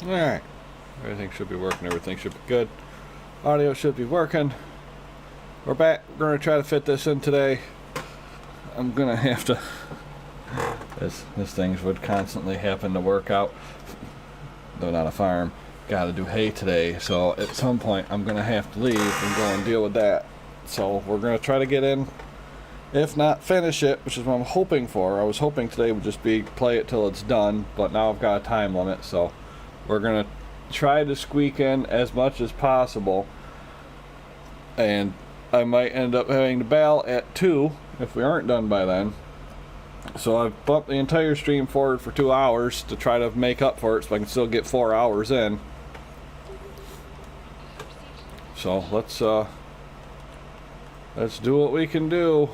Alright. Everything should be working. Everything should be good. Audio should be working. We're back. We're going to try to fit this in today. I'm going to have to... This things would constantly happen to work out. Though not a farm. Got to do hay today. So at some point I'm going to have to leave and go and deal with that. So we're going to try to get in. If not finish it, which is what I'm hoping for. I was hoping today would just be play it till it's done. But now I've got a time limit. So we're going to try to squeak in as much as possible. And I might end up having to bail at 2 if we aren't done by then. So I've bumped the entire stream forward for 2 hours to try to make up for it so I can still get 4 hours in. So let's do what we can do.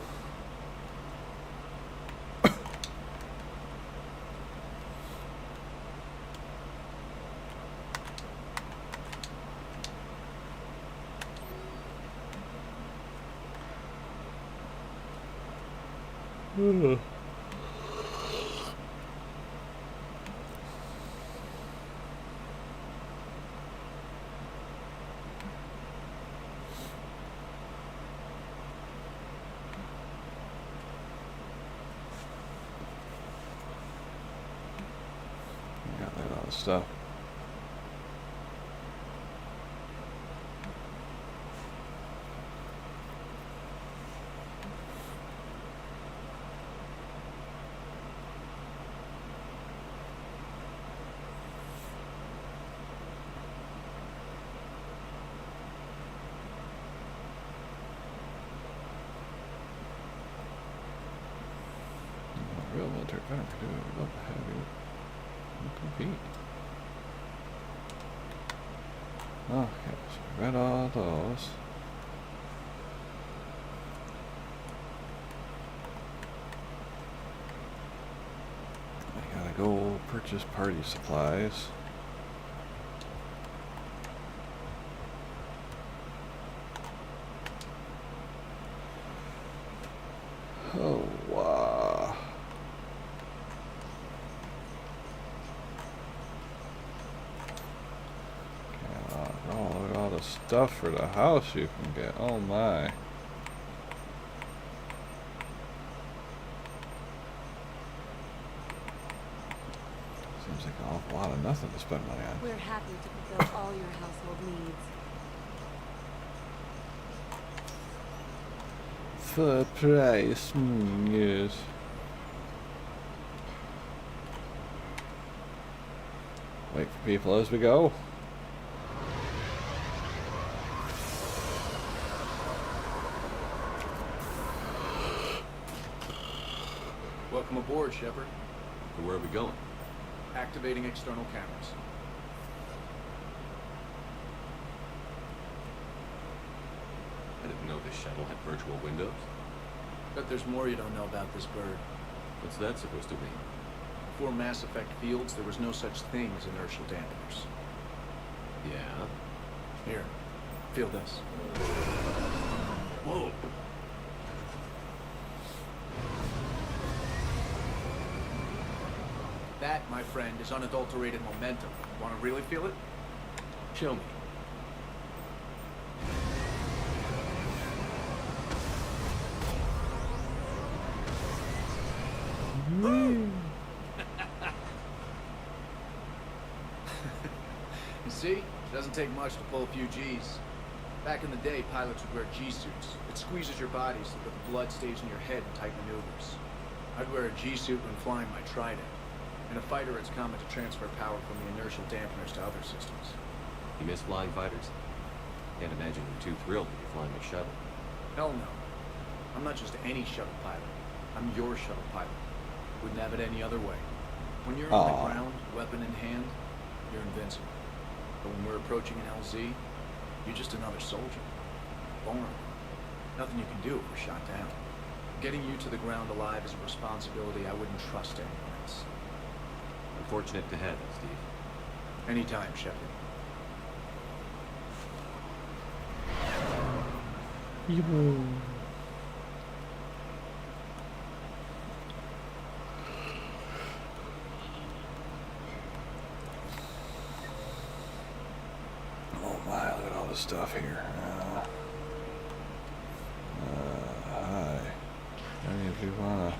Got that other stuff. Real military fighter, I'd love to have you compete. Okay, so we read all those. I gotta go purchase party supplies. Oh, wow. Look at all the stuff for the house you can get. Oh my. Seems like an awful lot of nothing to spend money on. We're happy to fulfill all your household needs. For a price, yes. Wait for people as we go. Welcome aboard, Shepard. So where are we going? Activating external cameras. I didn't know this shuttle had virtual windows. Bet there's more you don't know about this bird. What's that supposed to mean? Before Mass Effect fields, there was no such thing as inertial dampeners. Yeah? Here, feel this. Whoa! That, my friend, is unadulterated momentum. Want to really feel it? Show me. You see? It doesn't take much to pull a few G's. Back in the day, pilots would wear G-suits. It squeezes your body so that the blood stays in your head in tight maneuvers. I'd wear a G-suit when flying my Trident. In a fighter, it's common to transfer power from the inertial dampeners to other systems. You miss flying fighters? Can't imagine you're too thrilled to be flying a shuttle. Hell no. I'm not just any shuttle pilot. I'm your shuttle pilot. Wouldn't have it any other way. When you're on the ground, weapon in hand, you're invincible. But when we're approaching an LZ, you're just another soldier. Vulnerable. Nothing you can do if we're shot down. Getting you to the ground alive is a responsibility I wouldn't trust anyone else. Unfortunate to have it, Steve. Anytime, Shepard. the stuff here. Hi. Any of you wanna?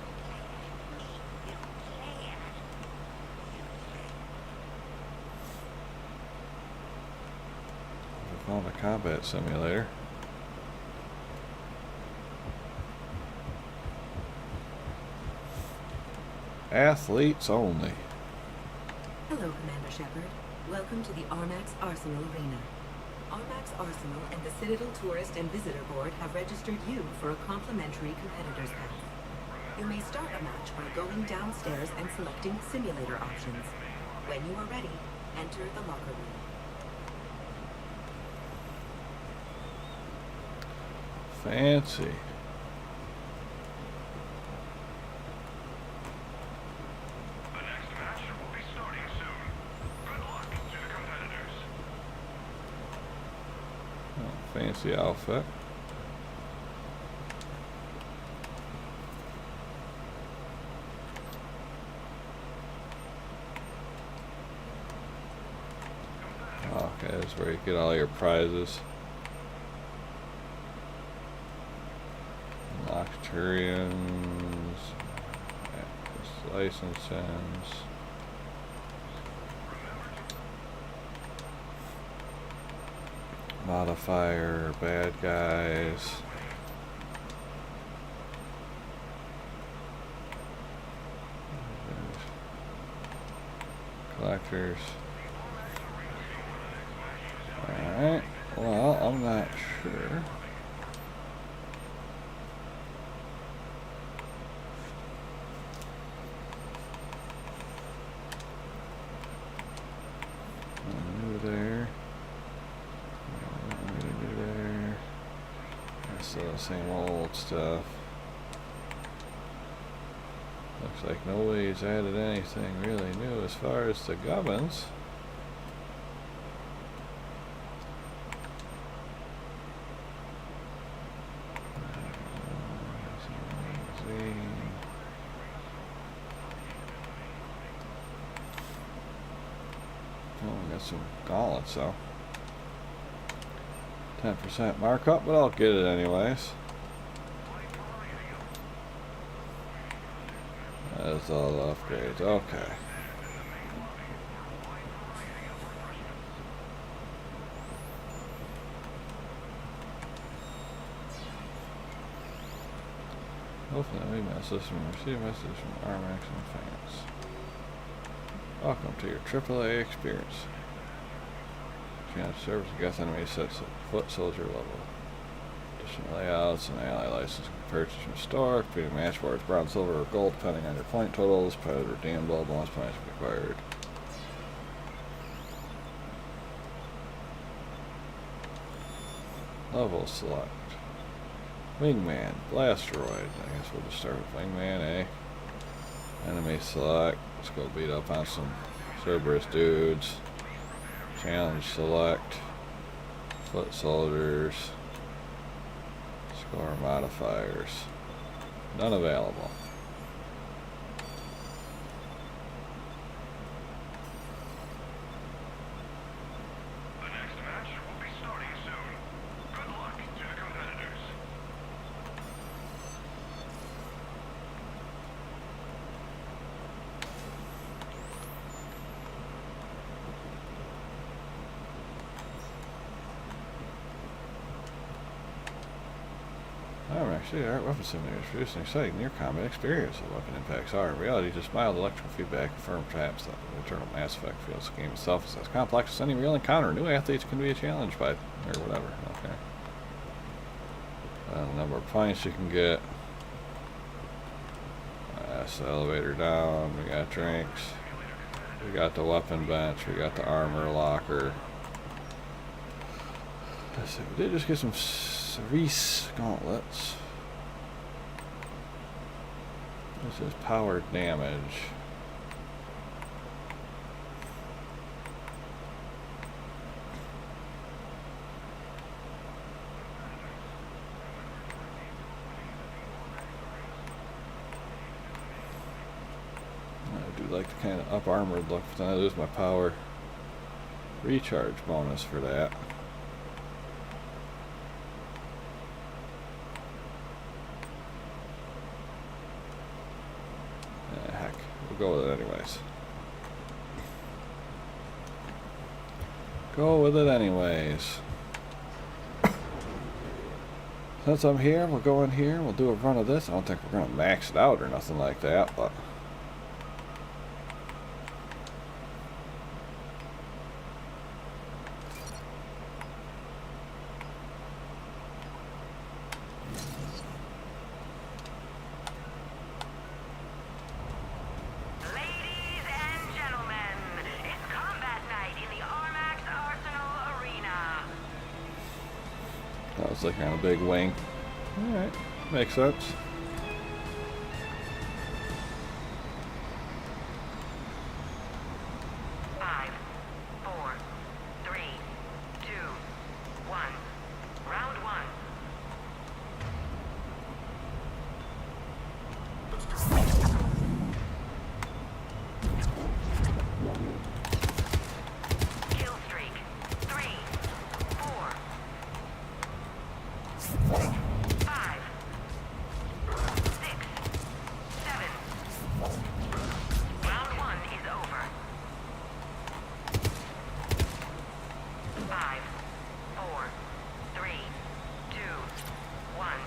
I found a combat simulator. Athletes only. Hello, Commander Shepard. Welcome to the Armax Arsenal Arena. Armax Arsenal and the Citadel Tourist and Visitor Board have registered you for a complimentary competitor's pass. You may start a match by going downstairs and selecting simulator options. When you are ready, enter the locker room. Fancy. Fancy outfit. Okay, that's where you get all your prizes. Nocturians, licenses. Modifier, bad guys. Collectors. Alright, well, I'm not sure. New there. So same old stuff. Looks like nobody's added anything really new as far as the gubbins. Oh, we got some gauntlets though. 10% markup, but I'll get it anyways. That's all the upgrades. Okay. Hopefully we message from receive a message from Armax and fans. Welcome to your AAA experience. Chance service against enemy sets at foot soldier level. Additional layouts and ally license can be purchased from store. Competing match boards, bronze, silver, or gold depending on your point totals. Pilot redeemable, bonus points required. Level select. Wingman, Blasteroid. I guess we'll just start with Wingman, eh? Enemy select. Let's go beat up on some Cerberus dudes. Challenge select. Foot soldiers. Score modifiers. None available. The next match will be starting soon. Good luck to the competitors. Actually, art weapon simulators produce an exciting near combat experience. The weapon impacts are in reality just mild electrical feedback and firm traps. The internal Mass Effect feels the game itself is as complex as any real encounter. New athletes can be a challenge by, or whatever. Okay. The number of points you can get. That's the elevator down. We got drinks. We got the weapon bench. We got the armor locker. Let's see. We did just get some Cerise gauntlets. This is power damage. I do like the kind of up armored look, but then I lose my power recharge bonus for that. go with it anyways. Go with it anyways. Since I'm here, we'll go in here. We'll do a run of this. I don't think we're gonna max it out or nothing like that, but. Ladies and gentlemen, it's combat night in the Armax Arsenal Arena. That was like on a big wing. Alright, makes sense. Five, four, three, two, one. Round one. Kill streak. 3, 4, 5, 6, 7. Round one is over. 5, 4, 3, 2, 1.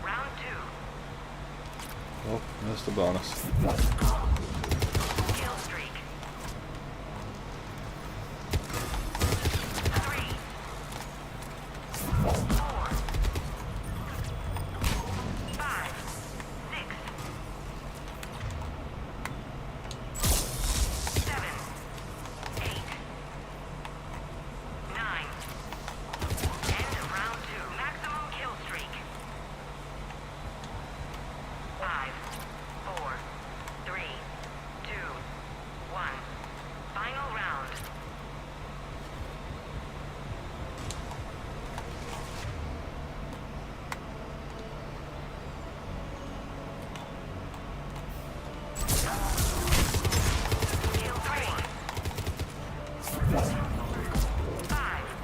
Round two. Oh, missed the bonus. Kill streak. 3, 4, 5, 6, 7, 8, 9. End of round two. Maximum kill streak. 5, 4, 3, 2, 1. Final round. Kill 3. 5.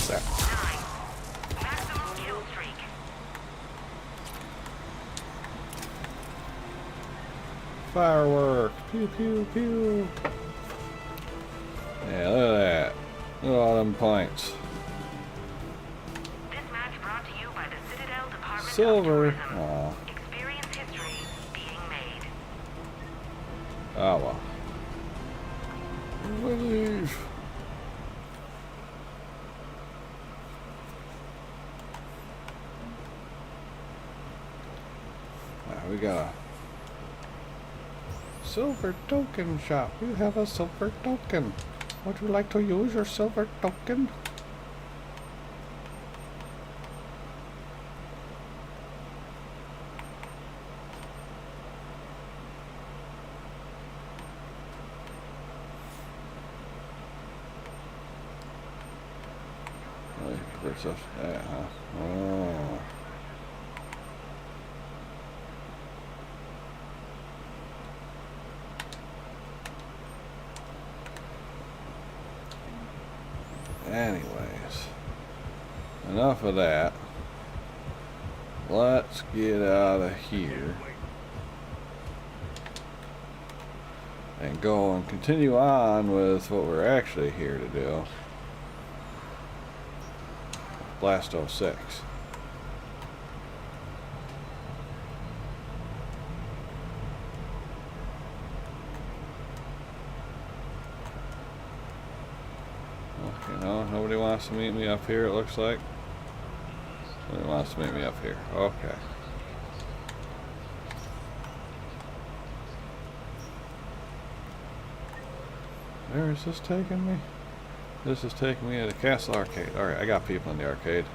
There. 9. Maximum kill streak. Firework! Pew pew pew! Yeah, look at that. Look at all them points. This match brought to you by the Citadel Department Silver. of Tourism. Aw. Experience history being made. Oh well. Leave. We got a silver token shop. You have a silver token. Would you like to use your silver token? Yeah, huh? Oh. Anyways, enough of that. Let's get out of here and go and continue on with what we're actually here to do. Blast 06. Okay, no, nobody wants to meet me up here, it looks like. Nobody wants to meet me up here. Okay. Where is this taking me? This is taking me to the Castle Arcade. Alright, I got people in the arcade.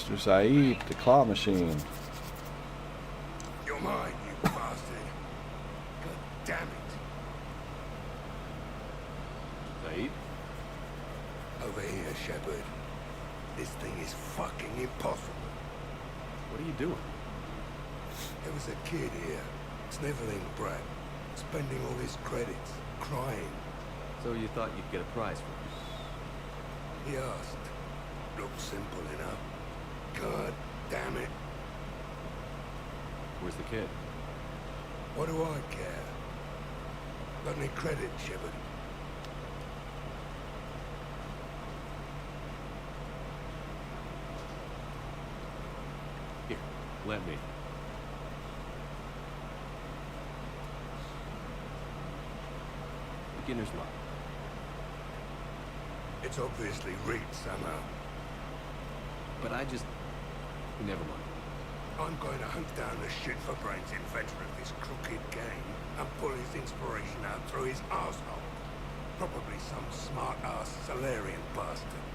Mr. Saeed, the claw machine. You're mine, you bastard. God damn it. Saeed? Over here, Shepard. This thing is fucking impossible. What are you doing? There was a kid here, sniveling brat, spending all his credits, crying. So you thought you'd get a prize for it? He asked. Looked simple enough. God damn it. Where's the kid? What do I care? Got any credit, Shepard? Here, let me. Beginner's luck. It's obviously rigged somehow. But I just... Never mind. I'm going to hunt down the shit-for-brains inventor of this crooked game and pull his inspiration out through his arsehole. Probably some smart-ass Solarian bastard.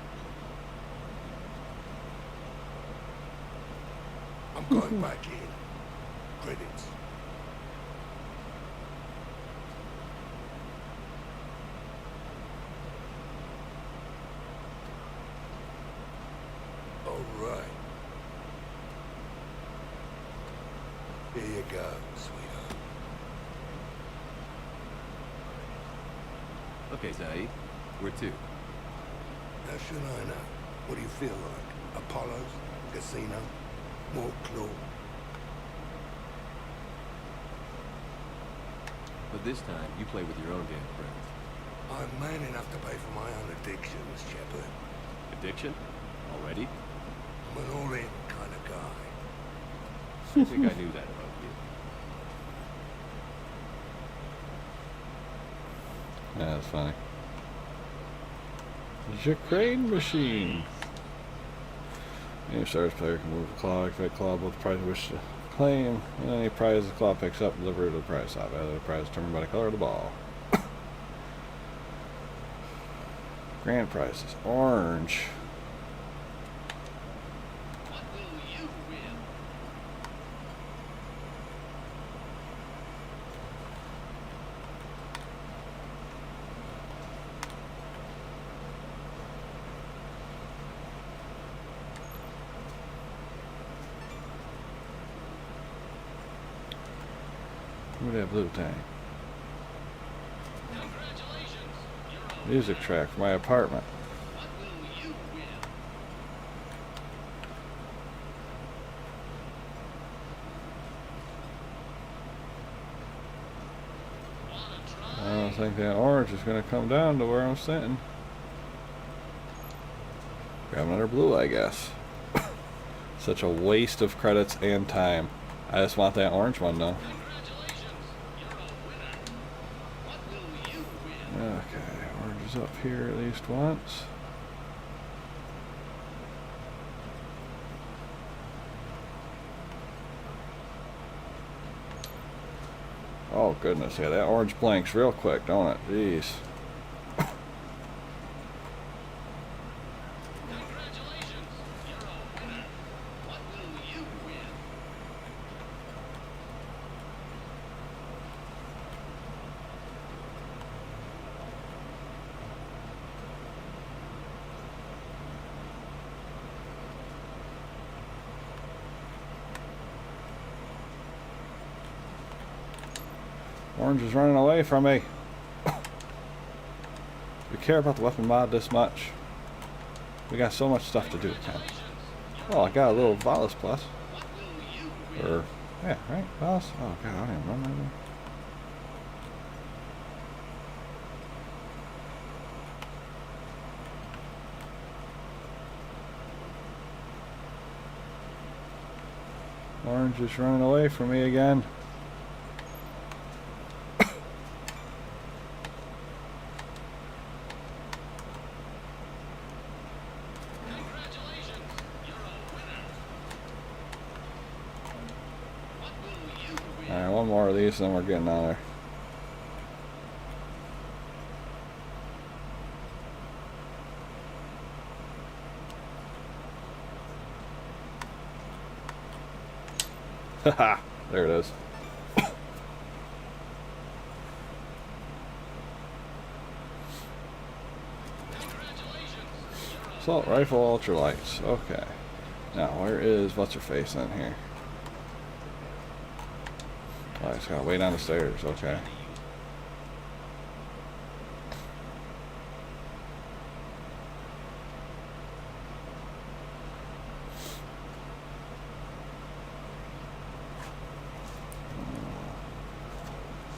I'm going back in. Credits. All right. Here you go, sweetheart. Okay, Saeed. Where to? How should I know? What do you feel like? Apollo's? Casino? More claw? But this time, you play with your own damn friends. I'm man enough to pay for my own addictions, Shepard. Addiction? Already? I'm an all-in kind of guy. I think I knew that about you. Yeah, that's funny. The crane machine. Any starts player can move a claw, activate claw, both prize wish to claim, and any prize the claw picks up, deliver to the prize stop. Either the prize determined by the color of the ball. Grand prize is orange. Look at that blue tank. Music track for my apartment. I don't think that orange is going to come down to where I'm sitting. Grab another blue, I guess. Such a waste of credits and time. I just want that orange one though. Okay, orange is up here at least once. Oh goodness, yeah, that orange blinks real quick, don't it? Jeez. Orange is running away from me. We care about the weapon mod this much. We got so much stuff to do, Ken. Oh, I got a little Volus Plus. Or, yeah, right? Volus? Oh, God, I don't even remember. Orange is running away from me again. Alright, one more of these and then we're getting out of there. Haha, there it is. Assault rifle ultralights. Okay. Now, where is what's her face in here? Oh, I just gotta wait on the stairs. Okay.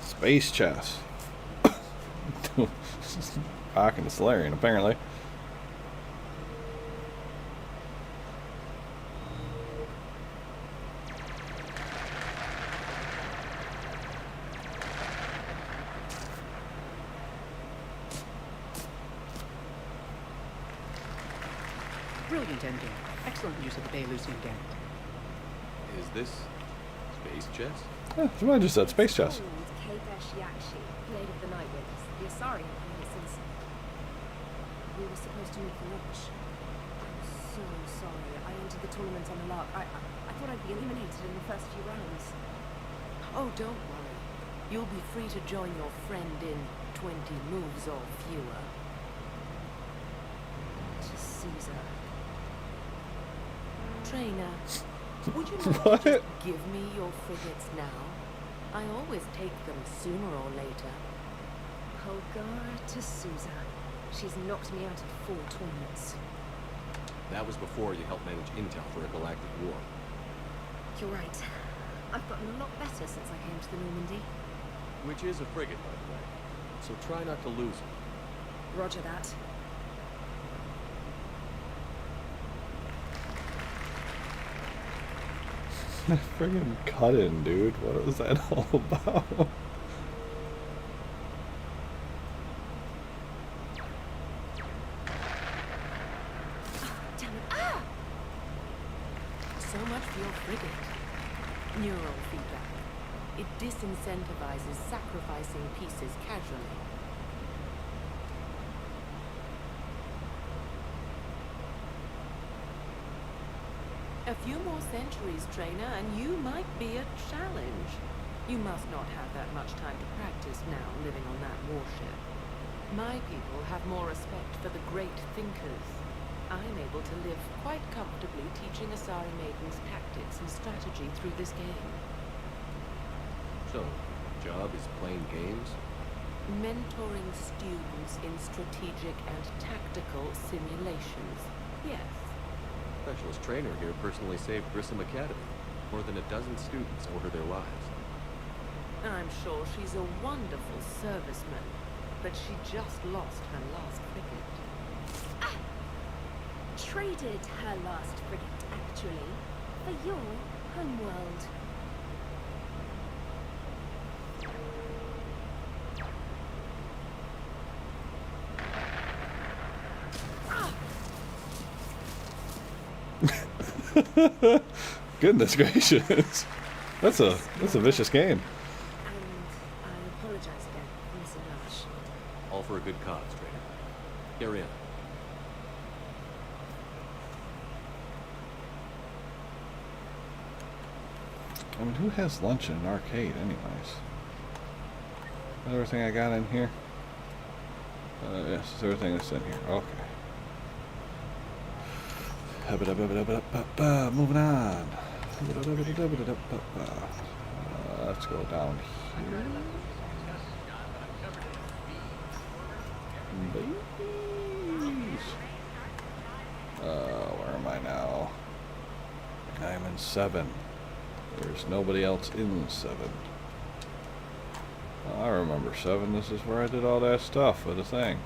Space chess. Rocking the Solarian, apparently. Brilliant ending. Excellent use of the Belarusian gambit. Is this space chess? Yeah, somebody just said space chess. Kenfect, Blade of the Night Winds, the Asari places. We were supposed to meet for lunch. I'm so sorry. I entered the tournament on the lark. I thought I'd be eliminated in the first few rounds. Oh, don't worry. You'll be free to join your friend in 20 moves or fewer. To Caesar. Trainer, would you like What? to just give me your frigates now? I always take them sooner or later. Polgar to Sousa. She's knocked me out of 4 tournaments. That was before you helped manage intel for a galactic war. You're right. I've gotten a lot better since I came to the Normandy. Which is a frigate, by the way. So try not to lose it. Roger that. Friggin' cut in, dude. What was that all about? Damn it. Ah! So much for your frigate. Neural feedback. It disincentivizes sacrificing pieces casually. A few more centuries, trainer, and you might be a challenge. You must not have that much time to practice now, living on that warship. My people have more respect for the great thinkers. I'm able to live quite comfortably teaching Asari maidens tactics and strategy through this game. So, job is playing games? Mentoring students in strategic and tactical simulations. Yes. Specialist trainer here personally saved Grissom Academy. More than a dozen students over their lives. I'm sure she's a wonderful serviceman, but she just lost her last frigate. Traded her last frigate, actually, for your homeworld. Goodness gracious. That's a vicious game. And I apologize again for missing lunch. All for a good cause, trainer. Carry on. I mean, who has lunch in an arcade anyways? Is everything I got in here? Yes, it's everything that's in here. Okay. Moving on. Let's go down here. Babies. Where am I now? I'm in 7. There's nobody else in 7. I remember 7. This is where I did all that stuff for the thing.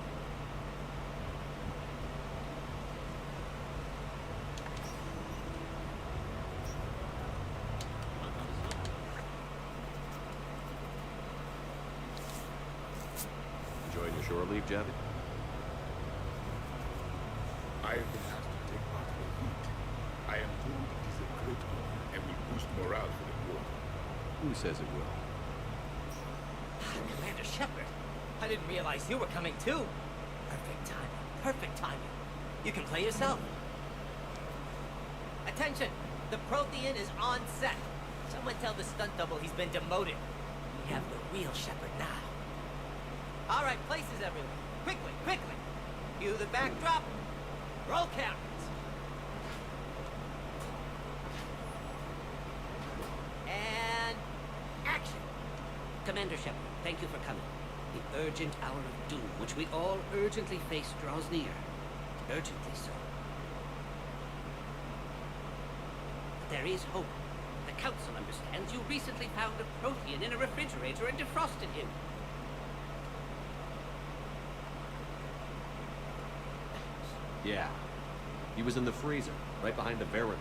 Enjoying your shore leave, Javi? I have been asked to take part in the heat. I am told it is a great honor and will boost morale for the war. Who says it will? Commander Shepard, I didn't realize you were coming too. Perfect timing. Perfect timing. You can play yourself. Attention! The Prothean is on set. Someone tell the stunt double he's been demoted. We have the real Shepard now. All right, places everyone. Quickly, quickly. Cue the backdrop. Roll cameras. And action. Commander Shepard, thank you for coming. The urgent hour of doom, which we all urgently face, draws near. Urgently so. But there is hope. The Council understands you recently found a Prothean in a refrigerator and defrosted him. Yeah. He was in the freezer, right behind the variables.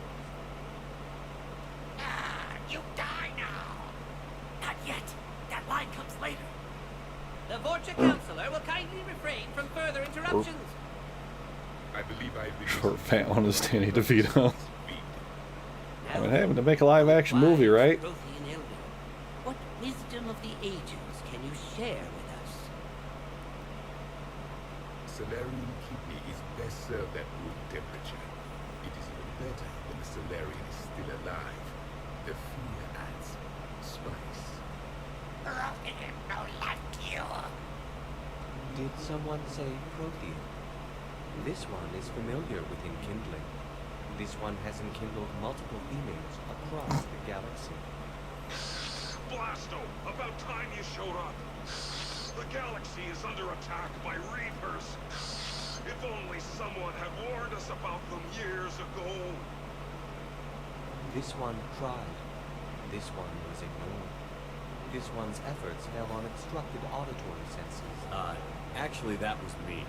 You die now. Not yet. That line comes later. The Vorcha Counselor will kindly refrain from further interruptions. I believe I've been Short fat one is Danny DeVito. I mean, having to make a live action movie, right? Prothean elder, what wisdom of the ages can you share with us? Solarian kidney is best served at room temperature. It is even better when the Solarian is still alive. The fear adds spice. Did someone say Prothean? This one is familiar with enkindling. This one has enkindled multiple females across the galaxy. Blasto, about time you showed up. The galaxy is under attack by Reapers. If only someone had warned us about them years ago. This one tried. This one was ignored. This one's efforts fell on obstructed auditory senses. Actually, that was me.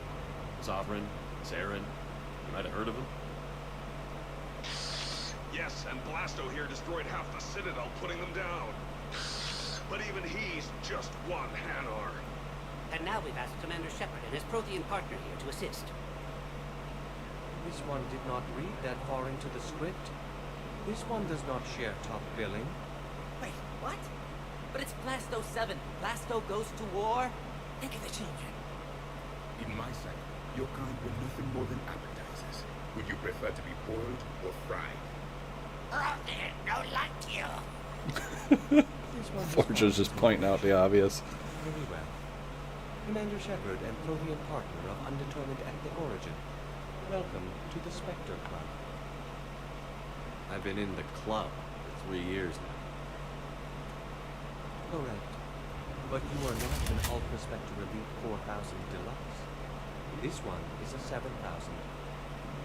Sovereign, Saren, you might have heard of him? Yes, and Blasto here destroyed half the Citadel, putting them down. But even he's just one Hanar. And now we've asked Commander Shepard and his Prothean partner here to assist. This one did not read that far into the script. This one does not share top billing. Wait, what? But it's Blasto 7. Blasto goes to war. Think of the children. In my sight, your kind were nothing more than appetizers. Would you prefer to be boiled or fried? Fortune's just pointing out the obvious. Very well. Commander Shepard and Prothean partner of undetermined ethnic origin. Welcome to the Spectre Club. I've been in the club for 3 years now. Correct. But you are not an Ultra Spectre Elite 4000 Deluxe. This one is a 7000.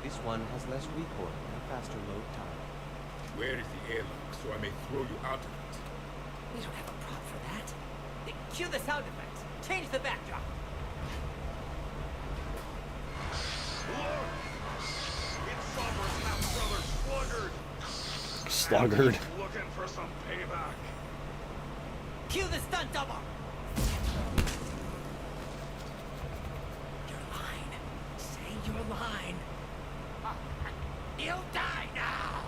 This one has less recoil and faster load time. Where is the airlock so I may throw you out of it? We don't have a prop for that. Cue the sound effects. Change the backdrop. Look! It's Sovereign's half-brother, Sluggard! Sluggard. Looking for some payback. Cue the stunt double. Your line. Say your line. You die now!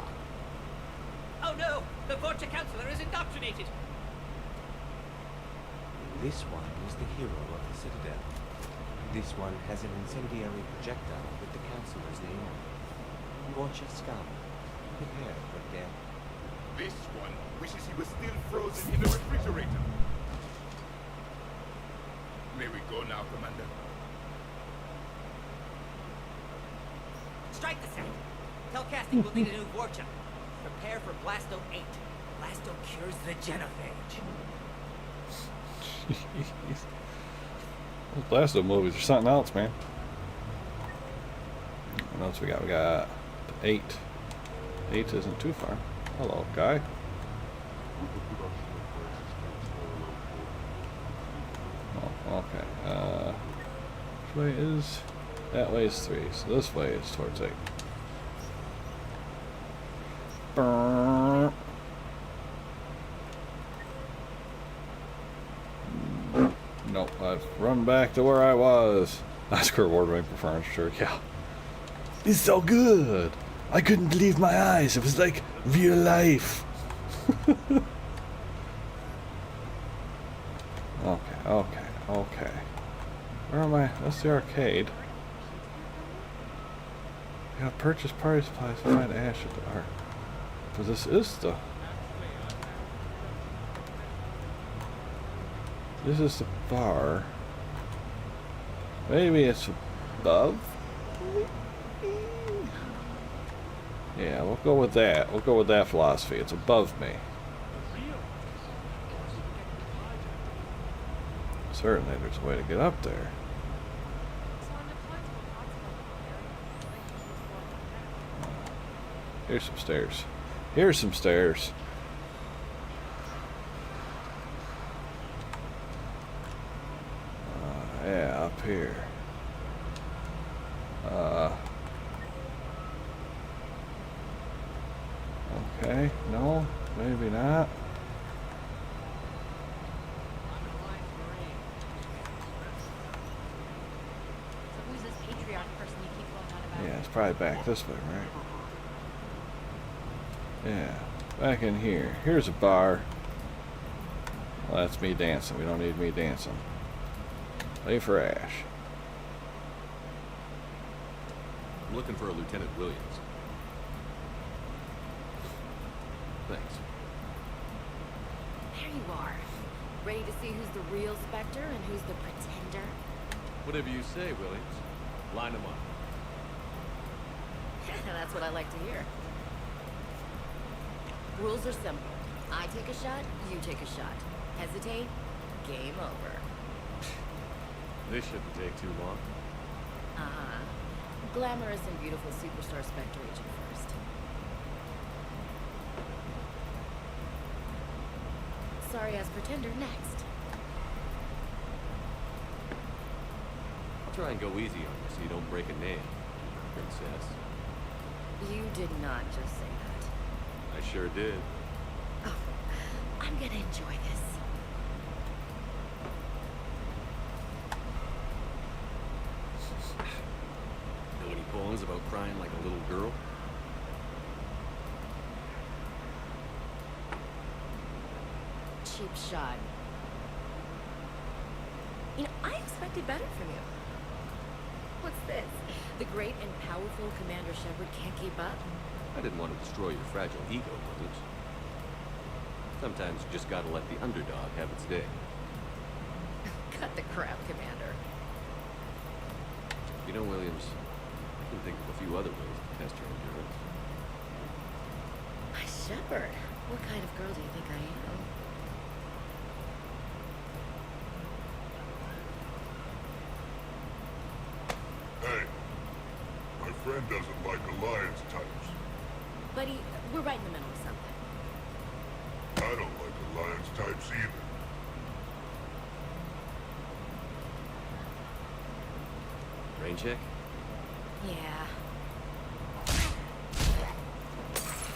Oh no! The Vorcha Counselor is indoctrinated! This one is the hero of the Citadel. This one has an incendiary projectile with the Counselor's name on it. Vorcha Scum. Prepare for death. This one wishes he was still frozen in the refrigerator. May we go now, Commander? Strike the set. Telcasting will need a new Vorcha. Prepare for Blasto 8. Blasto cures the genophage. Those Blasto movies are something else, man. What else we got? We got 8. 8 isn't too far. Hello, guy. Oh, okay. Which way is... That way is 3, so this way is towards 8. Brrr. Nope, I've run back to where I was. Oscar award-winning performance, sure, yeah. It's so good! I couldn't believe my eyes, it was like real life. Okay. Where am I? That's the arcade. I gotta purchase party supplies to find Ash at the art. Because this is the This is the bar. Maybe it's above? Yeah, we'll go with that. We'll go with that philosophy. It's above me. Certainly there's a way to get up there. Here's some stairs. Here's some stairs. Yeah, up here. Okay, no, maybe not. Who's this patriarch person you keep going on about? Yeah, it's probably back this way, right? Yeah, back in here. Here's a bar. Well, that's me dancing. We don't need me dancing. Play for Ash. I'm looking for a Lieutenant Williams. Thanks. There you are. Ready to see who's the real Spectre and who's the pretender? Whatever you say, Williams. Line them up. That's what I like to hear. Rules are simple. I take a shot, you take a shot. Hesitate, game over. This shouldn't take too long. Uh-huh. Glamorous and beautiful superstar Spectre agent first. Sorry as pretender next. I'll try and go easy on you so you don't break a nail, princess. You did not just say that. I sure did. Oh, I'm gonna enjoy this. Know any poems about crying like a little girl? Cheap shot. You know, I expected better from you. What's this? The great and powerful Commander Shepard can't keep up? I didn't want to destroy your fragile ego, Williams. Sometimes you just gotta let the underdog have its day. Cut the crap, Commander. You know, Williams, I can think of a few other ways to test your endurance. My Shepard. What kind of girl do you think I am? Hey, my friend doesn't like alliance types. Buddy, we're right in the middle of something. I don't like alliance types either. Rain check? Yeah.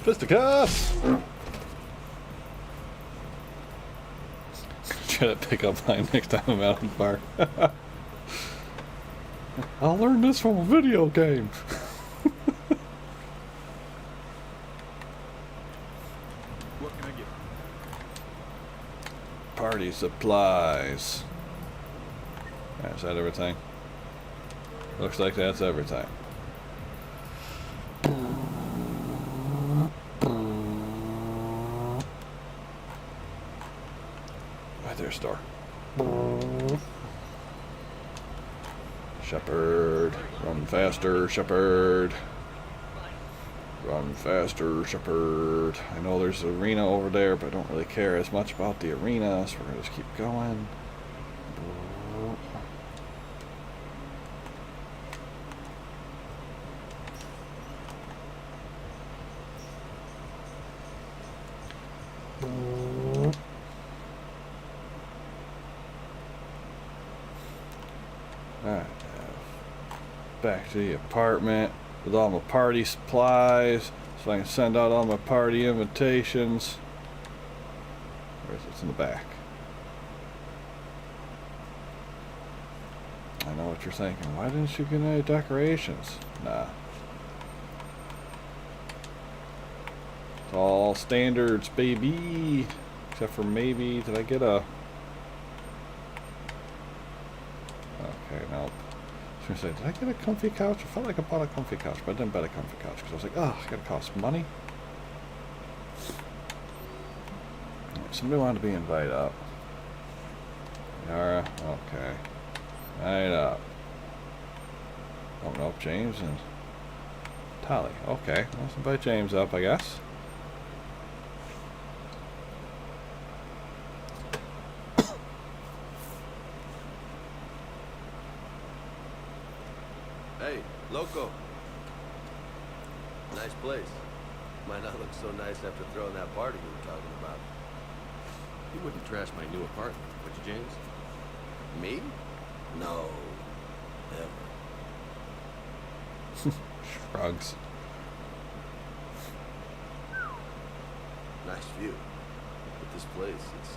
Fisticuffs! Try to pick up line next time I'm out in the bar. I'll learn this from a video game. What can I get? Party supplies. Is that everything? Looks like that's everything. Right there, store. Shepard, run faster, Shepard. Run faster, Shepard. I know there's an arena over there, but I don't really care as much about the arena, so we're gonna just keep going. Alright, back to the apartment with all my party supplies so I can send out all my party invitations. Where's it? It's in the back. I know what you're thinking. Why didn't you get any decorations? Nah. It's all standards, baby. Except for maybe, did I get a... Okay, no. I was gonna say, did I get a comfy couch? I felt like I bought a comfy couch, but I didn't buy a comfy couch because I was like, oh, it's gonna cost money. Somebody wanted to be invited up. Yara, okay. Line up. Oh no, James and Tally. Okay, let's invite James up, I guess. Hey, Loco. Nice place. Might not look so nice after throwing that party you were talking about. You wouldn't trash my new apartment, would you, James? Me? No. Never. Shrugs. Nice view. But this place, it's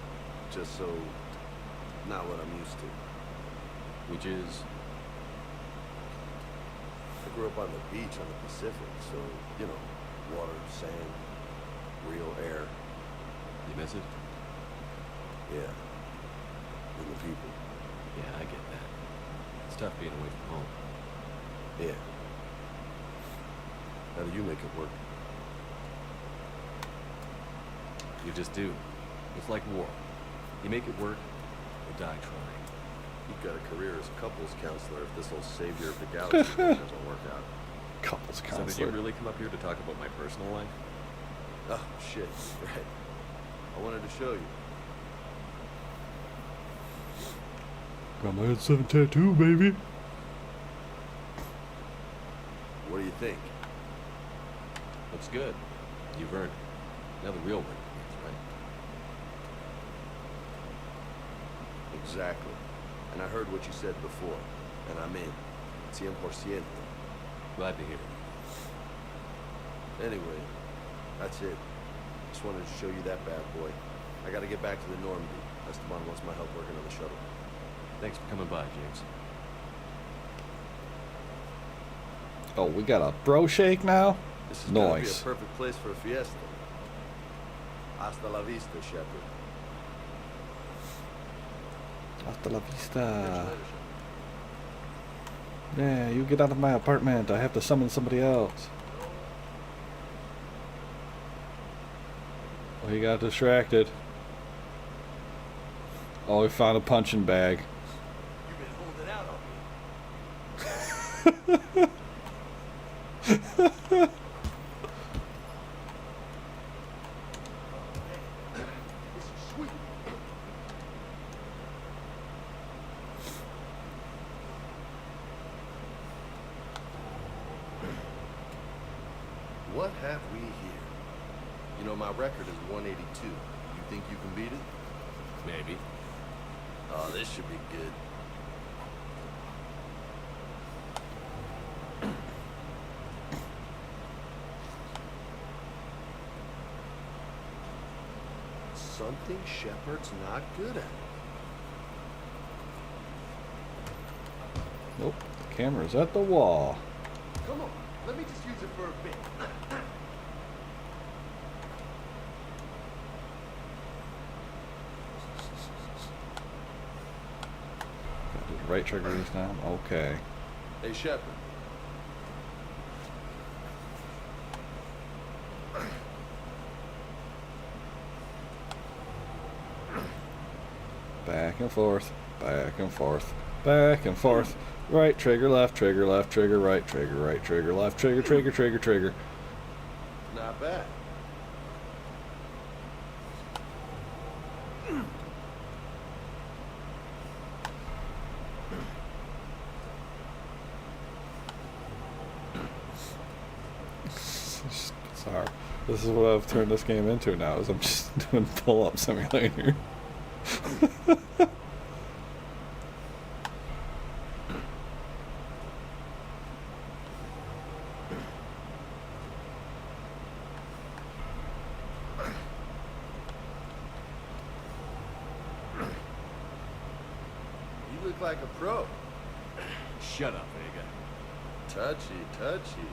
just so not what I'm used to. Which is? I grew up on the beach on the Pacific, so, you know, water, sand, real air. You miss it? Yeah. And the people. Yeah, I get that. It's tough being away from home. Yeah. How do you make it work? You just do. It's like war. You make it work, or die trying. You've got a career as a couples counselor if this whole savior of the galaxy thing doesn't work out. Couples counselor. So did you really come up here to talk about my personal life? Oh, shit. Right. I wanted to show you. Got my ep7 tattoo, baby. What do you think? Looks good. You've earned it. Now the real work begins, right? Exactly. And I heard what you said before, and I'm in. 100%. Glad to hear it. Anyway, that's it. Just wanted to show you that bad boy. I gotta get back to the Normandy. Esteban wants my help working on the shuttle. Thanks for coming by, James. Oh, we got a bro shake now? This is gonna be a Nice. perfect place for a fiesta. Hasta la vista, Shepard. Hasta la Catch you vista. later, Shepard. Yeah, you get out of my apartment. I have to summon somebody else. Oh, he got distracted. Oh, we found a punching bag. You've been holding out on me. This is sweet. What have we here? You know, my record is 182. You think you can beat it? Maybe. Oh, this should be good. Something Shepard's not good at. Nope, the camera's at the wall. Come on, let me just use it for a bit. Gotta do the right trigger this time. Okay. Hey, Shepard. Back and forth, back and forth, back and forth. Right trigger, left trigger, right trigger, left trigger, trigger. Not bad. Sorry. This is what I've turned this game into now, is I'm just doing pull-up simulator. You look like a pro. Shut up, Vega. Touchy, touchy.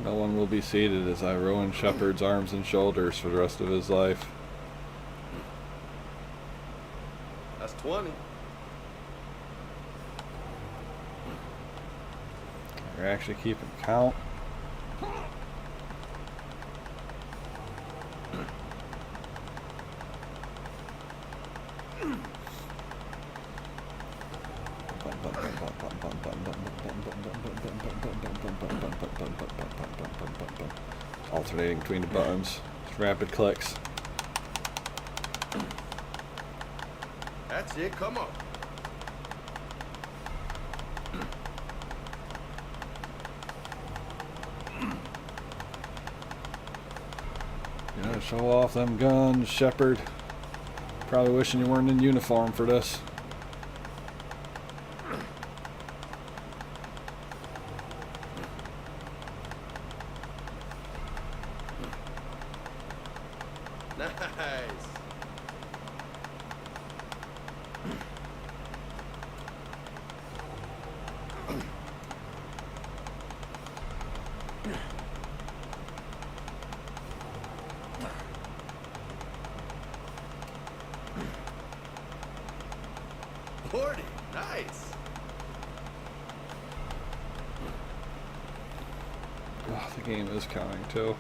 No one will be seated as I ruin Shepard's arms and shoulders for the rest of his life. That's 20. You're actually keeping count. Alternating between the buttons. Just rapid clicks. That's it, come on. You know, show off them guns, Shepard. Probably wishing you weren't in uniform for this. Nice. Lordy, nice. Oh, the game is counting too.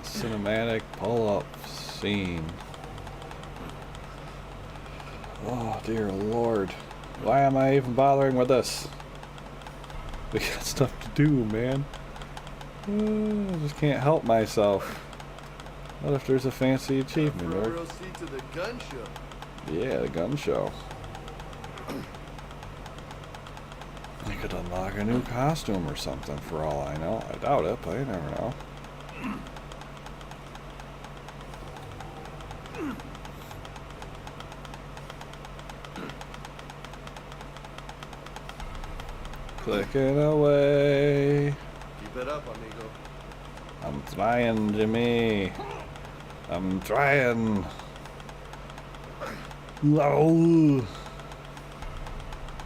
Cinematic pull-up scene. Oh dear Lord. Why am I even bothering with this? We got stuff to do, man. I just can't help myself. What if there's a fancy achievement? Front row seat to the gun show. Yeah, the gun show. I could unlock a new costume or something for all I know. I doubt it, but you never know. Clicking away. Keep it up, amigo. I'm trying, Jimmy. I'm trying. No.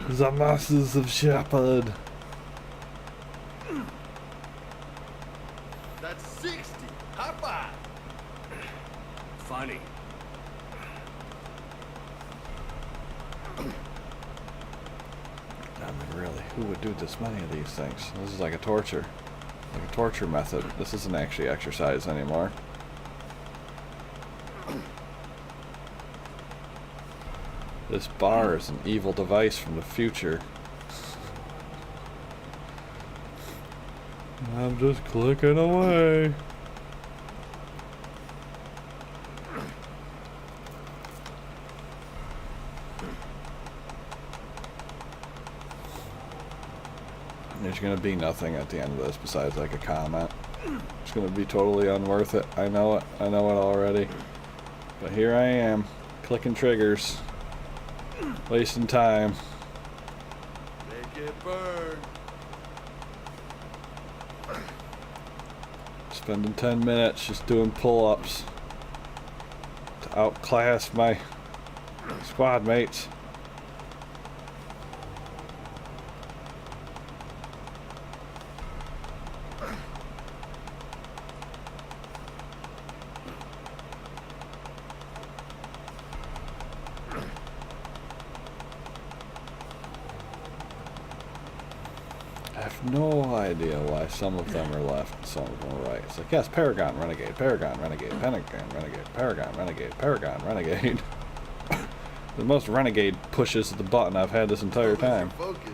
The masses of Shepard. That's 60. High five. Funny. I mean, really, who would do this many of these things? This is like a torture. Like a torture method. This isn't actually exercise anymore. This bar is an evil device from the future. I'm just clicking away. There's gonna be nothing at the end of this besides like a comment. It's gonna be totally unworth it. I know it. I know it already. But here I am, clicking triggers, wasting time. Make it burn. Spending 10 minutes just doing pull-ups to outclass my squad mates. I have no idea why some of them are left and some of them are right. It's like, yes, Paragon, Renegade, Paragon, Renegade, Pentagon, Renegade, Paragon, Renegade, Paragon, Renegade. The most Renegade pushes the button I've had this entire time. Focus.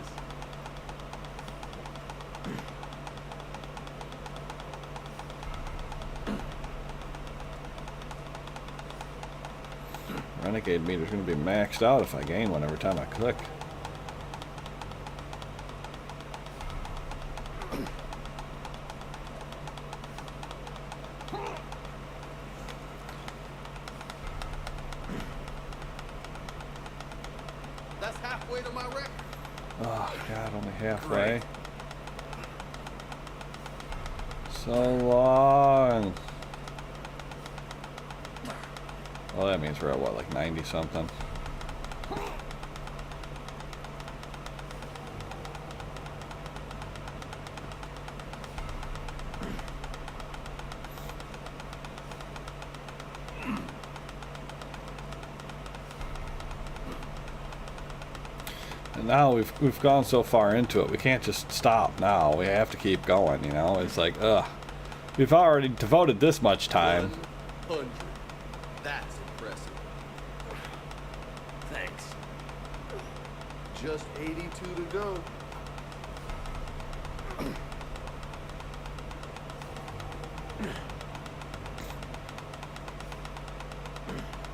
Renegade meter's going to be maxed out if I gain one every time I click. That's halfway to my record. Oh God, only halfway. So long. Well, that means we're at what, like 90 something? now we've gone so far into it, we can't just stop now. We have to keep going, you know? It's like, ugh. We've already devoted this much time. 100. That's impressive. Thanks. Just 82 to go.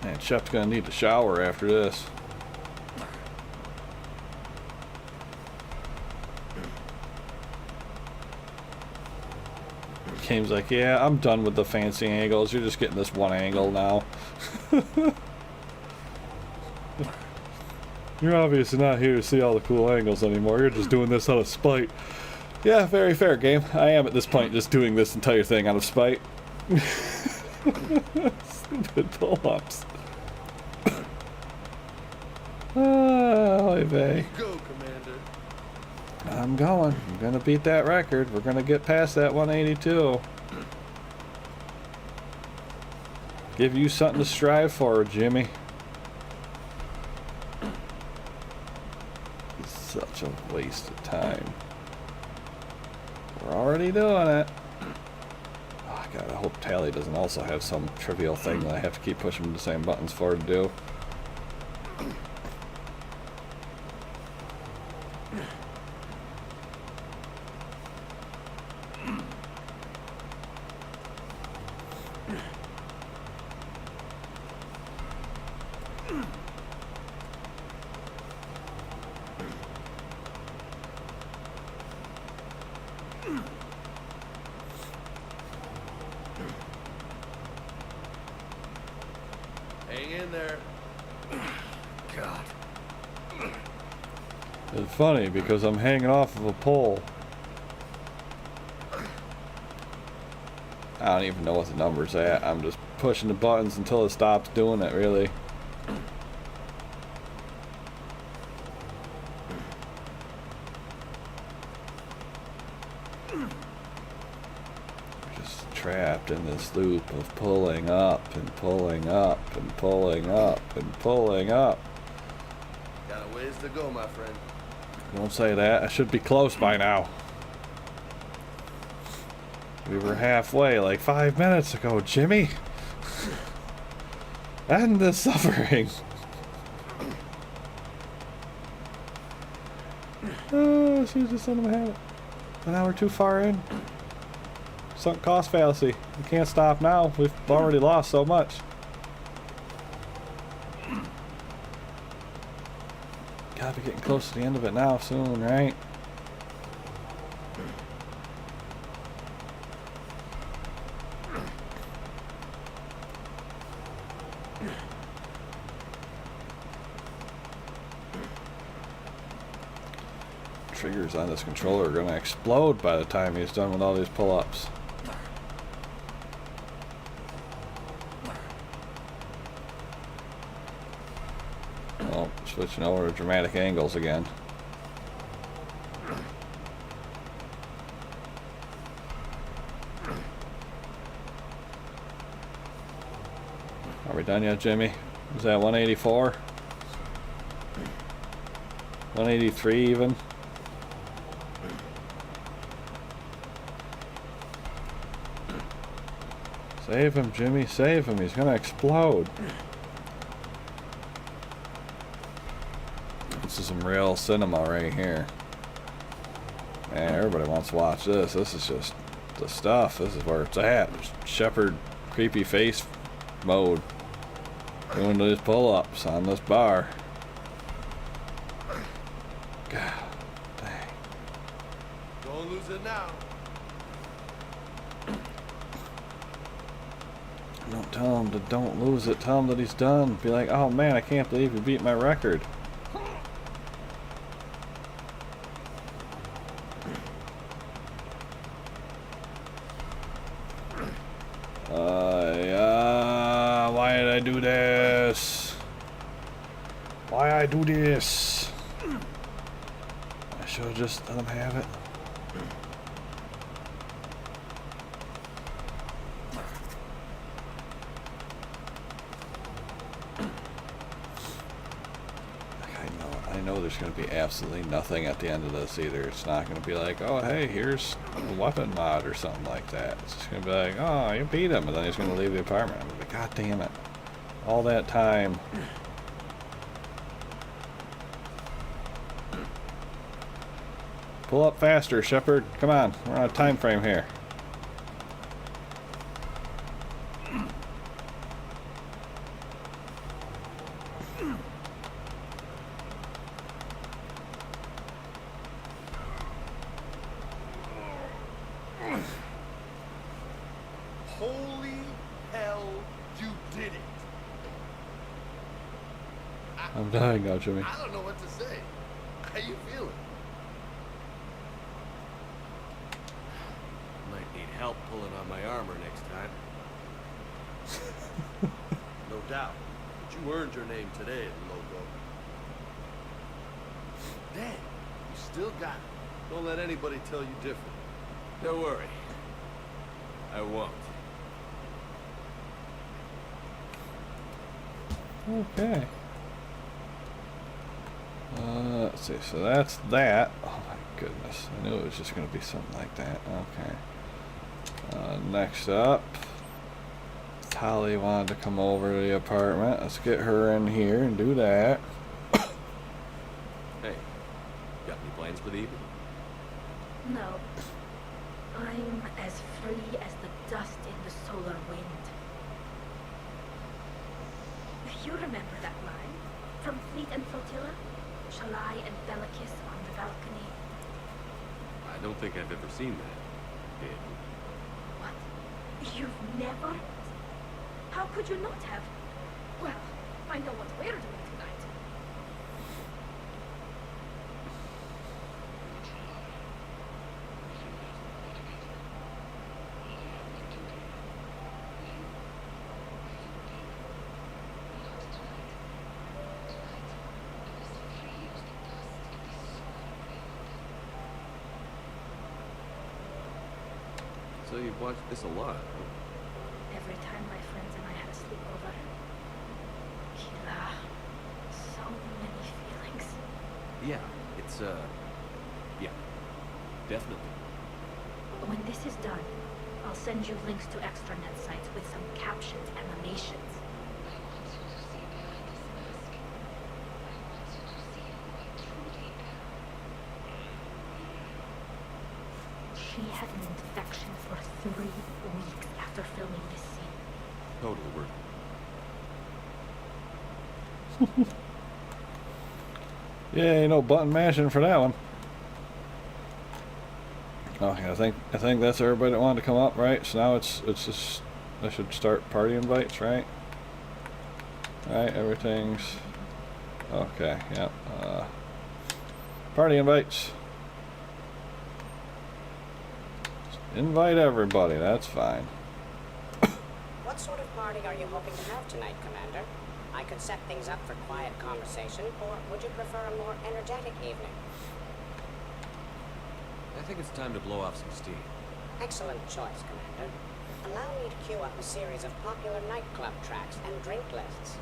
Man, Shep's gonna need to shower after this. Game's like, yeah, I'm done with the fancy angles. You're just getting this one angle now. You're obviously not here to see all the cool angles anymore. You're just doing this out of spite. Yeah, very fair, game. I am at this point just doing this entire thing out of spite. Stupid pull-ups. Oy vey. Go, Commander. I'm going. I'm gonna beat that record. We're gonna get past that 182. Give you something to strive for, Jimmy. It's such a waste of time. We're already doing it. Oh god, I hope Tally doesn't also have some trivial thing that I have to keep pushing the same buttons for to do. Hang in there. God. It's funny because I'm hanging off of a pole. I don't even know what the number's at. I'm just pushing the buttons until it stops doing it, really. Just trapped in this loop of pulling up and pulling up and pulling up and pulling up. Got a ways to go, my friend. Don't say that. I should be close by now. We were halfway like 5 minutes ago, Jimmy. End the suffering. Oh, she just let him have it. But now we're too far in. Sunk cost fallacy. We can't stop now. We've already lost so much. Gotta be getting close to the end of it now soon, right? Triggers on this controller are gonna explode by the time he's done with all these pull-ups. Oh, switching over to dramatic angles again. Are we done yet, Jimmy? Is that 184? 183 even? Save him, Jimmy, save him. He's gonna explode. This is some real cinema right here. Man, everybody wants to watch this. This is just the stuff. This is where it's at. Shepherd creepy face mode. Doing these pull-ups on this bar. God dang. Don't lose it now. Don't tell him to don't lose it. Tell him that he's done. Be like, oh man, I can't believe you beat my record. Why did I do this? Why I do this? I should have just let him have it. I I know there's going to be absolutely nothing at the end of this either. It's not going to be like, oh, hey, here's a weapon mod or something like that. It's just going to be like, oh, you beat him, and then he's going to leave the apartment. I'm going to be, God damn it. All that time. Pull up faster, Shepard. Come on, we're on a time frame here. Holy hell, you did it! I'm dying now, Jimmy. I don't know what to say. How you feeling? Might need help pulling on my armor next time. No doubt. But you earned your name today, Loco. Damn, you still got it. Don't let anybody tell you different. Don't worry. I won't. Okay. Let's see, so that's that. Oh my goodness, I knew it was just going to be something like that. Okay. Next up, Tali wanted to come over to the apartment. Let's get her in here and do that. Hey, got any plans for the evening? No. I'm as free as the dust in the solar wind. You remember that line? From Fleet and Flotilla? Shalai and Bellicus on the balcony. I don't think I've ever seen that. Yeah. What? You've never? How could you not have? Well, I know what we're doing tonight. So you've watched this a lot, huh? Every time my friends and I had a sleepover. Kila. So many feelings. Yeah, it's, yeah, definitely. When this is done, I'll send you links to extranet sites with some captions and animations. She had an infection for 3 weeks after filming this scene. Totally worth it. Yeah, no button mashing for that one. Okay, I think that's everybody that wanted to come up, right? So now it's just, I should start party invites, right? Alright, everything's okay. Yep. Party invites. Invite everybody, that's fine. What sort of party are you hoping to have tonight, Commander? I could set things up for quiet conversation, or would you prefer a more energetic evening? I think it's time to blow off some steam. Excellent choice, Commander. Allow me to queue up a series of popular nightclub tracks and drink lists.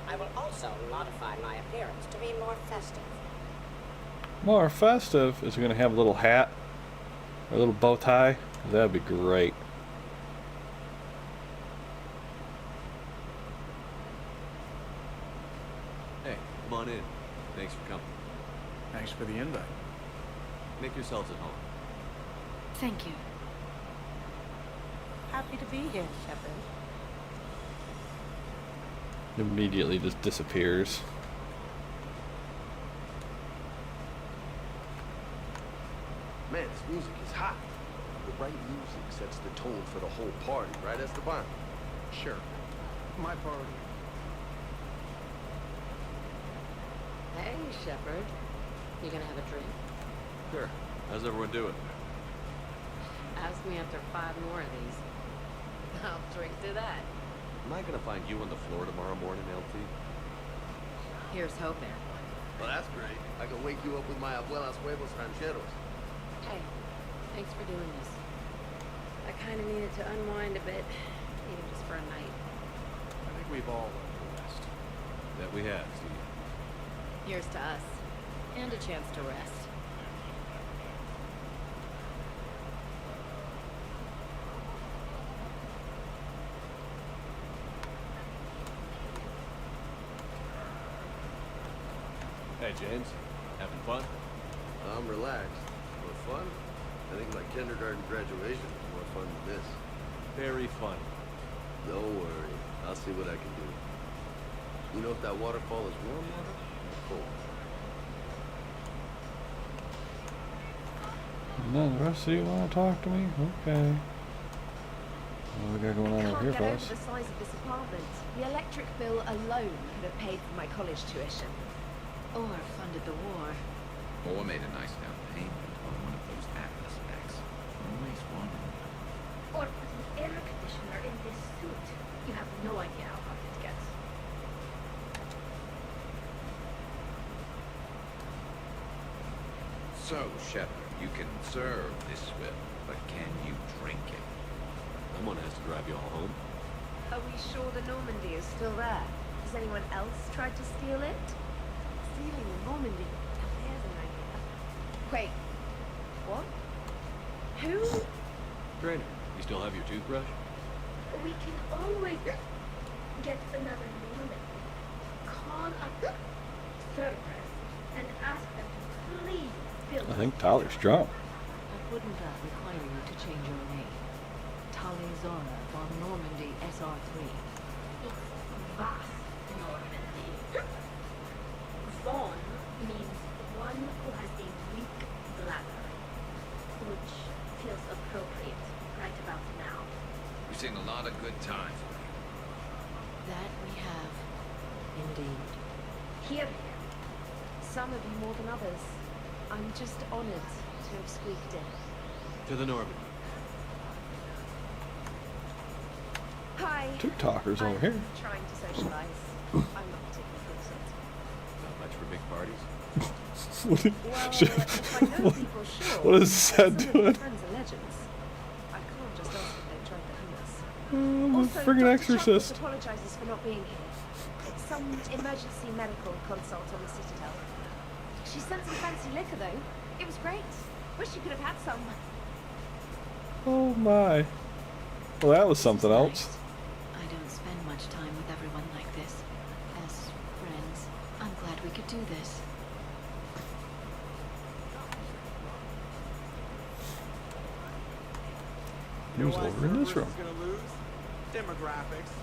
I will also modify my appearance to be more festive. More festive? Is it going to have a little hat? Or a little bow tie? That'd be great. Hey, come on in. Thanks for coming. Thanks for the invite. Make yourselves at home. Thank you. Happy to be here, Shepard. Immediately just disappears. Man, this music is hot. The right music sets the tone for the whole party, right, Esteban? Sure. My party. Hey, Shepard. You gonna have a drink? Sure. How's everyone doing? Ask me after 5 more of these. I'll drink to that. Am I gonna find you on the floor tomorrow morning, LT? Here's hoping. Well, that's great. I can wake you up with my abuelas huevos rancheros. Hey, thanks for doing this. I kind of needed to unwind a bit, even just for a night. I think we've all learned the rest. That we have, Steve. Here's to us. And a chance to rest. Hey, James. Having fun? I'm relaxed. More fun? I think my kindergarten graduation was more fun than this. Very fun. Don't worry. I'll see what I can do. You know if that waterfall is warm water or cold? None of the rest of you want to talk to me? Okay. What we got going on over here, Can't get over fellas? the size of this apartment. The electric bill alone could have paid for my college tuition. Or funded the war. Or made a nice down payment on one of those Atlas specs. Always one. Or put an air conditioner in this suit. You have no idea how hot it gets. So, Shepard, you can serve this swill, but can you drink it? Someone has to drive you all home. Are we sure the Normandy is still there? Has anyone else tried to steal it? Stealing the Normandy? Now there's an idea. Wait. What? Who? Trainer, you still have your toothbrush? We can always get another Norman. Call up Cerberus and ask them to please build. I think Tyler's drunk. But wouldn't that require you to change your name? Tali Zora von Normandy SR3. It's vast Normandy. Von means one who has a weak bladder, which feels appropriate right about now. We've seen a lot of good times. That we have. Indeed. Here, Some of you more than others. I'm just honored to have squeaked in. To the Normandy. Hi. Two talkers over here. Trying to socialize. I'm not particularly good at it. Not much for big parties. What did- Well, if I know what- people, sure. what is that Some of my doing? friends are legends. I can't just ask if they tried the hummus. The Also, friggin' Dr. exorcist. Chuckles apologizes for not being here. It's some emergency medical consult on the Citadel. She sent some fancy liquor, though. It was great. Wish you could have had some. Oh my. Well, that was something else. I don't spend much time with everyone like this. As friends, I'm glad we could do this. Who's over in this room? Gonna lose? Demographics.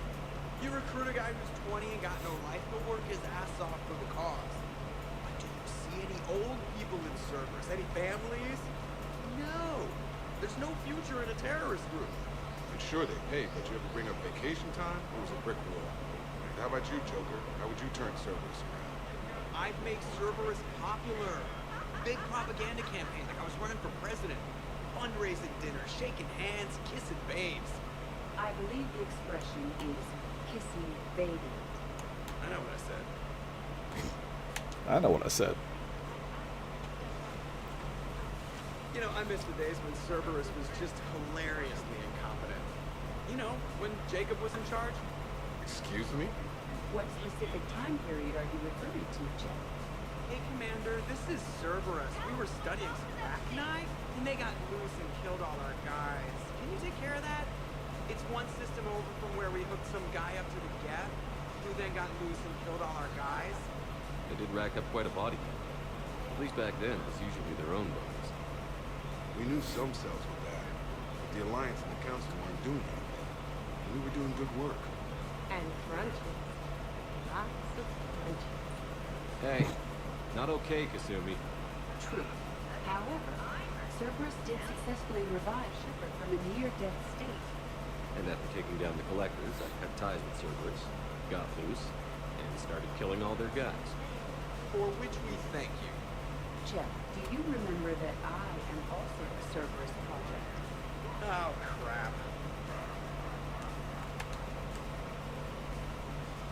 You recruit a guy who's 20 and got no life, he'll work his ass off for the cause. But do you see any old people in Cerberus? Any families? No. There's no future in a terrorist group. And sure they pay, but you ever bring up vacation time? It was a brick wall. How about you, Joker? How would you turn Cerberus around? I'd make Cerberus popular. Big propaganda campaign like I was running for president. Fundraising dinner, shaking hands, kissing babes. I believe the expression is kissing baby. I know what I said. I know what I said. You know, I miss the days when Cerberus was just hilariously incompetent. You know, when Jacob was in charge. Excuse me? What specific time period are you referring to, Jeff? Hey, Commander, this is Cerberus. We were studying some Arachni, and they got loose and killed all our guys. Can you take care of that? It's one system over from where we hooked some guy up to the gap, who then got loose and killed all our guys. They did rack up quite a body count. At least back then, it was usually their own bodies. We knew some cells were bad, but the Alliance and the Council weren't doing anything. And we were doing good work. And crunchy. Lots of crunchy. Hey, not okay, Kasumi. True. However, Cerberus did successfully revive Shepard from a near-death state. And after taking down the collectors, I cut ties with Cerberus, got loose, and started killing all their guys. For which we thank you. Jeff, do you remember that I am also a Cerberus project? Oh, crap.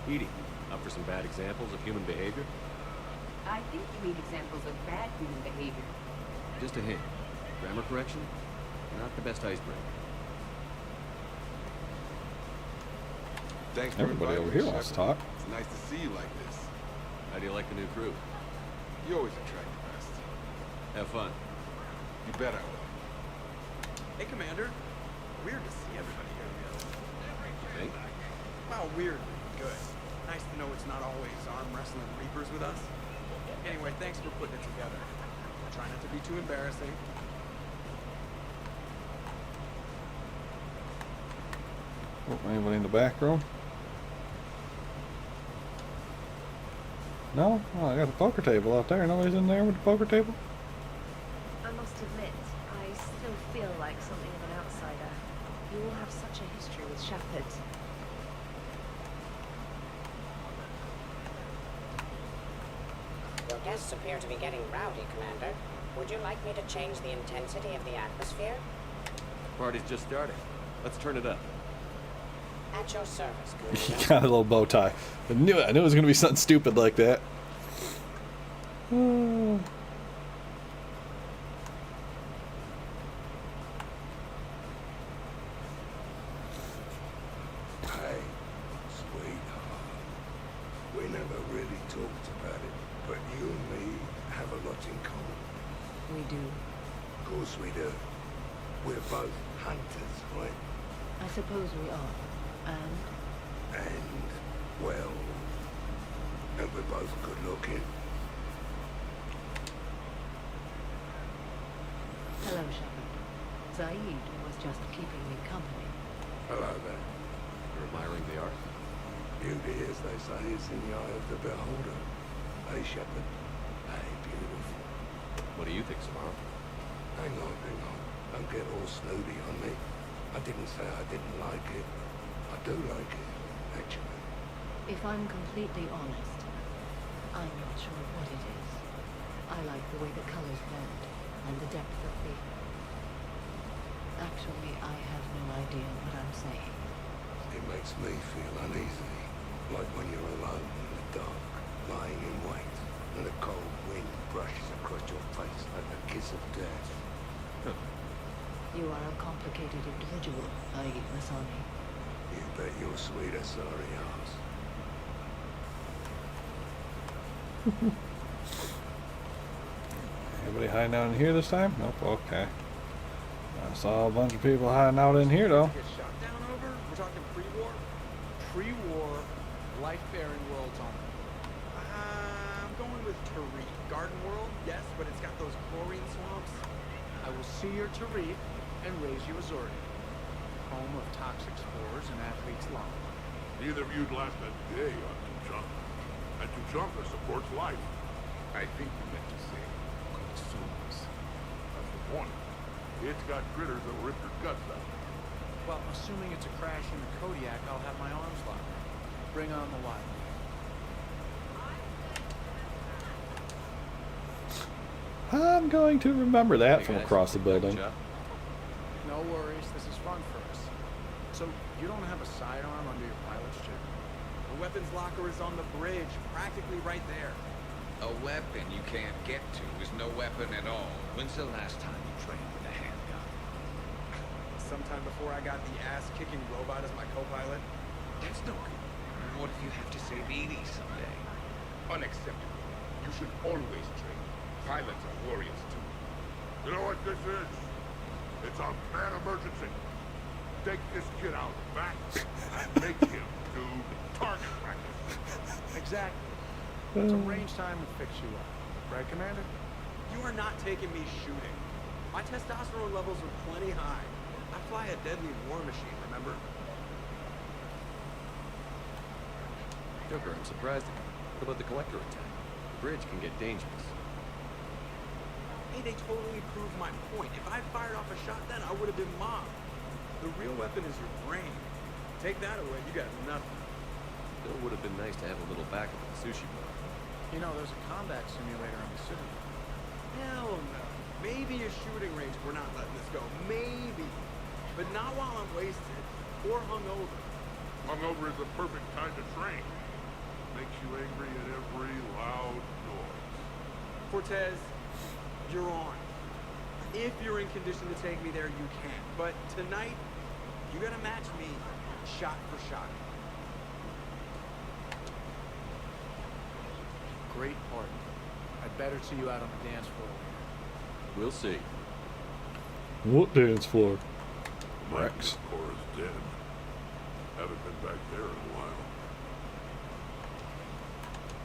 Edie, up for some bad examples of human behavior? I think you mean examples of bad human behavior. Just a hint. Grammar correction? Not the best icebreaker. Thanks for Everybody inviting over me, here wants to Shepard. talk. It's nice to see you like this. How do you like the new crew? You always attract the best. Have fun. You bet I will. Hey, Commander. Weird to see everybody here together. Think? Well, weird, good. Nice to know it's not always arm wrestling reapers with us. Anyway, thanks for putting it together. Try not to be too embarrassing. Oh, anybody in the back room? No? Oh, I got a poker table out there. Nobody's in there with the poker table? I must admit, I still feel like something of an outsider. You all have such a history with shepherds. Your guests appear to be getting rowdy, Commander. Would you like me to change the intensity of the atmosphere? Party's just starting. Let's turn it up. At your service, He Commander. got a little bow tie. I knew it. I knew it was gonna be something stupid like that. Oh. Hey, sweetheart. We never really talked about it, but you and me have a lot in common. We do. Of course we do. We're both hunters, right? I suppose we are. And? And, well, and we're both good looking. Hello, Shepard. Zaid was just keeping me company. Hello there. You're admiring the art? Beauty, as they say, is in the eye of the beholder. Hey, Shepard. Hey, beautiful. What do you think, Samara? Hang on. Don't get all snooty on me. I didn't say I didn't like it. I do like it, actually. If I'm completely honest, I'm not sure what it is. I like the way the colors blend and the depth of the... Actually, I have no idea what I'm saying. It makes me feel uneasy, like when you're alone in the dark, lying in wait, and a cold wind brushes across your face like a kiss of death. You are a complicated individual, Aid Masani. You bet your sweet sorry ass. Anybody hiding out in here this time? Nope. Okay. I saw a bunch of people hiding out in here though. Get shot down over? We're talking pre-war? Pre-war, life-bearing worlds on it. I'm going with Tariq. Garden World, yes, but it's got those chlorine swamps. I will see your Tariq and raise you a Zordi. Home of toxic spores and athlete's lung. Neither of you'd last a day on Tuchanka. And Tuchanka supports life. I think you meant to say consumes. That's the point. It's got critters that'll rip your guts out. Well, assuming it's a crash in the Kodiak, I'll have my arms locked. Bring on the wild. I'm going to remember that from across the building. No worries, this is fun for us. So, you don't have a sidearm under your pilot's chair? The weapons locker is on the bridge, practically right there. A weapon you can't get to is no weapon at all. When's the last time you trained with a handgun? Sometime before I got the ass-kicking robot as my co-pilot. That's no good. What if you have to save Edie someday? Unacceptable. You should always train. Pilots are warriors too. You know what this is? It's a mad emergency. Take this kid out back and make him do target practice. Exactly. Some range time would fix you up. Right, Commander? You are not taking me shooting. My testosterone levels are plenty high. I fly a deadly war machine, remember? Joker, I'm surprised. What about the collector attack? The bridge can get dangerous. Hey, they totally proved my point. If I fired off a shot then, I would have been mobbed. The real weapon is your brain. Take that away, you got nothing. Still would have been nice to have a little backup at the sushi bar. You know, there's a combat simulator in the city. Hell no. Maybe a shooting range, we're not letting this go. Maybe. But not while I'm wasted. Or hungover. Hungover is the perfect time to train. Makes you angry at every loud noise. Cortez, you're on. If you're in condition to take me there, you can. But tonight, you gotta match me shot for shot. Great party. I better see you out on the dance floor. We'll see. What dance floor? Rex. Cora's dead. Haven't been back there in a while.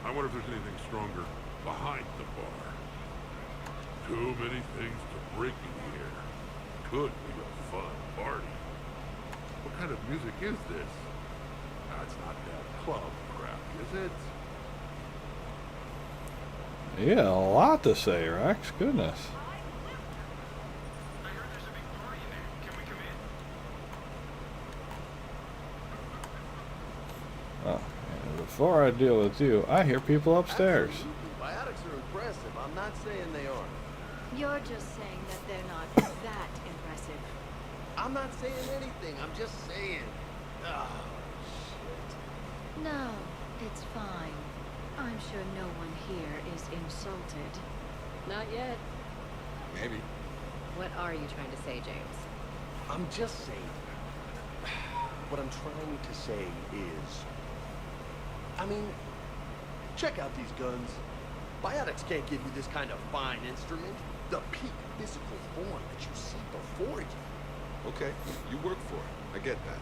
I wonder if there's anything stronger behind the bar. Too many things to break in here. Could be a fun party. What kind of music is this? It's not that club crap, is it? Yeah, a lot to say, Rex. Goodness. Oh, and before I deal with you, I hear people upstairs. Biotics are impressive. I'm not saying they aren't. You're just saying that they're not that impressive. I'm not saying anything. I'm just saying. Oh, shit. No, it's fine. I'm sure no one here is insulted. Not yet. Maybe. What are you trying to say, James? I'm just saying. What I'm trying to say is, I mean, check out these guns. Biotics can't give you this kind of fine instrument. The peak physical form that you see before you. Okay, you work for it. I get that.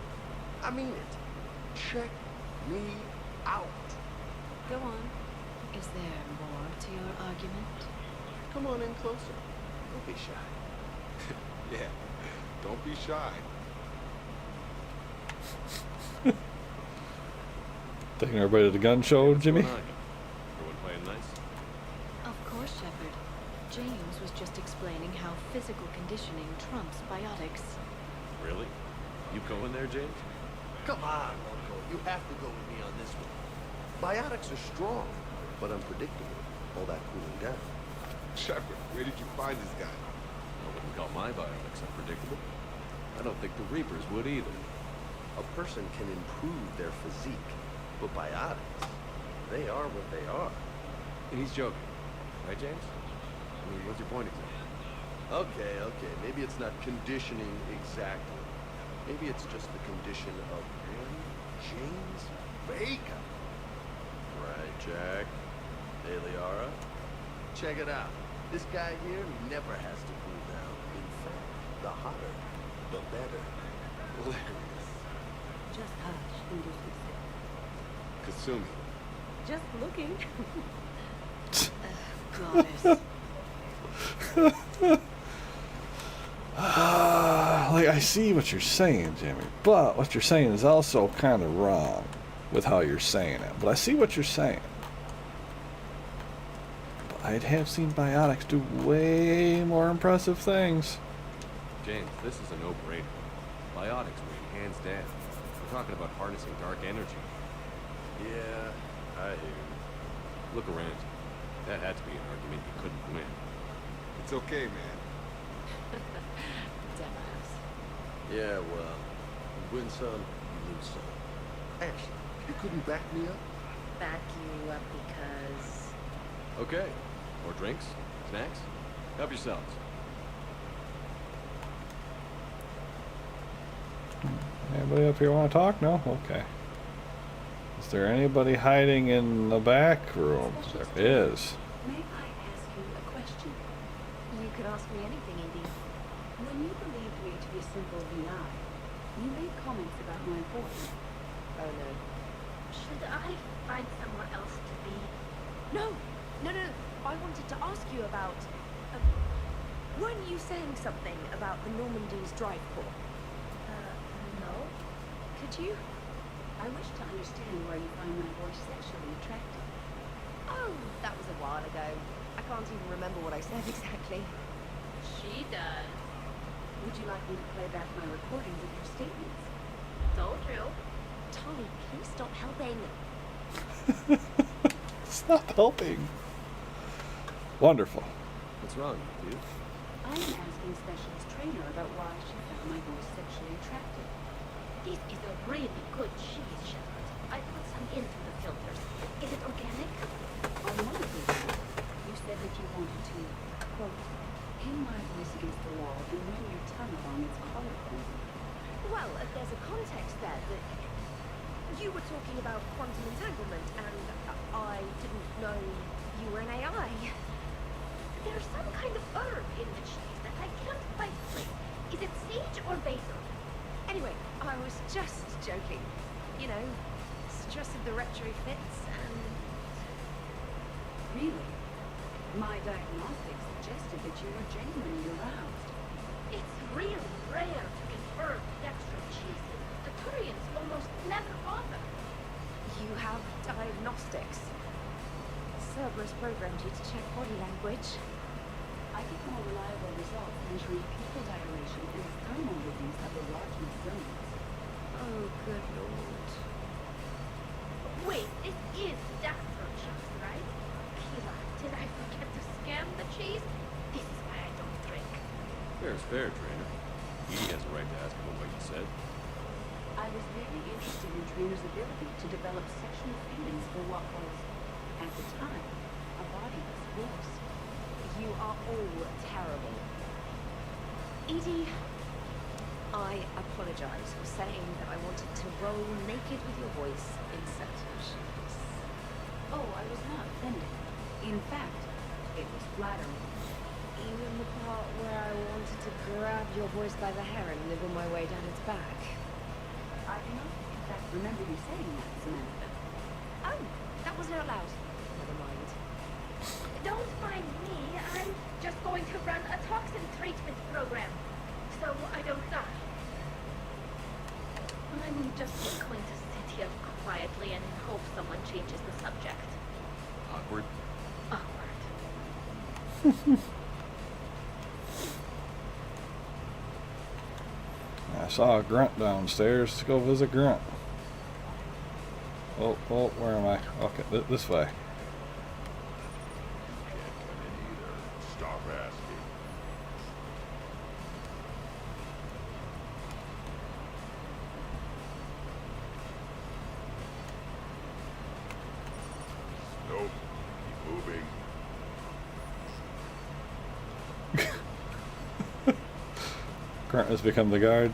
I mean it. Check me out. Go on. Is there more to your argument? Come on in closer. Don't be shy. Yeah, don't be shy. Taking everybody to the gun show, Jimmy? Everyone playing nice? Of course, Shepard. James was just explaining how physical conditioning trumps biotics. Really? You going there, James? Come on, Uncle. You have to go with me on this one. Biotics are strong, but unpredictable. All that cooling down. Shepard, where did you find this guy? I wouldn't call my biotics unpredictable. I don't think the Reapers would either. A person can improve their physique, but biotics, they are what they are. And he's joking. Right, James? I mean, what's your point exactly? Okay. Maybe it's not conditioning exactly. Maybe it's just the condition of one James Bacon. Right, Jack? Hey, Liara? Check it out. This guy here never has to cool down. In fact, the hotter, the better. Hilarious. Just hush and do some Kasumi. Just looking. Goddess. Like, I see what you're saying, Jimmy, but what you're saying is also kind of wrong with how you're saying it. But I see what you're saying. But I'd have seen biotics do way more impressive things. James, this is a no-brainer. Biotics win, hands down. We're talking about harnessing dark energy. Yeah, I hear you. Look around you. That had to be an argument you couldn't win. It's okay, man. Dumbass. Yeah, well, you win some, you lose some. Ashley, you couldn't back me up? Back you up because... Okay. More drinks? Snacks? Help yourselves. Anybody up here want to talk? No? Okay. Is there anybody hiding in the back rooms? There is. May I ask you a question? You could ask me anything, Edie. When you believed me to be a simple VI, you made comments about my voice. Oh no. Should I find somewhere else to be? No! I wanted to ask you about... weren't you saying something about the Normandy's drive corps? No. Could you? I wish to understand why you find my voice sexually attractive. Oh, that was a while ago. I can't even remember what I said exactly. She does. Would you like me to play back my recordings of your statements? Told you. Tolly, please stop helping. It's not helping. Wonderful. What's wrong, dude? I am asking Specialist Trainer about why she found my voice sexually attractive. This is a really good cheese, Shepard. I put some into the filters. Is it organic? On one occasion, you said that you wanted to, quote, pin my voice against the wall and run your tongue along its collarbone. Well, there's a context there that you were talking about quantum entanglement, and I didn't know you were an AI. There's some kind of herb in the cheese that I can't quite place. Is it sage or basil? Anyway, I was just joking. You know, stress of the retrofits and... Really? My diagnostics suggested that you were genuinely aroused. It's really rare to confirm dextro cheeses. The Turians almost never bother. You have diagnostics. Cerberus programmed you to check body language. I get more reliable results measuring pupil dilation and thermal readings of the largeness zones. Oh, good lord. Wait, this is dextro cheese, right? Kira, did I forget to scan the cheese? This is why I don't drink. Fair is fair, trainer. Edie has a right to ask about what you said. I was very interested in Trainer's ability to develop sexual feelings for what was, at the time, a bodiless force. You are all terrible. Edie, I apologize for saying that I wanted to roll naked with your voice in certain shows. Oh, I was not offended. In fact, it was flattering. Even the part where I wanted to grab your voice by the hair and nibble my way down its back. I do not, in fact, remember you saying that, Samantha. Oh, that wasn't out loud. Never mind. Don't mind me. I'm just going to run a toxin treatment program, so I don't die. I'm just going to sit here quietly and hope someone changes the subject. Awkward. Awkward. I saw a grunt downstairs. Let's go visit Grunt. Oh, where am I? Okay, this way. Can't come in either. Stop asking. Nope. Keep moving. Grunt has become the guard.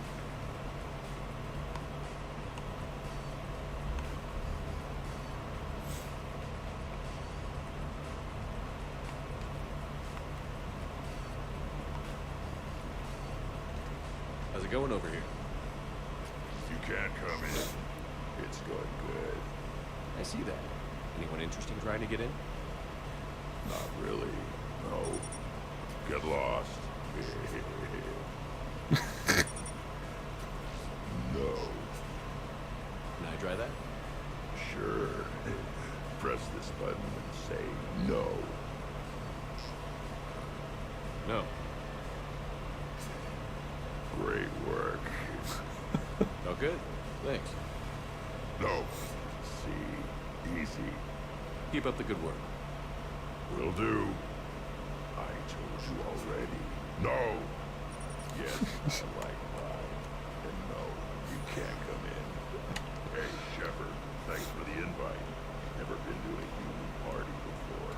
How's it going over here? You can't come in. It's going good. I see that. Anyone interesting trying to get in? Not really. No. Get lost. No. Can I try that? Sure. Press this button and say no. No. Great work. Oh, good. Thanks. No. See. Easy. Keep up the good work. Will do. I told you already. No. Yes, I like mine. And no, you can't come in. Hey, Shepard, thanks for the invite. Never been to a human party before.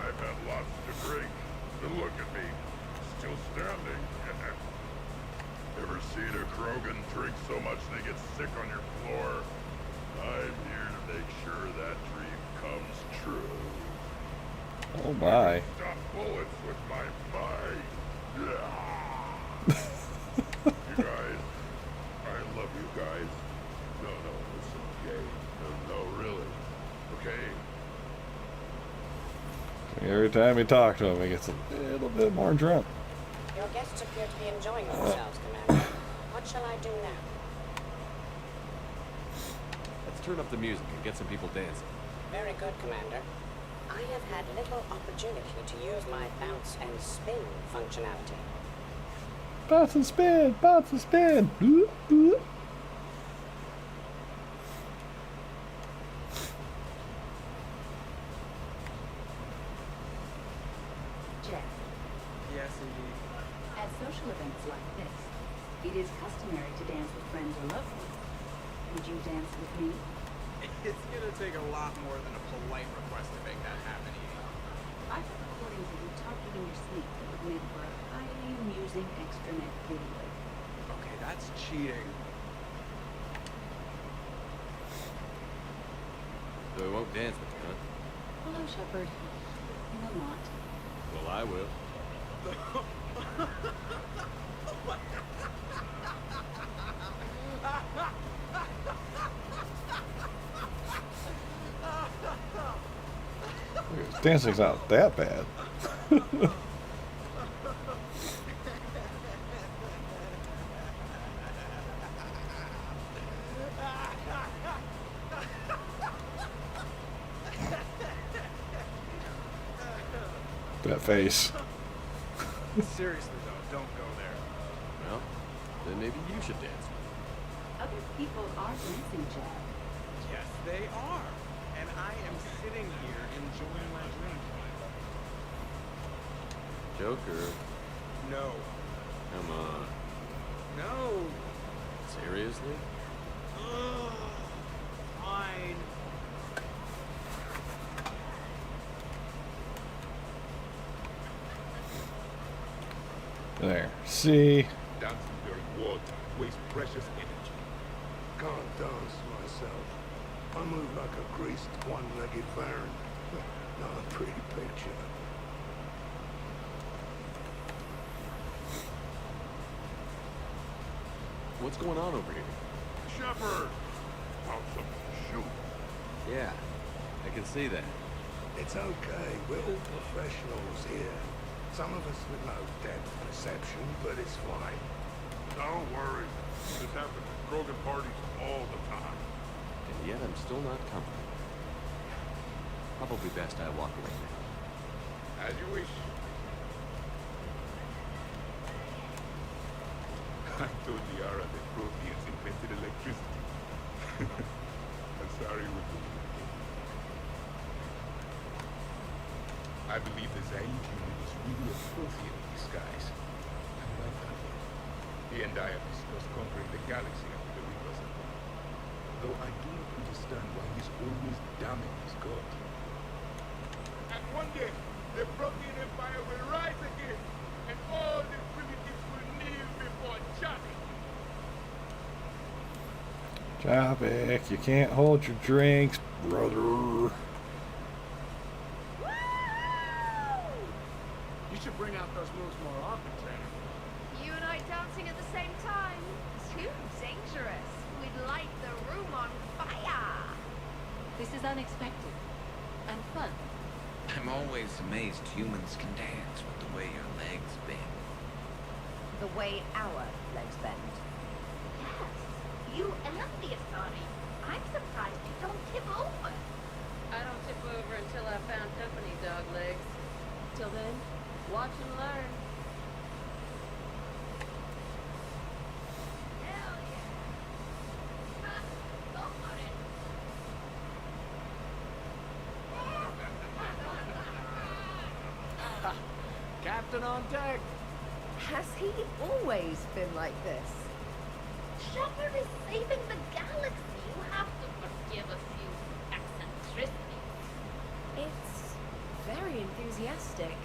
I've had lots to drink. And look at me. Still standing. Ever seen a Krogan drink so much they get sick on your floor? I'm here to make sure that dream comes true. Oh my. Stop bullets with my mind. You guys, I love you guys. No, it's okay. No, really. Okay? Every time you talk to him, he gets a little bit more drunk. Your guests appear to be enjoying themselves, Commander. What shall I do now? Let's turn up the music and get some people dancing. Very good, Commander. I have had little opportunity to use my bounce and spin functionality. Bounce and spin! Bounce and spin! Boop, boop. Jeff, Yes, indeed. at social events like this, it is customary to dance with friends or loved ones. Would you dance with me? It's gonna take a lot more than a polite request to make that happen, Edie. I have recordings of you talking in your sleep that would make for a highly amusing extranet video. Okay, that's cheating. So we won't dance with you, huh? Hello, Shepard. will not. Well, I will. Dancing's not that bad. That face. Seriously though, don't go there. Well, then maybe you should dance. Other people are dancing, Jack. Yes, they are. And I am sitting here enjoying my drink. Joker, No. come on. No. Seriously? Ugh. Fine. There. See? Dancing during wartime wastes precious energy. Can't dance myself. I move like a greased one-legged baron. Not a pretty picture. What's going on over here? Shepard! Want some shoot? Yeah, I can see that. It's okay. We're all professionals here. Some of us with no depth perception, but it's fine. Don't worry. This happens at Krogan parties all the time. And yet I'm still not comfortable. Probably best I walk away now. As you wish. I told Liara that Protheans invented electricity. I'm sorry we're doing it. I believe the Zaid unit is really a Prothean in disguise. I like that one. He and I have discussed conquering the galaxy after the Reapers are gone. Though I do not understand why he's always damning his god. And one day, the Prothean Empire will rise again, and all the primitives will kneel before Janek. Javik, you can't hold your drinks, brother. You should bring out those moves more often, Tanner. You and I dancing at the same time? Too dangerous. We'd light the room on fire. This is unexpected. And fun. I'm always amazed humans can dance with the way your legs bend. The way our legs bend. Yes, you and the Asari. I'm surprised you don't tip over. I don't tip over until I found company, dog legs. Till then, watch and learn. Hell yeah. Ha, go for it. Captain on deck. Has he always been like this? Shepard is saving the galaxy. You have to forgive a few eccentricities. It's very enthusiastic.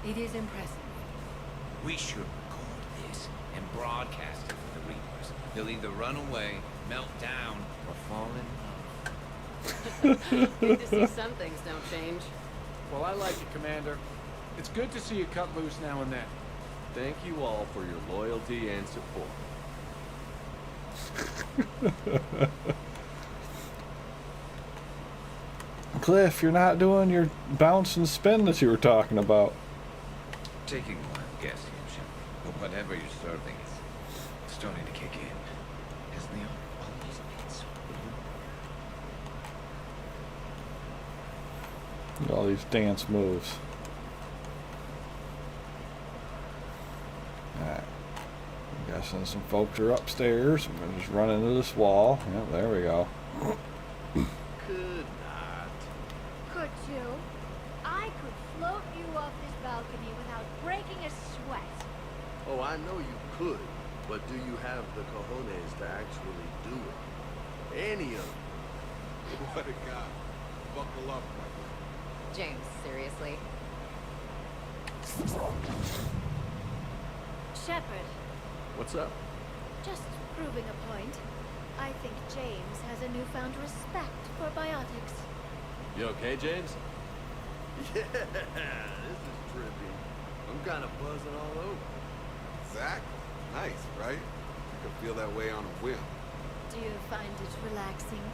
It is impressive. We should record this and broadcast it for the Reapers. They'll either run away, melt down, or fall in love. Good to see some things don't change. Well, I like it, Commander. It's good to see you cut loose now and then. Thank you all for your loyalty and support. Cliff, you're not doing your bounce and spin that you were talking about. Taking a wild guess here, Shepard, but whatever you're serving is starting to kick in. Hasn't the almost made so? Look at all these dance moves. Alright. I'm guessing some folks are upstairs. I'm gonna just run into this wall. Yep, there we go. Could not. Could you? I could float you off this balcony without breaking a sweat. Oh, I know you could, but do you have the cojones to actually do it? Any of them? What a guy. Buckle up, my friend. James, seriously? Shepard, What's up? just proving a point. I think James has a newfound respect for biotics. You okay, James? Yeah, this is trippy. I'm kind of buzzing all over. Exactly. Nice, right? You can feel that way on a whim. Do you find it relaxing?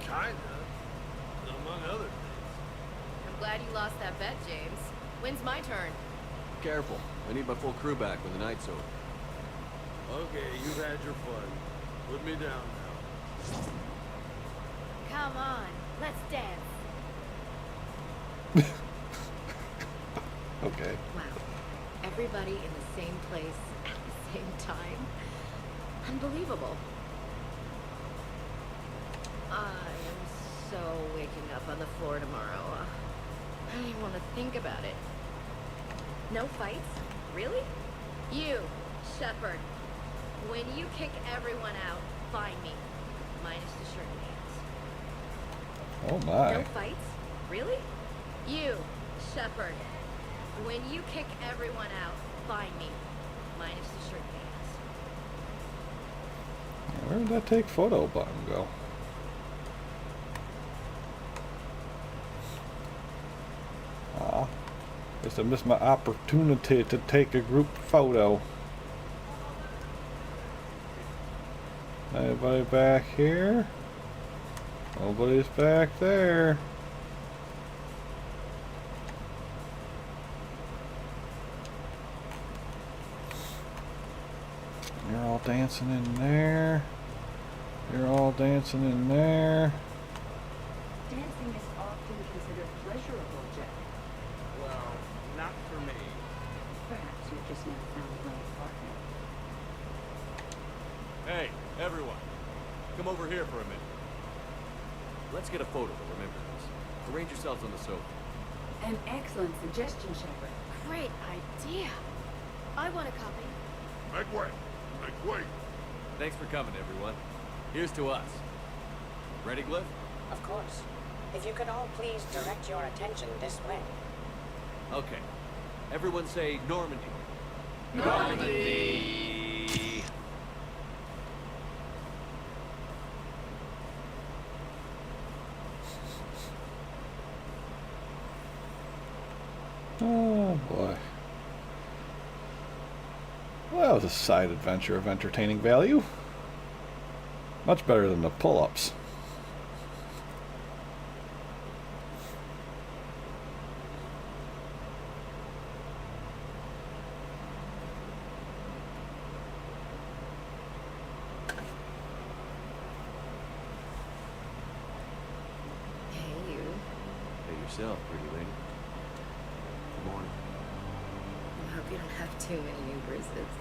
Kinda. Among other things. I'm glad you lost that bet, James. When's my turn? Careful. I need my full crew back when the night's over. Okay, you've had your fun. Put me down now. Come on, let's dance. Okay. Wow. Everybody in the same place at the same time. Unbelievable. I am so waking up on the floor tomorrow. I don't even want to think about it. No fights? Really? You, Shepard. When you kick everyone out, find me. Minus the shirt and pants. Oh my. No fights? Really? You, Shepard. When you kick everyone out, find me. Minus the shirt and pants. Where did that take photo button go? Aw. Guess I missed my opportunity to take a group photo. Anybody back here? Nobody's back there. You're all dancing in there. You're all dancing in there. Dancing is often considered pleasurable, Jack. Well, not for me. Perhaps you've just not found the right partner. Hey, everyone. Come over here for a minute. Let's get a photo to remember this. Arrange yourselves on the sofa. An excellent suggestion, Shepard. Great idea. I want a copy. Make way. Make way. Thanks for coming, everyone. Here's to us. Ready, Glyph? Of course. If you could all please direct your attention this way. Okay. Everyone say Normandy. Normandy! Oh boy. Well, that was a side adventure of entertaining value. Much better than the pull-ups. Hey, you. Hey yourself, pretty lady. Good morning. I hope you don't have too many Uberses.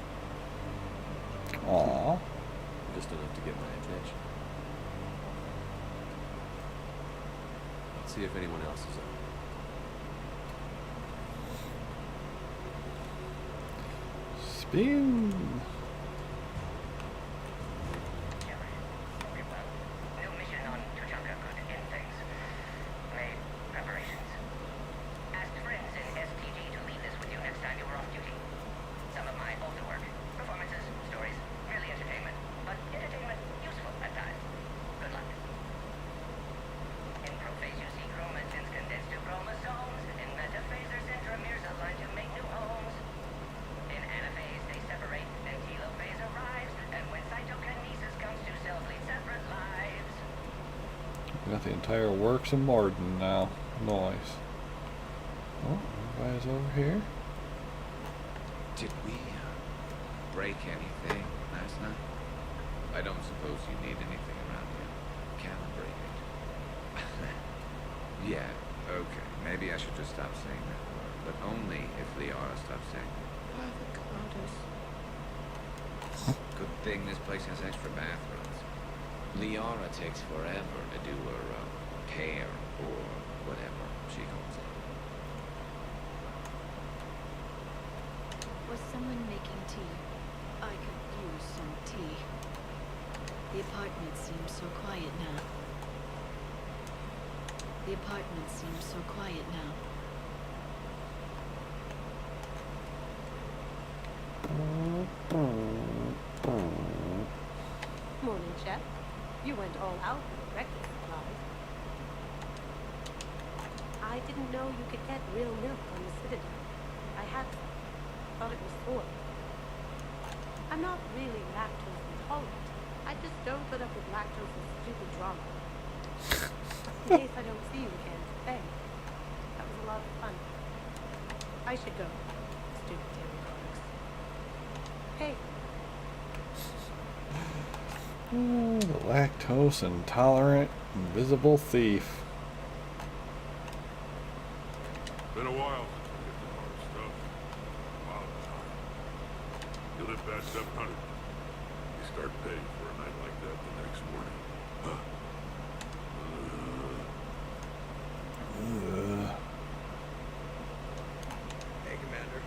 Aww. Just enough to get my attention. Let's see if anyone else is up. Spin. New mission on Tuchanka could end things. Made preparations. Asked friends in STG to leave this with you next time you were off duty. Some of my older work. Performances, stories, merely entertainment. But entertainment useful at times. Good luck. In prophase you see chromatins condensed to chromosomes. In metaphase their centromeres align to make new homes. In anaphase they separate and telophase arrives. And when cytokinesis comes to cells lead separate lives. We got the entire works of Morden now. Nice. Oh, everybody's over here. Did we break anything last night? I don't suppose you need anything around here. Calibrated. Yeah, okay. Maybe I should just stop saying that word. But only if Liara stops saying it. Good thing this place has extra bathrooms. Liara takes forever to do her care or whatever she calls it. Was someone making tea? I could use some tea. The apartment seems so quiet now. The apartment seems so quiet now. Morning, Chef. You went all out with breakfast supplies. I didn't know you could get real milk on the Citadel. I had thought it was soy. I'm not really lactose intolerant. I just don't put up with lactose and stupid drama. In case I don't see you again, thanks. That was a lot of fun. I should go. Stupid dairy products. Hey. The lactose intolerant invisible thief. Been a while since we hit the hard stuff. Wow, time. You live past 700. You start paying for a night like that the next morning. Huh. Hey, Commander.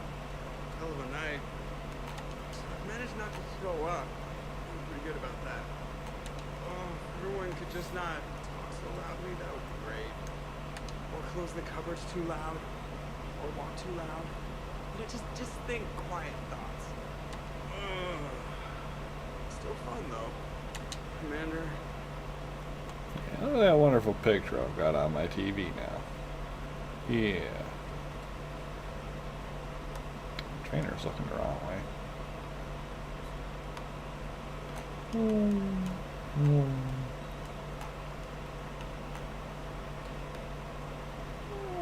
Hell of a night. I managed not to throw up. I'm pretty good about that. Oh, if everyone could just not talk so loudly, that would be great. Or close the cupboards too loud. Or walk too loud. You know, just think quiet thoughts. Ugh. Still fun, though. Commander. Yeah, look at that wonderful picture I've got on my TV now. Yeah. The trainer's looking the wrong way.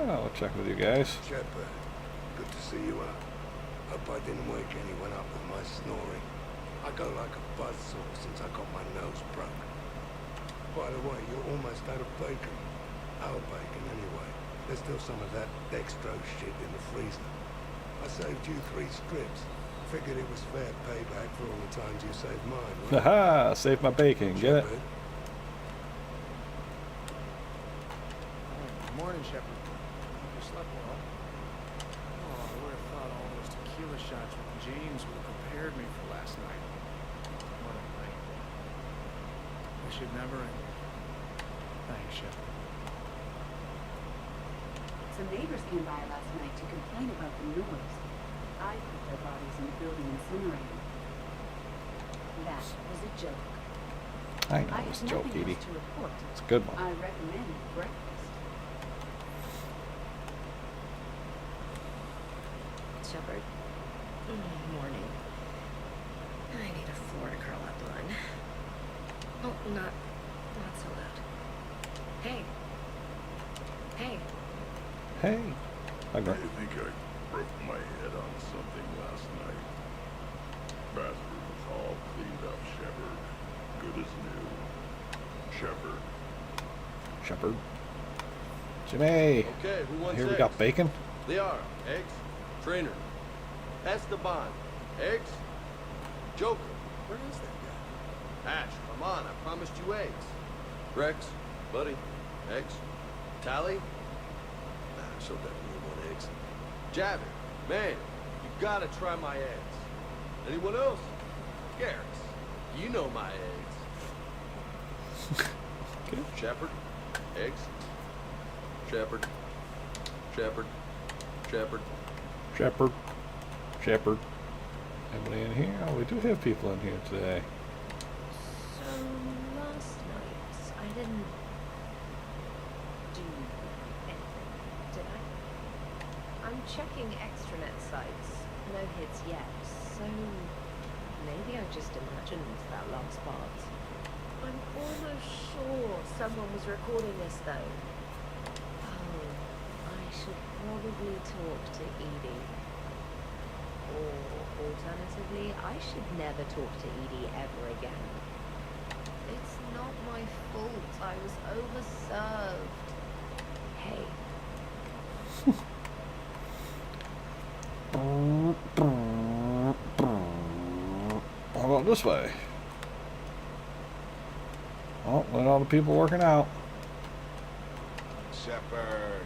I'll check with you guys. Shepard, good to see you up. Hope I didn't wake anyone up with my snoring. I go like a buzzsaw since I got my nose broke. By the way, you're almost out of bacon. Our bacon, anyway. There's still some of that dextrose shit in the freezer. I saved you 3 strips. Figured it was fair payback for all the times you saved mine, right? Haha, save my bacon, get it? Good morning, Shepard. Hope you slept well. Oh, I would have thought all those tequila shots with James would have prepared me for last night. What a night. I should never end. Thanks, Shepard. Some neighbors came by last night to complain about the noise. I put their bodies in the building incinerator. That was a joke. I know it's a joke, Edie. It's a good one. I recommend breakfast. Shepard. Morning. I need a floor to curl up on. Oh, not so loud. Hey. Hey. Hey. I think I broke my head on something last night. Bathroom's all cleaned up, Shepard. Good as new. Shepard. Shepard. Jimmy. Okay, who wants Here we eggs? got bacon. Liara, eggs. Trainer. Esteban, eggs. Joker, where is that guy? Ash, come on, I promised you eggs. Rex, buddy, eggs. Tally? Nah, she'll definitely want eggs. Javid, man, you gotta try my eggs. Anyone else? Garrus, you know my eggs. Shepard, eggs. Shepard, Shepard, Shepard. Shepard. Shepard. Anybody in here? Oh, we do have people in here today. So last night I didn't do anything, did I? I'm checking extranet sites. No hits yet, so maybe I just imagined that last part. I'm almost sure someone was recording this though. Oh, I should probably talk to Edie. Or alternatively, I should never talk to Edie ever again. It's not my fault. I was overserved. Hey. How about this way? Oh, let all the people working out. Shepard,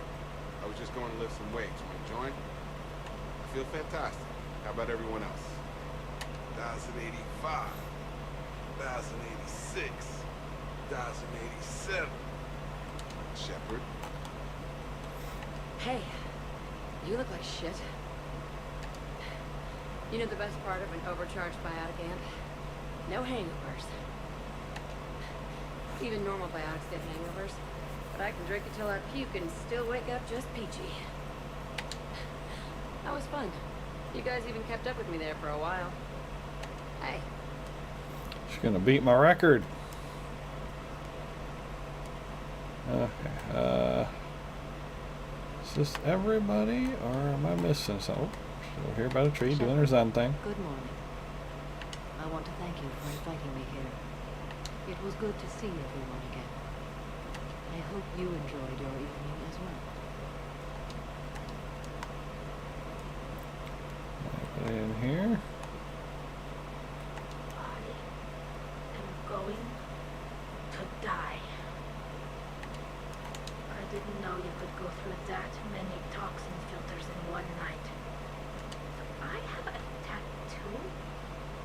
I was just going to lift some weights. Want to join? I feel fantastic. How about everyone else? 1,085, 1,086, 1,087. Shepard. Hey, you look like shit. You know the best part of an overcharged biotic amp? No hangovers. Even normal biotics get hangovers. But I can drink it till I puke and still wake up just peachy. That was fun. You guys even kept up with me there for a while. Hey. She's gonna beat my record. Okay. Is this everybody, or am I missing something? She's over here by the tree doing her Zen thing. Good morning. I want to thank you for inviting me here. It was good to see everyone again. I hope you enjoyed your evening as well. Anybody in here? I'm going to die. I didn't know you could go through that many toxin filters in one night. I have a tattoo.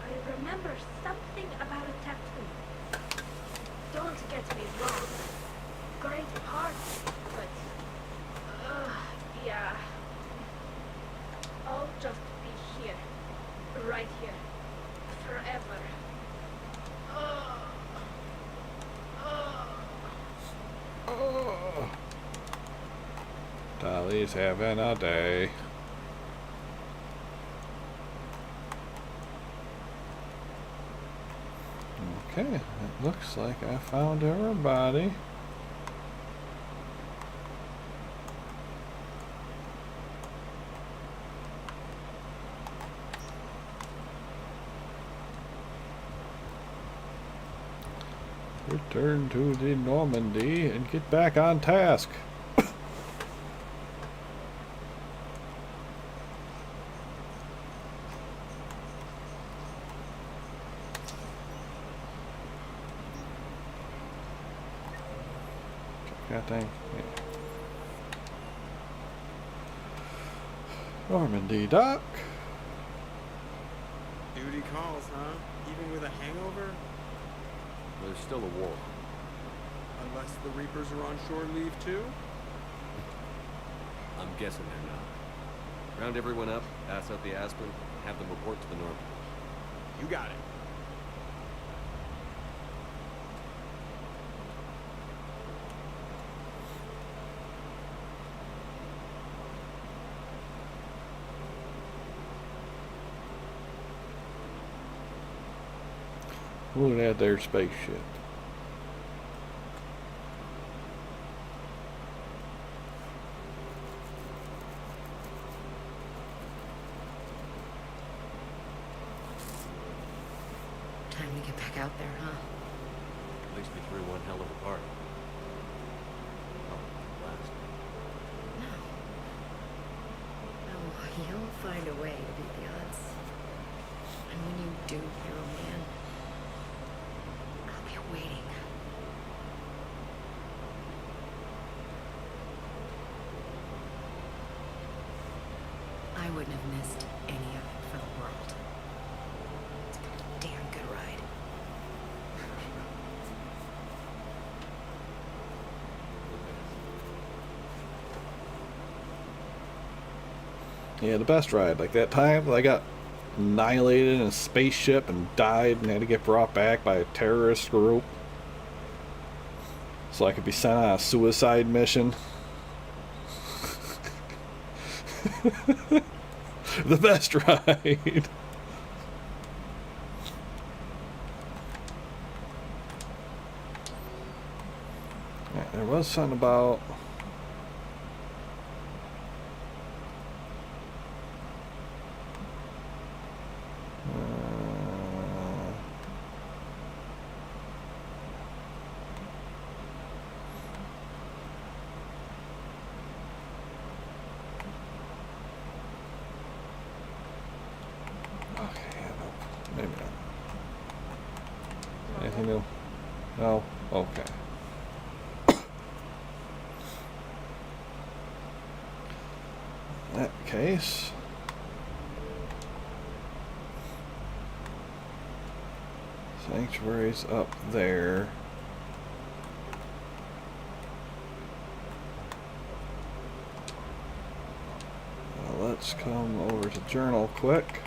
I remember something about a tattoo. Don't get me wrong. Great part, but yeah. I'll just be here, right here, forever. Dolly's having a day. Okay, it looks like I found everybody. Return to the Normandy and get back on task. That thing. Yeah. Normandy Dock. Duty calls, huh? Even with a hangover? There's still a war. Unless the Reapers are on shore leave too? I'm guessing they're not. Round everyone up, pass out the aspirin, have them report to the North. You got it. Look at their spaceship. Time to get back out there, huh? At least we threw one hell of a party. Oh, last. No, you'll find a way to beat the odds. And when you do, hero man, I'll be waiting. I wouldn't have missed any of it for the world. It's been a damn good ride. Yeah, the best ride. Like that time that I got annihilated in a spaceship and died and had to get brought back by a terrorist group so I could be sent on a suicide mission. The best ride. Yeah, there was something about maybe not. Anything new? No? Okay. In that case, Sanctuary's up there. Let's come over to Journal quick.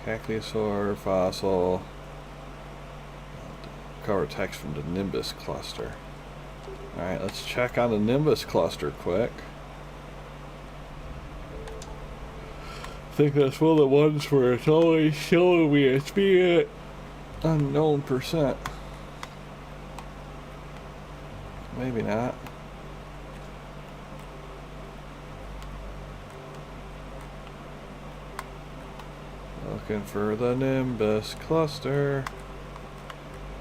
Cactiosaur fossil. Recover text from the Nimbus cluster. Alright, let's check on the Nimbus cluster quick. I think that's one of the ones where it's always showing me it's being unknown percent. Maybe not. Looking for the Nimbus cluster.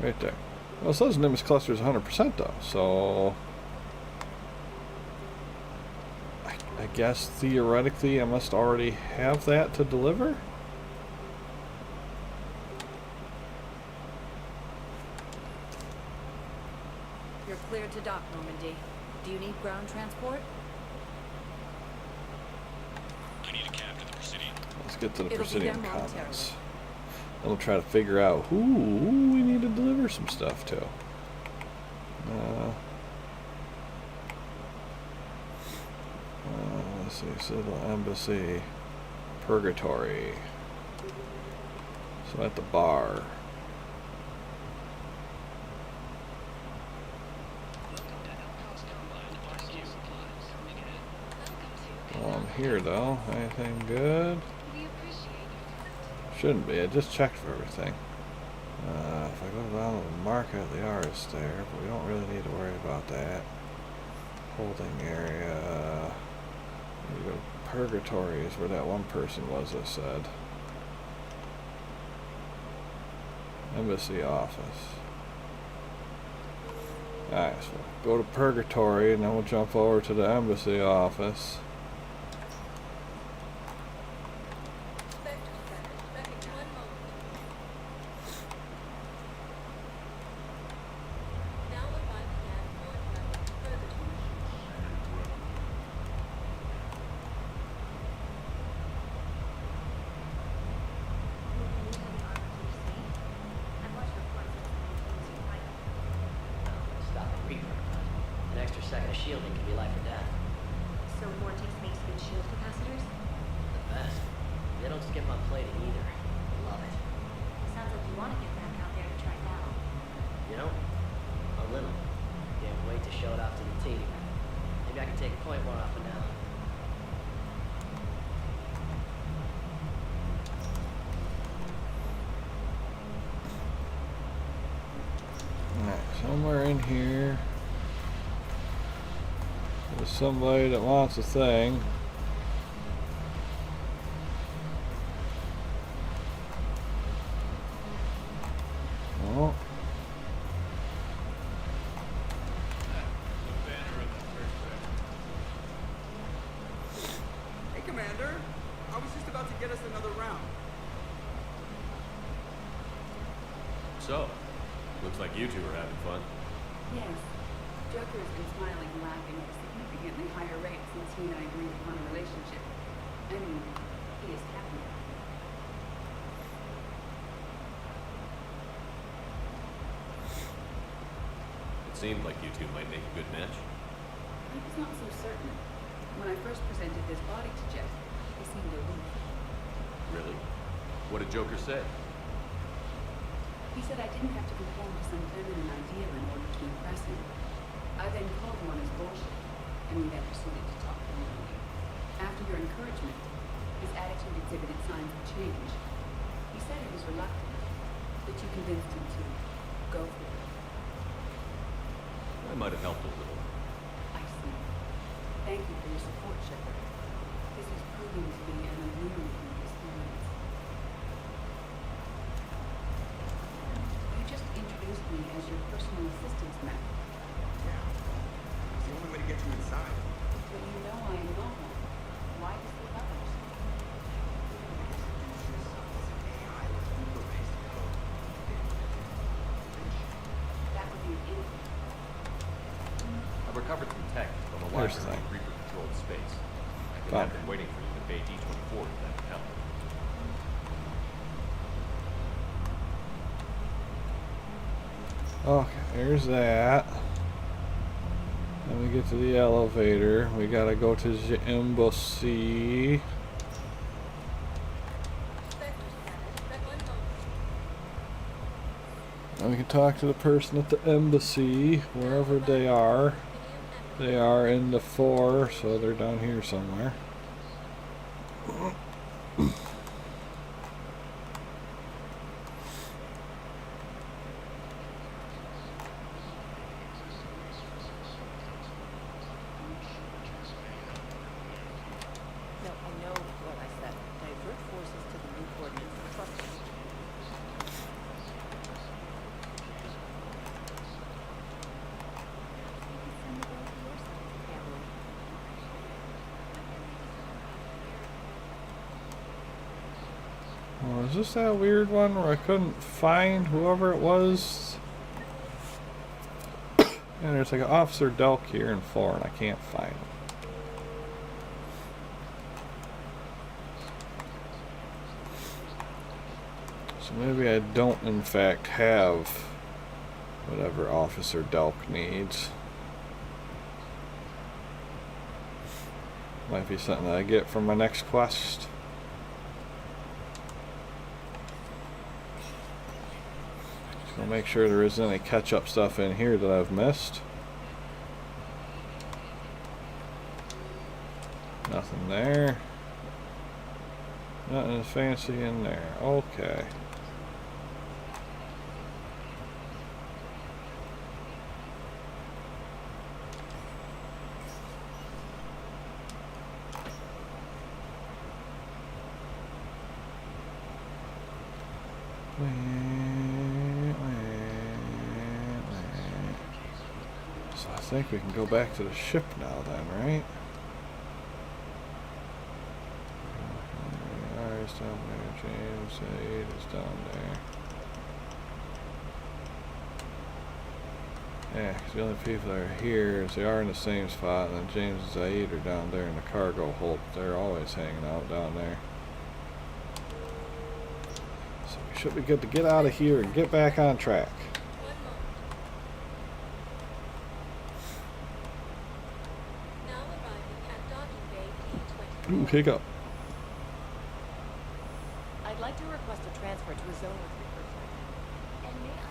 Right there. Well, it says Nimbus cluster is 100% though, so I guess theoretically I must already have that to deliver. You're cleared to dock, Normandy. Do you need ground transport? I need a cab to the Presidium. Let's get to the It'll be Presidium there momentarily. comments. And we'll try to figure out who we need to deliver some stuff to. Let's see, Civil Embassy, Purgatory. So at the bar. Well, I'm here though. Anything good? Shouldn't be. I just checked for everything. If I go down to the market, the R is there, but we don't really need to worry about that. Holding area. We go Purgatory is where that one person was, I said. Embassy office. Alright, so go to Purgatory and then we'll jump over to the embassy office. Stop a Reaper. An extra second of shielding can be life or death. So Mortis makes good shield capacitors? The best. They don't skip on plating either. Love it. Sounds like you want to get back out there to try it out. You know? A little. Can't wait to show it off to the team. Maybe I can take a point more off of now. Alright, somewhere in here there's somebody that wants a thing. Oh. Hey, Commander. I was just about to get us another round. So, looks like you two are having fun. Yes. Joker has been smiling and laughing at a significantly higher rate since he and I agreed upon a relationship. I mean, he is happy. It seemed like you two might make a good match. I was not so certain. When I first presented this body to Jeff, he seemed aloof. Really? What did Joker say? He said I didn't have to conform to some feminine ideal in order to impress him. I then called him on his bullshit, and we then proceeded to talk normally. After your encouragement, his attitude exhibited signs of change. He said he was reluctant, but you convinced him to go for it. I might have helped a little. I see. Thank you for your support, Shepard. This is proving to be an illuminating experience. You just introduced me as your personal assistance man. Yeah. It's the only way to get you inside. But you know I am not one. Why deceive others? That would be an infamy. I recovered some tech from a Here's the library in thing. Reaper-controlled space. I could Fine. have been waiting for you to pay D24 if that would help. Okay, here's that. Then we get to the elevator. We gotta go to the embassy. And we can talk to the person at the embassy, wherever they are. They are in the 4, so they're down here somewhere. No, I know what I said. Divert forces to the new coordinates. Trust me. Oh, is this that weird one where I couldn't find whoever it was? And there's like an Officer Delk here in 4 and I can't find him. So maybe I don't in fact have whatever Officer Delk needs. Might be something that I get from my next quest. I'll make sure there isn't any catch-up stuff in here that I've missed. Nothing there. Nothing fancy in there. Okay. So I think we can go back to the ship now then, right? Is down there, James 8 is down there. Yeah, because the only people that are here is they are in the same spot, and then James and Zaid are down there in the cargo hold. They're always hanging out down there. So we should be good to get out of here and get back on track. Ooh, hiccup. I'd like to request a transfer to a zone with Reaper. And may I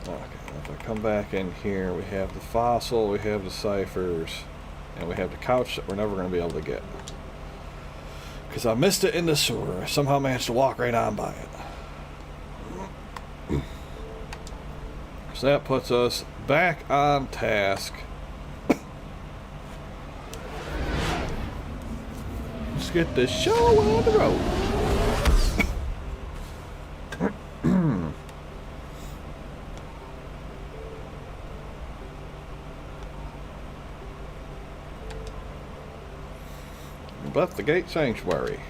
Okay, if I come back in here, we have the fossil, we have the ciphers, and we have the couch that we're never going to be able to get. Because I missed it in the sewer. I somehow managed to walk right on by it. So that puts us back on task. Let's get this show on the road. But the Gate Sanctuary.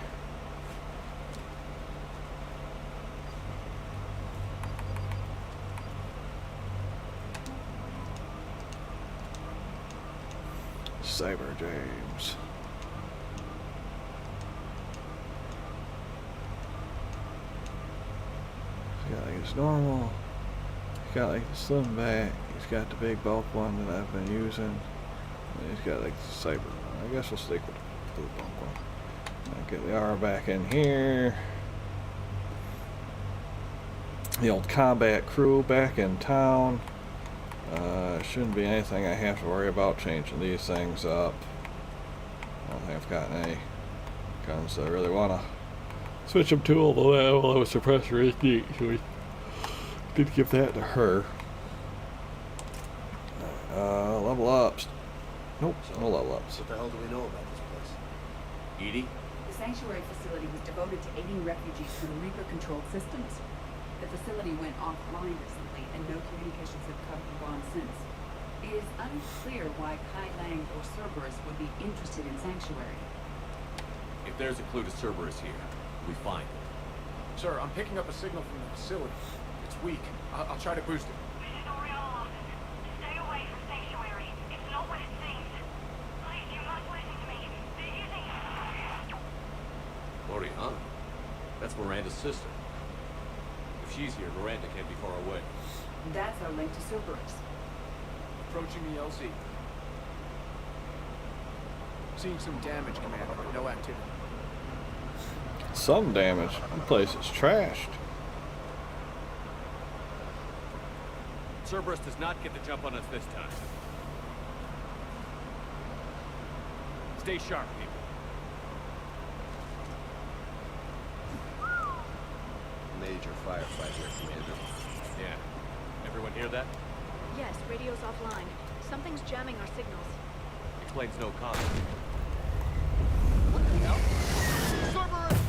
Saber James. He's got like his normal. He's got like the slim back. He's got the big bulk one that I've been using. And he's got like the saber one. I guess we'll stick with the bulk one. I'll get the R back in here. The old combat crew back in town. Shouldn't be anything I have to worry about changing these things up. I don't think I've gotten any guns that I really want to switch them to, although that ammo suppressor is neat, so we did give that to her. Level ups. Nope, no level ups. What the hell do we know about this place? Edie? The sanctuary facility was devoted to aiding refugees from Reaper-controlled systems. The facility went offline recently, and no communications have come and gone since. It is unclear why Kai Lang or Cerberus would be interested in Sanctuary. If there's a clue to Cerberus here, we find it. Sir, I'm picking up a signal from the facility. It's weak. I'll try to boost it. Stay away from Sanctuary. It's not what it seems. Please, you must listen to me. They're using... Oriana? That's Miranda's sister. If she's here, Miranda can't be far away. That's our link to Cerberus. Approaching the LZ. Seeing some damage, Commander, but no activity. Some damage. The place is trashed. Cerberus does not get the jump on us this time. Stay sharp, people. Major firefight here, Commander. Yeah. Everyone hear that? Yes, radio's offline. Something's jamming our signals. Explains no comment. What the hell? Cerberus!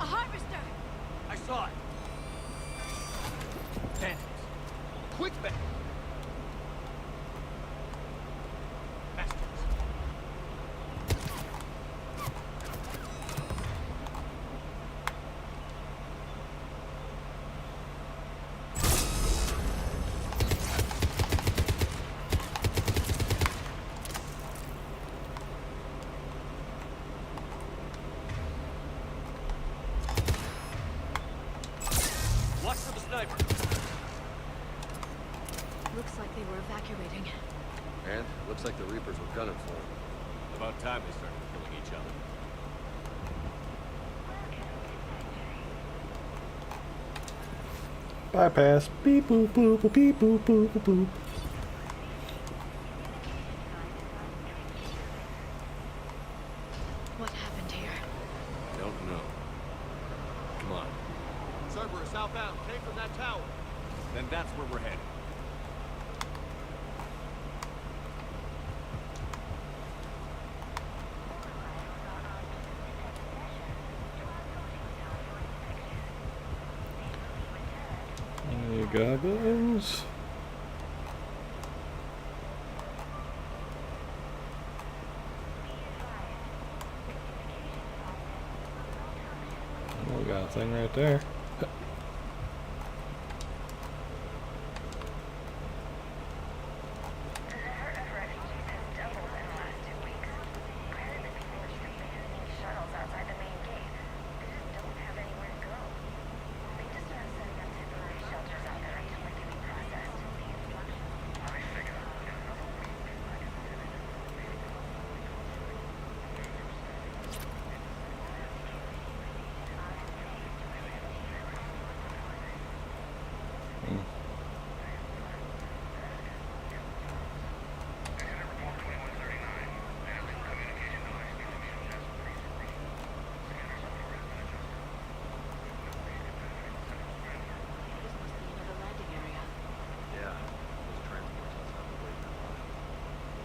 A harvester! I saw it. Phantoms. Quick back. Bastards. Watch for the sniper. Looks like they were evacuating. And looks like the Reapers were gunning for him. About time they started killing each other. Bypass. Beep boop boop boop beep boop boop boop boop. What happened here? Don't know. Come on. Cerberus southbound, came from that tower. Then that's where we're headed. Any goblins? Oh, we got a thing right there.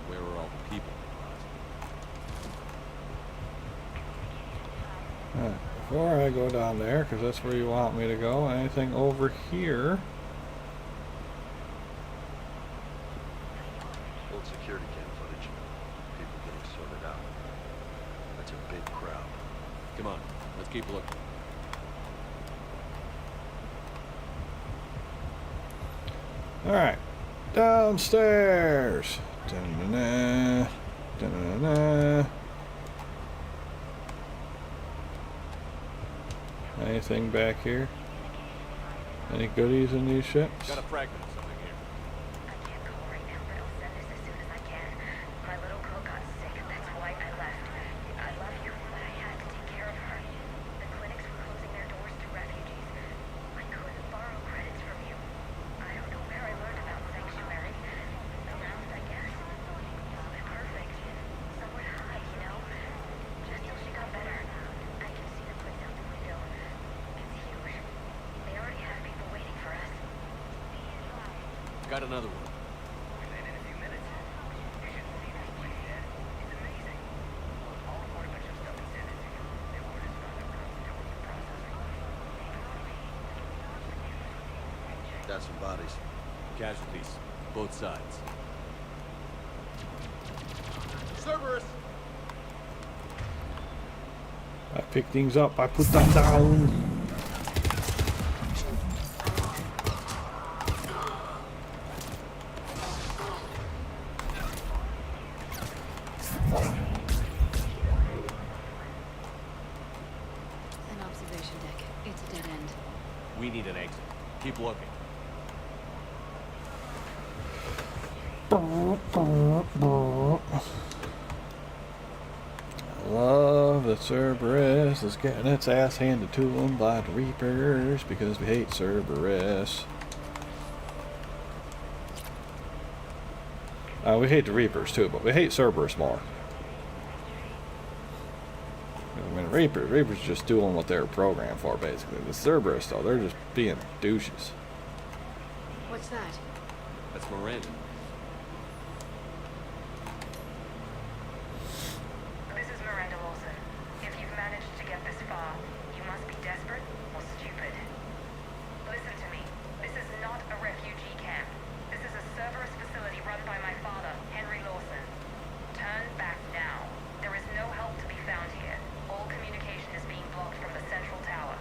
Where are all the people? Alright, before I go down there, because that's where you want me to go, anything over here? Old security cam footage. People getting sorted out. That's a big crowd. Come on, let's keep looking. Alright, downstairs. Da-na-na, da-na-na. Anything back here? Any goodies in these ships? Got a fragment of something here. Got another one. Got some bodies. Casualties, both sides. Cerberus! I pick things up, I put them down. An observation deck. It's a dead end. We need an exit. Keep looking. Love that Cerberus is getting its ass handed to him by the Reapers because we hate Cerberus. We hate the Reapers too, but we hate Cerberus more. I mean, Reapers just doing what they're programmed for, basically. The Cerberus, though, they're just being douches. What's that? That's Miranda. This is Miranda Lawson. If you've managed to get this far, you must be desperate or stupid. Listen to me. This is not a refugee camp. This is a Cerberus facility run by my father, Henry Lawson. Turn back now. There is no help to be found here. All communication is being blocked from the central tower.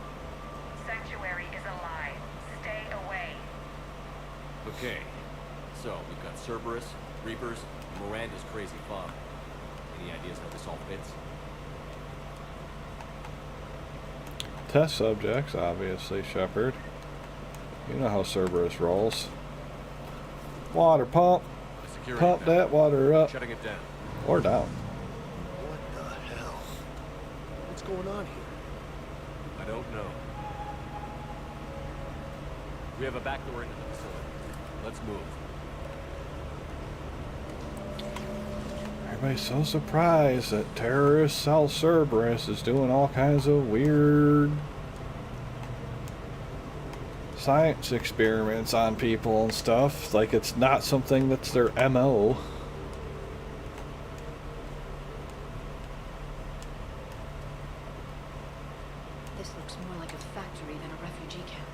Sanctuary is a lie. Stay away. Okay, so we've got Cerberus, Reapers, and Miranda's crazy father. Any ideas how this all fits? Test subjects, obviously, Shepard. You know how Cerberus rolls. Water pump. Security Pump down. that water up. Shutting it down. Or down. What the hell? What's going on here? I don't know. We have a back door into the facility. Let's move. Everybody's so surprised that terrorist South Cerberus is doing all kinds of weird science experiments on people and stuff. Like it's not something that's their MO. This looks more like a factory than a refugee camp.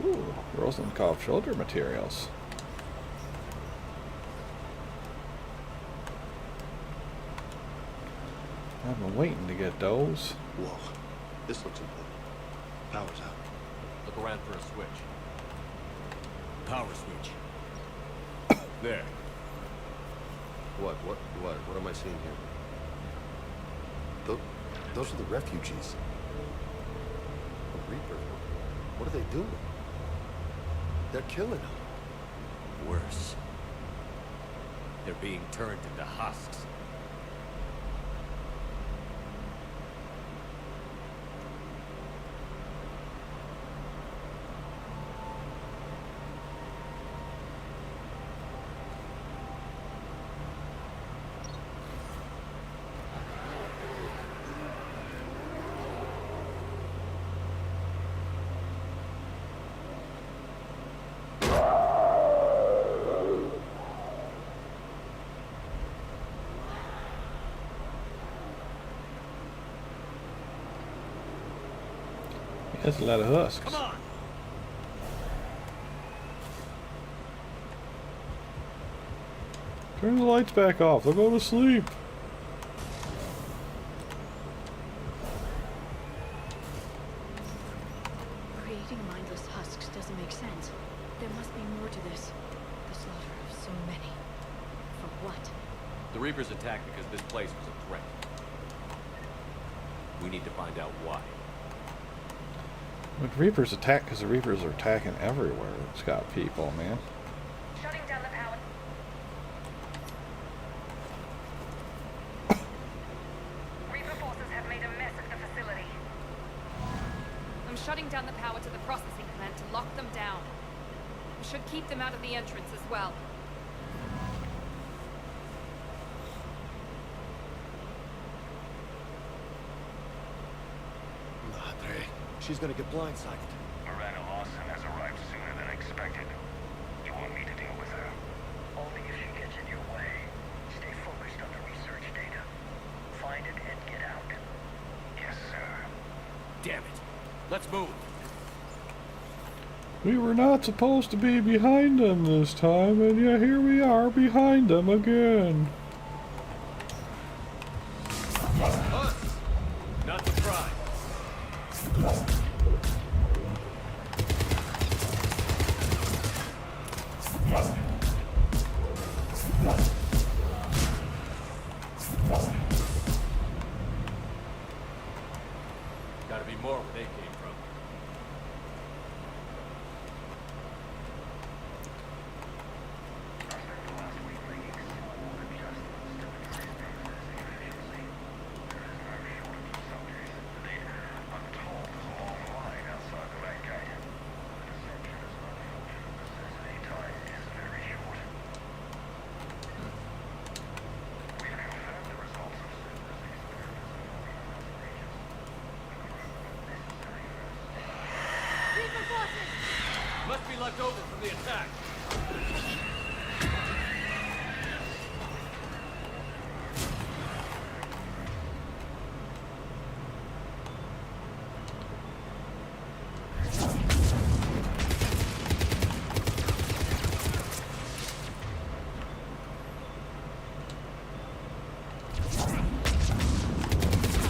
Ooh, Rosenkopf shoulder materials. I've been waiting to get those. Whoa, this looks important. Power's out. Look around for a switch. Power switch. There. What am I seeing here? Those are the refugees. The Reapers. What are they doing? They're killing them. Worse. They're being turned into husks. That's a lot of husks. Come on. Turn the lights back off. They'll go to sleep. Creating mindless husks doesn't make sense. There must be more to this. The slaughter of so many. For what? The Reapers attacked because this place was a threat. We need to find out why. But Reapers attack because the Reapers are attacking everywhere. It's got people, man. Shutting down the power. Reaper forces have made a mess of the facility. I'm shutting down the power to the processing plant to lock them down. We should keep them out of the entrance as well. Madre, she's gonna get blindsided. Miranda Lawson has arrived sooner than expected. You want me to deal with her? Only if she gets in your way. Stay focused on the research data. Find it and get out. Yes, sir. Damn it. Let's move. We were not supposed to be behind them this time, and yet here we are behind them again. Us! Not to try. left over from the attack.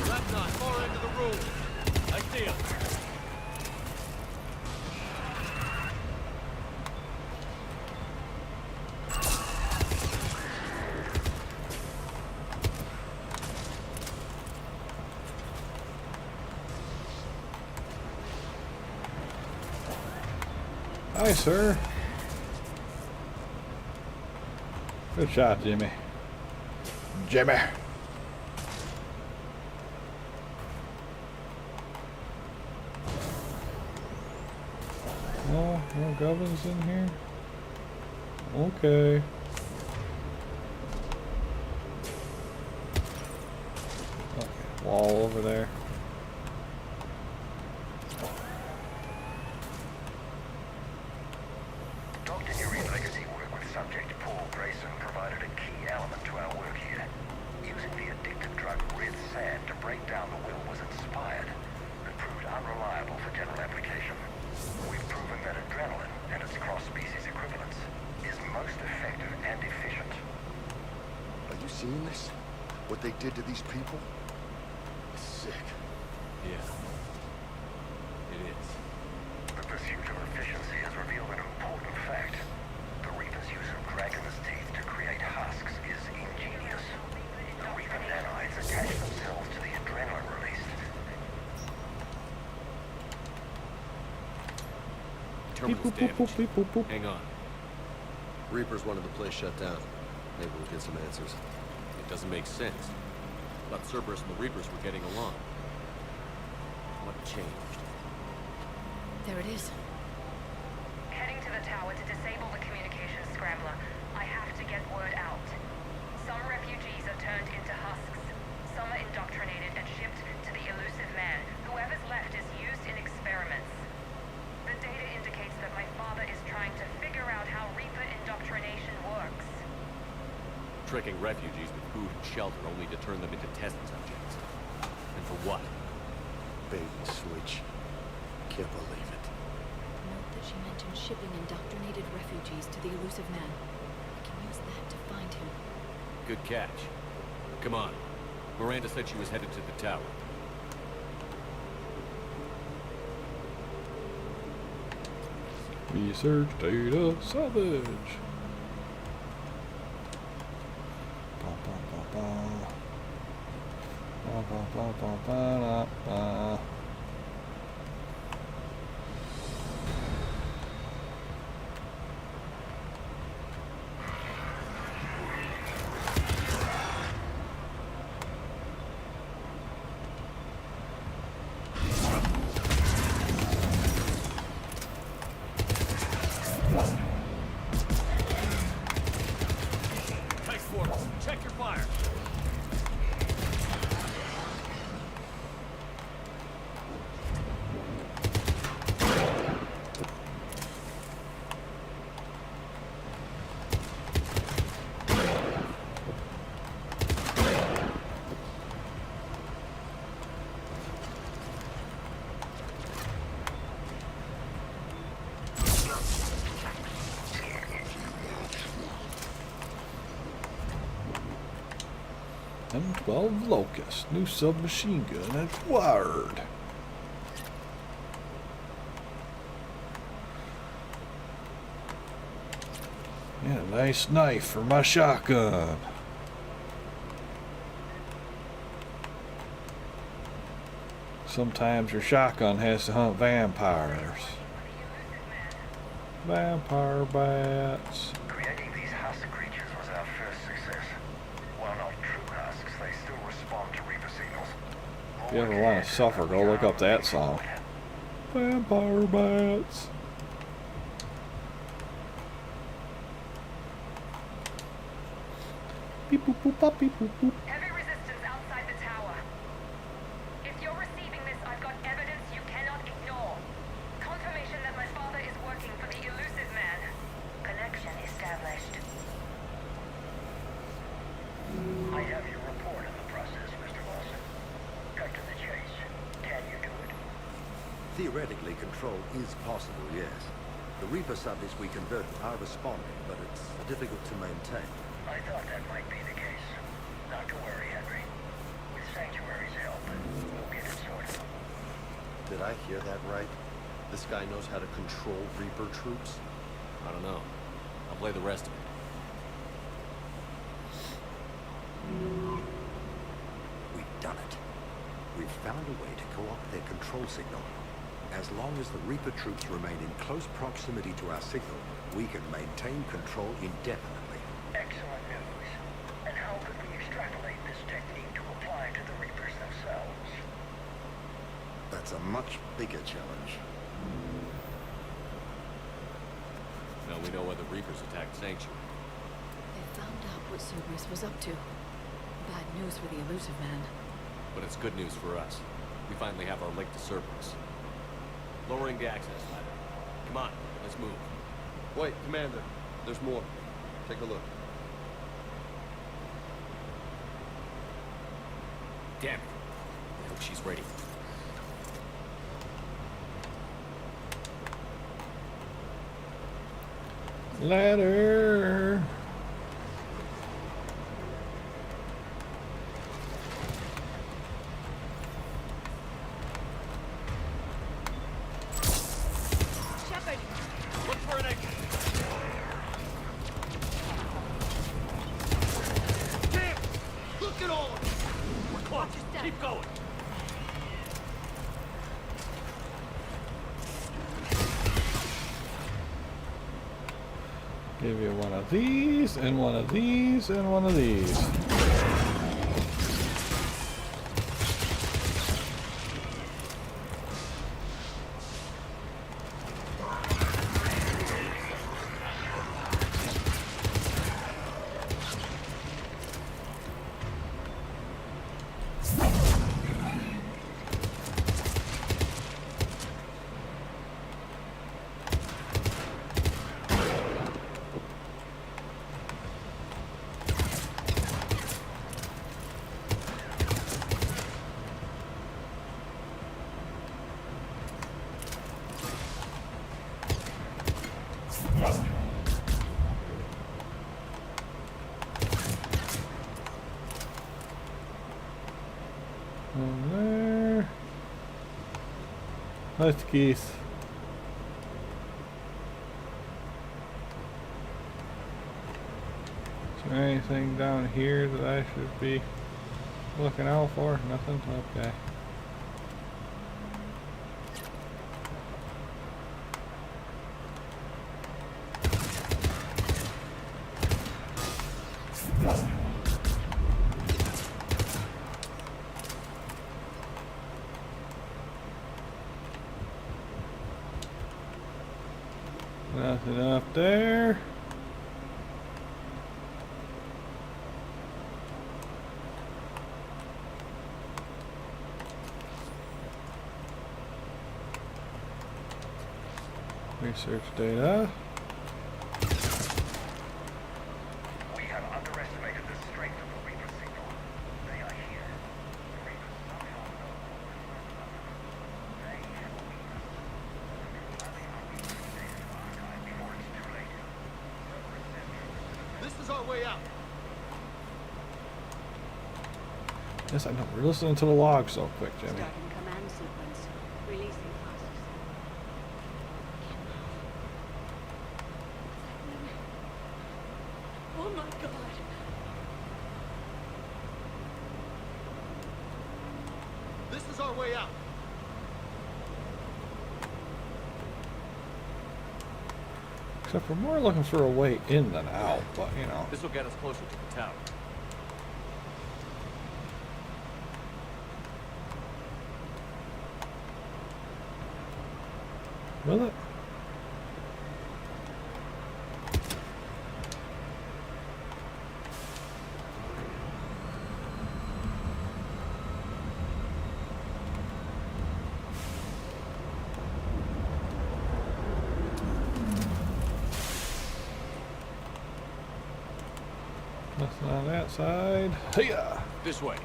Left knot, far end of the room. I see him. Hi, sir. Good shot, Jimmy. Jimmy. Oh, no governors in here? Okay. Okay, wall over there. Dr. Newry's legacy work with subject Paul Grayson provided a key element to our work here. Using the addictive drug red sand to break down the will was inspired, but proved unreliable for general application. We've proven that adrenaline and its cross-species equivalents is most effective and efficient. Are you seeing this? What they did to these people? It's sick. Yeah. It is. The pursuit of efficiency has revealed an important fact. The Reaper's use of dragon's teeth to create husks is ingenious. The Reaper nanites attach themselves to the adrenaline released. Terminal's damaged. Hang on. Reapers wanted the place shut down. Maybe we'll get some answers. It doesn't make sense. Thought Cerberus and the Reapers were getting along. What changed? There it is. Heading to the tower to disable the communications scrambler. I have to get word out. Some refugees are turned into husks. Some are indoctrinated and shipped to the elusive man. Whoever's left is used in experiments. The data indicates that my father is trying to figure out how Reaper indoctrination works. Tricking refugees with food and shelter only to turn them into test subjects. And for what? Bait and switch. Can't believe it. Note that she mentioned shipping indoctrinated refugees to the elusive man. We can use that to find him. Good catch. Come on. Miranda said she was headed to the tower. Research data salvage. Ba, ba, ba, ba. Ba, ba, ba, ba, ba, ba. Nice force. Check your fire. M12 Locust, new submachine gun acquired. And a nice knife for my shotgun. Sometimes your shotgun has to hunt vampires. Vampire bats. Creating these husk creatures was our first success. While not true husks, they still respond to Reaper signals. If you ever want to suffer, go look up that song. Vampire bats. Beep boop boop bop beep boop boop. Heavy resistance outside the tower. If you're receiving this, I've got evidence you cannot ignore. Confirmation that my father is working for the elusive Theoretically, control is possible, yes. The Reaper subjects we converted are responding, but it's difficult to maintain. I thought that might be the case. Not to worry, Henry. With Sanctuary's help, we'll get it sorted. Did I hear that right? This guy knows how to control Reaper troops? I don't know. I'll play the rest of it. We've done it. We've found a way to co-opt their control signal. As long as the Reaper troops remain in close proximity to our signal, we can maintain control indefinitely. Excellent news. And how could we extrapolate this technique to apply to the Reapers themselves? That's a much bigger challenge. Now we know why the Reapers attacked Sanctuary. They found out what Cerberus was up to. Bad news for the elusive man. But it's good news for us. We finally have our link to Cerberus. Lowering the access ladder. Come on, let's move. Wait, Commander. There's more. Take a look. Damn it. I hope she's ready. Ladder. Shepard! Look for an exit. Damn! Look at all of it! We're close. Keep going. Give you one of these, and one of these, and one of these. Over there. That's geese. Is there anything down here that I should be looking out for? Nothing? Okay. Nothing up there. Research data. We have underestimated the strength of the Reaper signal. They are here. The Reapers somehow know they have a weakness. Before it's too late. This is our way out. Yes, I know. We're listening to the log so quick, Jimmy. Starting command sequence. Releasing process. Oh my god. This is our way out. Except we're more looking for a way in than out, but you know. This will get us closer to the tower. Will it? Nothing on that side. Hiya! This way.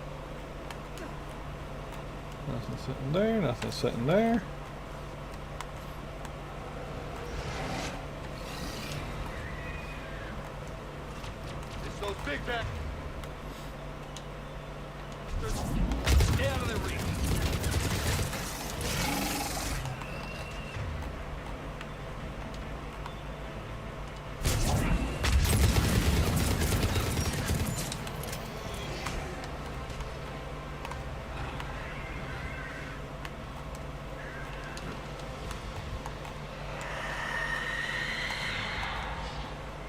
Nothing sitting there, nothing sitting there. bastards! Stay out of their reach!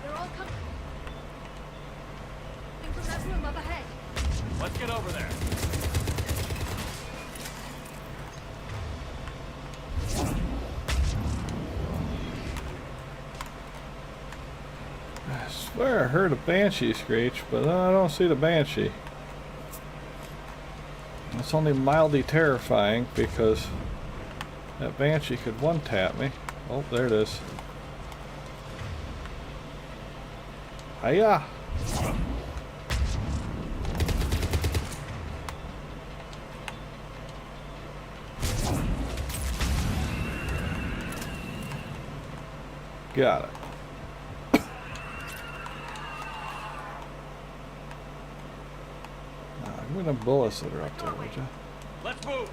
They're all coming from that room up ahead. Let's get over there. I swear I heard a banshee screech, but I don't see the banshee. It's only mildly terrifying because that banshee could one-tap me. Oh, there it is. Hiya! Got it. Give me the bullets that are up there, would you? Let's move!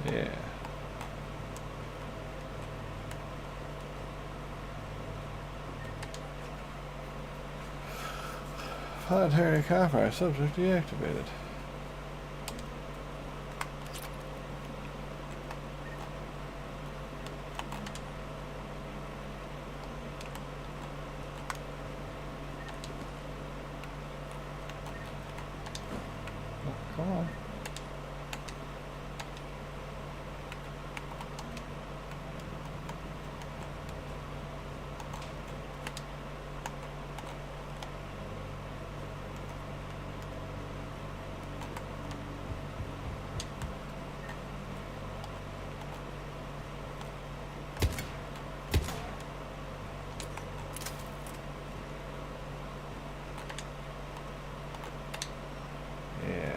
Yeah. Planetary compromise subject deactivated. Oh, come on.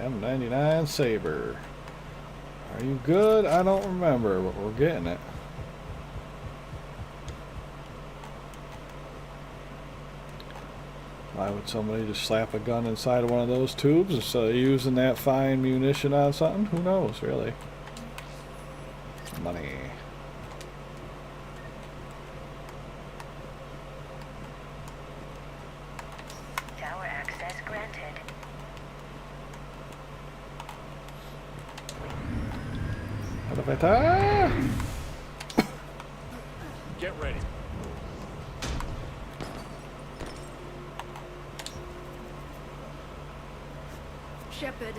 M99 Saber. Are you good? I don't remember, but we're getting it. Why would somebody just slap a gun inside of one of those tubes instead of using that fine munition on something? Who knows, really? Money. Tower access granted. Get ready. Shepard.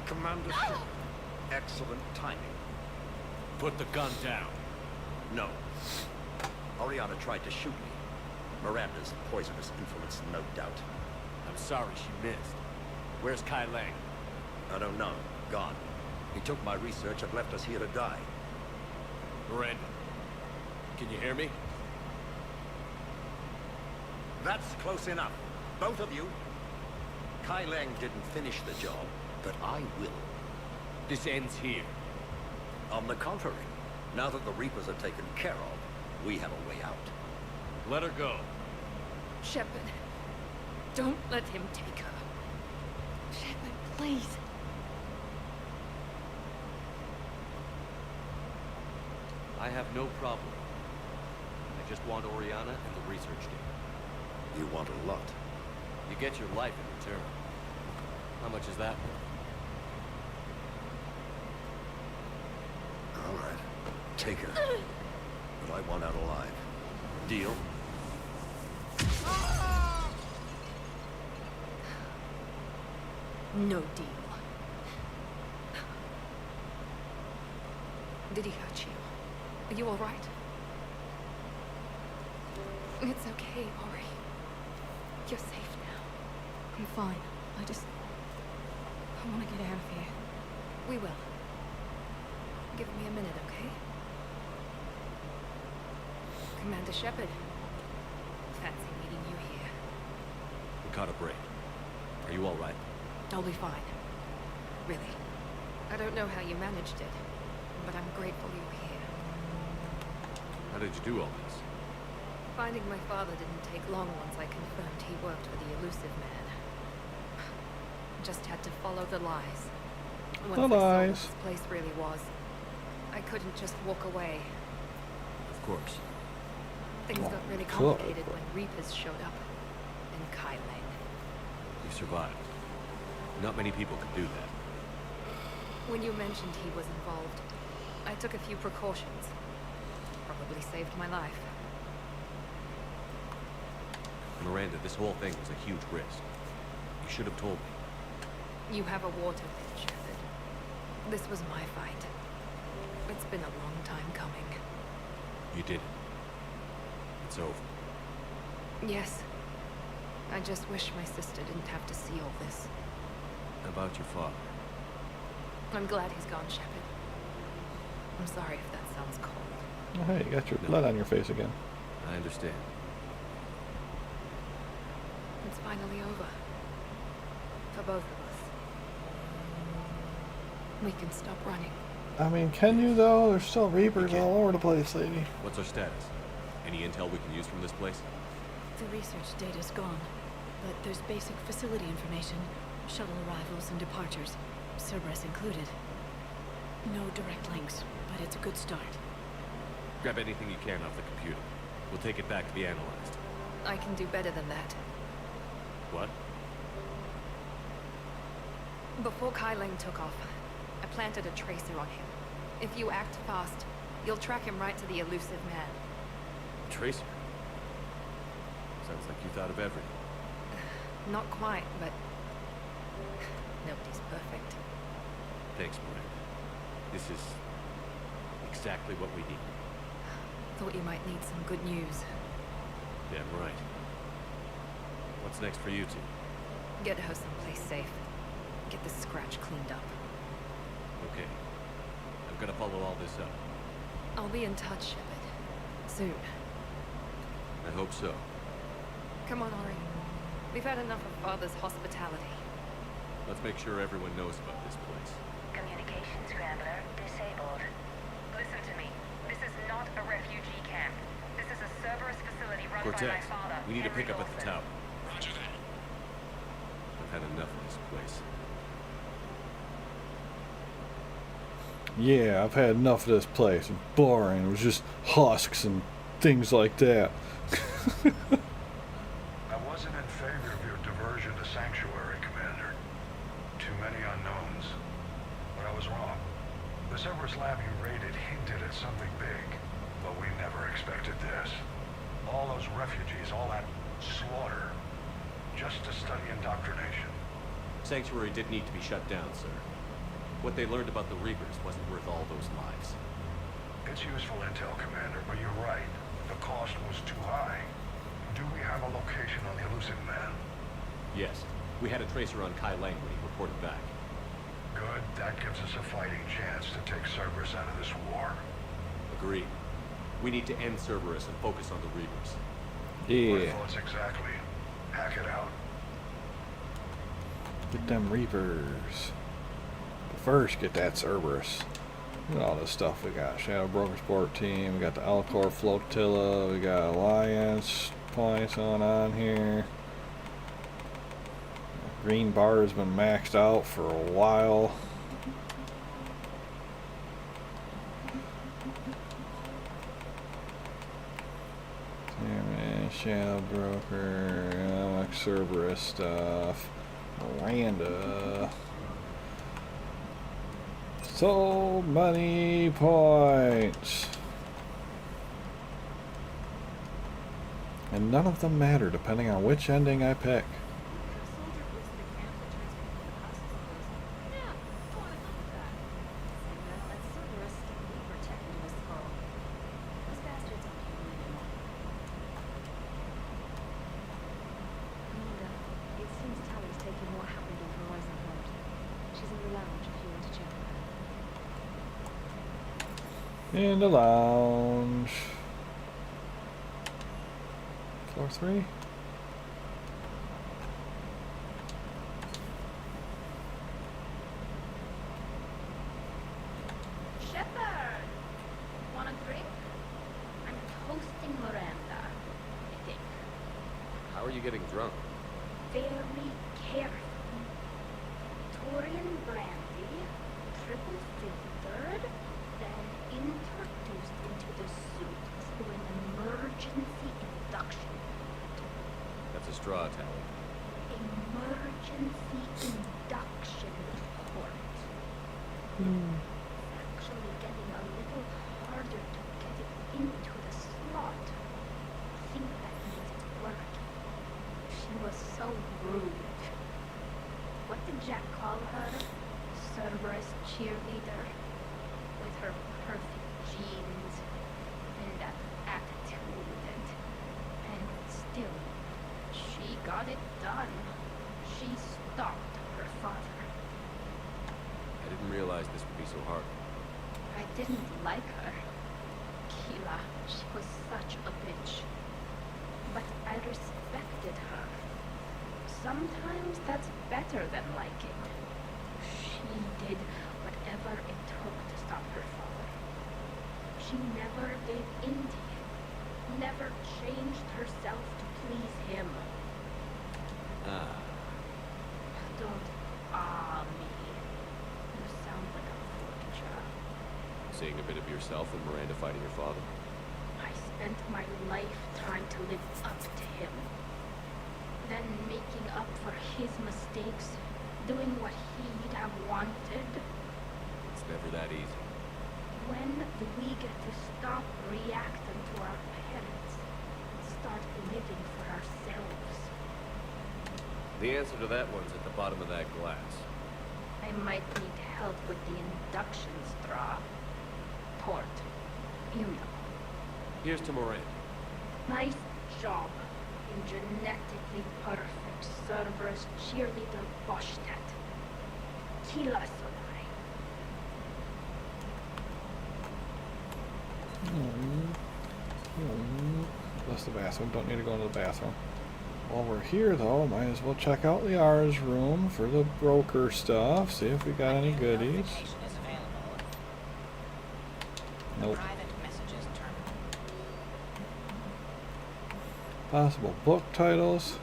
Commander Shepard. Excellent timing. Put the gun down. No. Oriana tried to shoot me. Miranda's poisonous influence, no doubt. I'm sorry she missed. Where's Kai Lang? I don't know. Gone. He took my research and left us here to die. Miranda, can you hear me? That's close enough. Both of you. Kai Lang didn't finish the job, but I will. This ends here. On the contrary, now that the Reapers are taken care of, we have a way out. Let her go. Shepard. Don't let him take her. Shepard, please. I have no problem. I just want Oriana and the research data. You want a lot. You get your life in return. How much is that worth? All right. Take her. But I want out alive. Deal? No deal. Did he hurt you? Are you all right? It's okay, Ori. You're safe now. I'm fine. I want to get out of here. We will. Give me a minute, okay? Commander Shepard. Fancy meeting you here. We caught a break. Are you all right? I'll be fine. Really. I don't know how you managed it, but I'm grateful you were here. How did you do all this? Finding my father didn't take long once I confirmed he worked for the elusive man. Just had to follow the lies. Once The I saw what lies. this place really was, I couldn't just walk away. Of course. Things got really Cool. complicated when Reapers showed up. And Kai Lang. You survived. Not many people could do that. When you mentioned he was involved, I took a few precautions. Probably saved my life. Miranda, this whole thing was a huge risk. You should have told me. You have a water pit, Shepard. This was my fight. It's been a long time coming. You did it. It's over. Yes. I just wish my sister didn't have to see all this. How about your father? I'm glad he's gone, Shepard. I'm sorry if that sounds cold. Oh, hey, you got your blood on your face again. I understand. It's finally over. For both of us. We can stop running. I mean, can you though? There's still Reapers all over the place, lady. What's our status? Any intel we can use from this place? The research data's gone, but there's basic facility information, shuttle arrivals and departures, Cerberus included. No direct links, but it's a good start. Grab anything you can off the computer. We'll take it back to be analyzed. I can do better than that. What? Before Kai Lang took off, I planted a tracer on him. If you act fast, you'll track him right to the elusive man. Tracer? Sounds like you thought of everything. Not quite, but nobody's perfect. Thanks, Miranda. This is exactly what we need. Thought you might need some good news. Damn right. What's next for you two? Get her someplace safe. Get this scratch cleaned up. Okay. I've got to follow all this up. I'll be in touch, Shepard. Soon. I hope so. Come on, Ori. We've had enough of Father's hospitality. Let's make sure everyone knows about this place. Communication scrambler disabled. Listen to me. This is not a refugee camp. This is a Cerberus facility run by my Cortez, father. we need to Henry pick up at the Lawson. tower. Roger that. I've had enough of this place. Yeah, I've had enough of this place. It's boring. It was just husks and things like that. I wasn't in favor of your diversion to Sanctuary, Commander. Too many unknowns. But I was wrong. The Cerberus lab you raided hinted at something big, but we never expected this. All those refugees, all that slaughter, just to study indoctrination. Sanctuary did need to be shut down, sir. What they learned about the Reapers wasn't worth all those lives. It's useful intel, Commander, but you're right. The cost was too high. Do we have a location on the elusive man? Yes, we had a tracer on Kai Lang when he reported back. Good. That gives us a fighting chance to take Cerberus out of this war. Agreed. We need to end Cerberus and focus on the Reapers. What Yeah. thoughts exactly? Hack it out. Get them Reapers. But first, get that Cerberus. Look at all this stuff we got. Shadow Broker Sport Team. We got the Alcor Flotilla. We got Alliance points on here. Green bar has been maxed out for a while. Shadow Broker, Cerberus stuff, Miranda. So many points. And none of them matter depending on which ending I pick. In the lounge. Floor 3? Shepard! Want a drink? I'm toasting Miranda, I think. How are you getting drunk? Very careful. emergency induction port. Actually getting a little harder to get it into the slot. I think that means it's working. She was so rude. What did Jack call her? Cerberus cheerleader? With her perfect jeans and that attitude and still, she got it done. She stopped her father. I didn't realize this would be so hard. I didn't like her. Keela, she was such a bitch. But I respected her. Sometimes that's better than liking. She did whatever it took to stop her father. She never gave in to him. Never changed herself to please him. Don't me. You sound like a forger. Seeing a bit of yourself in Miranda fighting your father? I spent my life trying to live up to him. Then making up for his mistakes, doing what he'd have wanted. It's never that easy. When do we get to stop reacting to our parents and start living for ourselves? The answer to that one's at the bottom of that glass. I might need help with the induction straw. Port. You know. Here's to Miranda. Nice job. You genetically perfect Cerberus cheerleader Boschtet. Keela Sonai. That's the bathroom. Don't need to go into the bathroom. While we're here, though, might as well check out Liara's room for the broker stuff. See if we got any goodies. Nope. Possible book titles.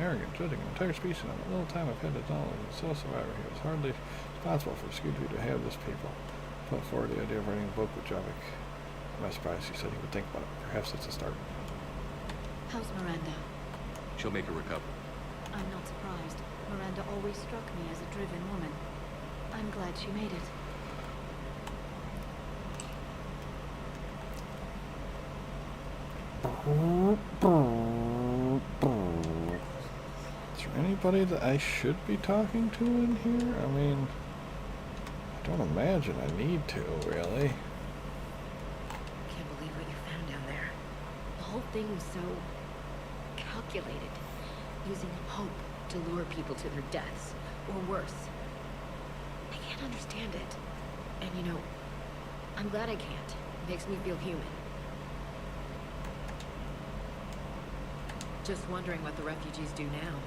Arrogant, judging an entire species in a little time I've had to knowledge and so survivor. He was hardly responsible for Scooby to have this people. Put forward the idea of writing a book with Javik. I'm not surprised he said he would think about it. Perhaps it's a start. How's Miranda? She'll make a recovery. I'm not surprised. Miranda always struck me as a driven woman. I'm glad she made it. Is there anybody that I should be talking to in here? I mean, I don't imagine I need to, really. Can't believe what you found down there. The whole thing was so calculated, using hope to lure people to their deaths, or worse. I can't understand it. And you know, I'm glad I can't. It makes me feel human. Just wondering what the refugees do now.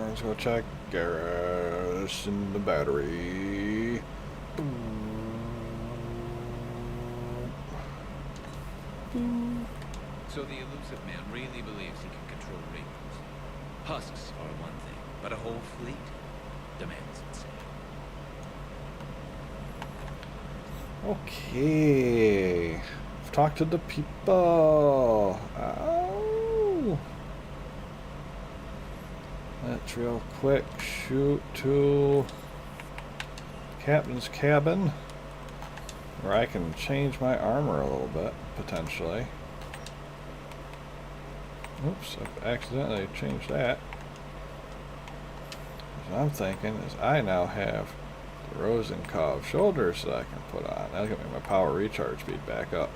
Let's go check gas in the battery. So the elusive man really believes he can control Reapers. Husks are one thing, but a whole fleet demands insane. Okay. I've talked to the people. Oh. Let's real quick shoot to Captain's cabin, where I can change my armor a little bit, potentially. Oops, I've accidentally changed that. What I'm thinking is I now have the Rosenkopf shoulders that I can put on. That'll get me my power recharge speed back up.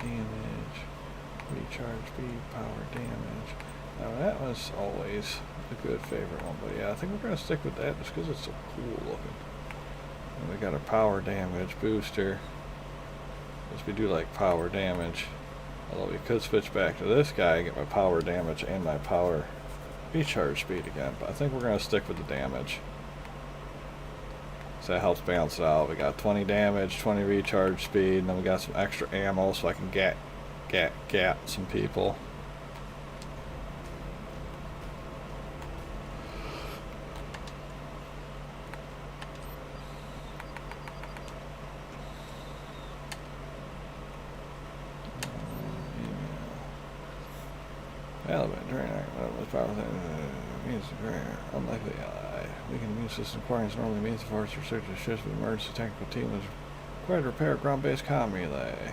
Damage, recharge speed, power damage. Now that was always a good favorite one, but yeah, I think we're going to stick with that just because it's so cool looking. And we got a power damage booster. Because we do like power damage. Although we could switch back to this guy, get my power damage and my power recharge speed again. But I think we're going to stick with the damage. So that helps balance it out. We got 20 damage, 20 recharge speed, and then we got some extra ammo so I can gat some people. Unlikely ally. Weakened immune system requires normally means the force research and shifts with emergency technical team is required to repair ground-based comm relay.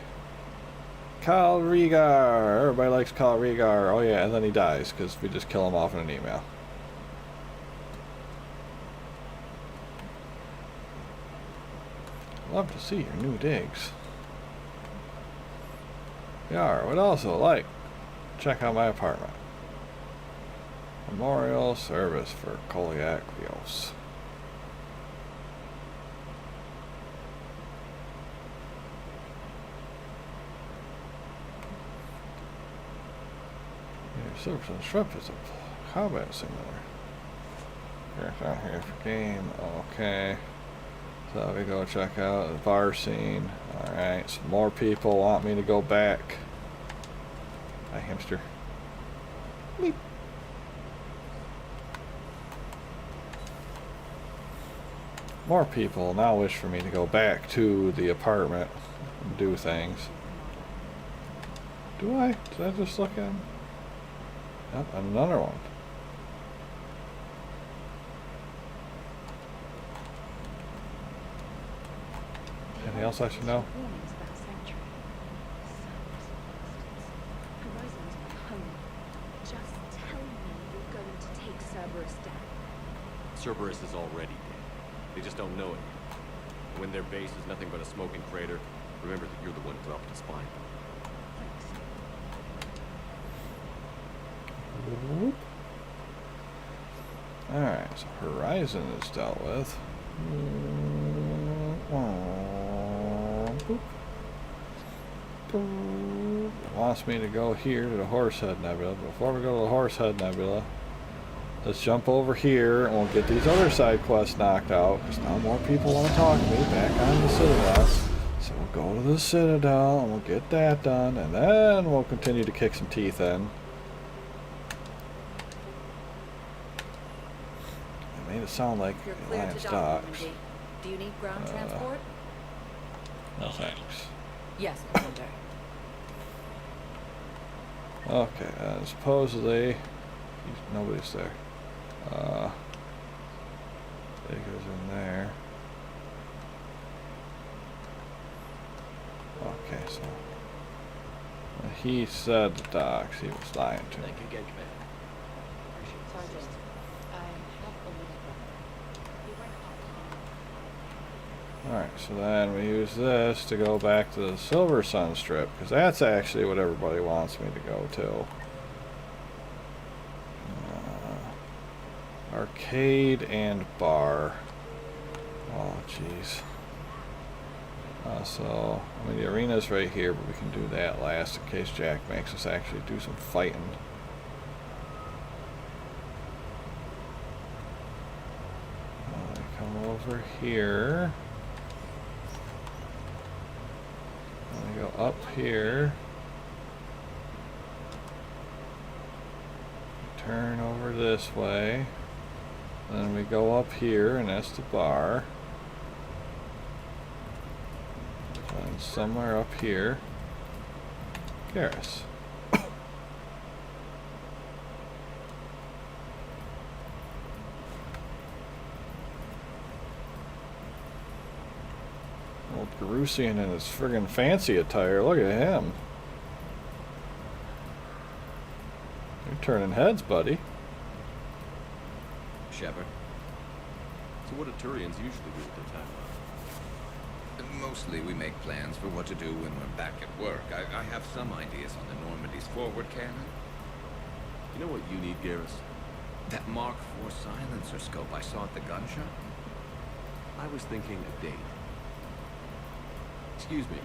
Kyle Regar. Everybody likes Kyle Regar. Oh yeah, and then he dies because we just kill him off in an email. Love to see your new digs. Yeah, would also like check out my apartment. Memorial service for Koliak Rios. Service on Shrimp is a combat simulator. Here's out here for game. Okay. So we go check out the bar scene. Alright, some more people want me to go back. Hi, hamster. Meep. More people now wish for me to go back to the apartment and do things. Do I? Did I just look at him? Yep, another one. Anything else I should know? Just tell me you're going to take Cerberus down. Cerberus is already dead. They just don't know it. When their base is nothing but a smoking crater, remember that you're the one who dropped the spine. Alright, so Horizon is dealt with. Wants me to go here to the Horsehead Nebula. Before we go to the Horsehead Nebula, let's jump over here and we'll get these other side quests knocked out, because now more people want to talk to me back on the Citadel. So we'll go to the Citadel and we'll get that done, and then we'll continue to kick some teeth in. It made it sound like Alliance Docks. Do you need ground transport? No thanks. Yes, Commander. Okay, supposedly nobody's there. It goes in there. Okay, so when he said the docks, he was lying to me. Thank you again, Commander. Sergeant, I have a little Alright, so then we use this to go back to the Silver Sun Strip, because that's actually what everybody wants me to go to. Arcade and bar. Oh, jeez. So, I mean, the arena's right here, but we can do that last in case Jack makes us actually do some fighting. Come over here. And we go up here. Turn over this way. Then we go up here, and that's the bar. And somewhere up here, Garrus. Old Garusian in his friggin' fancy attire. Look at him. You're turning heads, buddy. Shepard. So what do Turians usually do with their time off? Mostly we make plans for what to do when we're back at work. I have some ideas on the Normandy's forward cannon. You know what you need, Garrus? That Mark IV silencer scope I saw at the gun shop? I was thinking a date. Excuse me.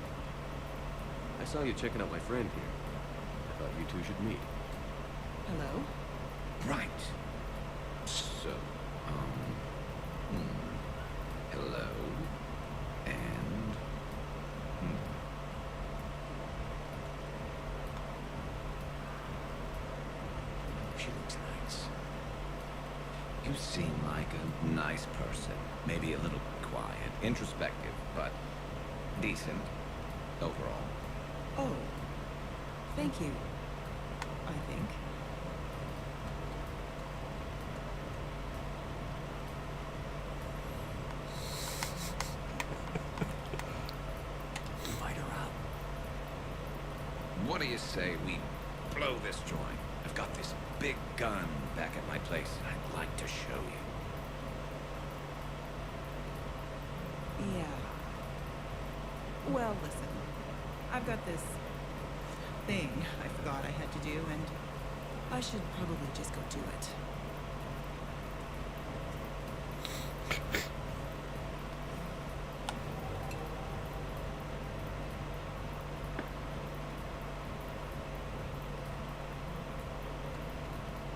I saw you checking out my friend here. I thought you two should meet. Hello? Right. So, hello. And, She looks nice. You seem like a nice person. Maybe a little quiet, introspective, but decent overall. Oh. Thank you. I think. Light her up. What do you say we blow this joint? I've got this big gun back at my place. I'd like to show you. Yeah. Well, listen. I've got this thing I forgot I had to do, and I should probably just go do it.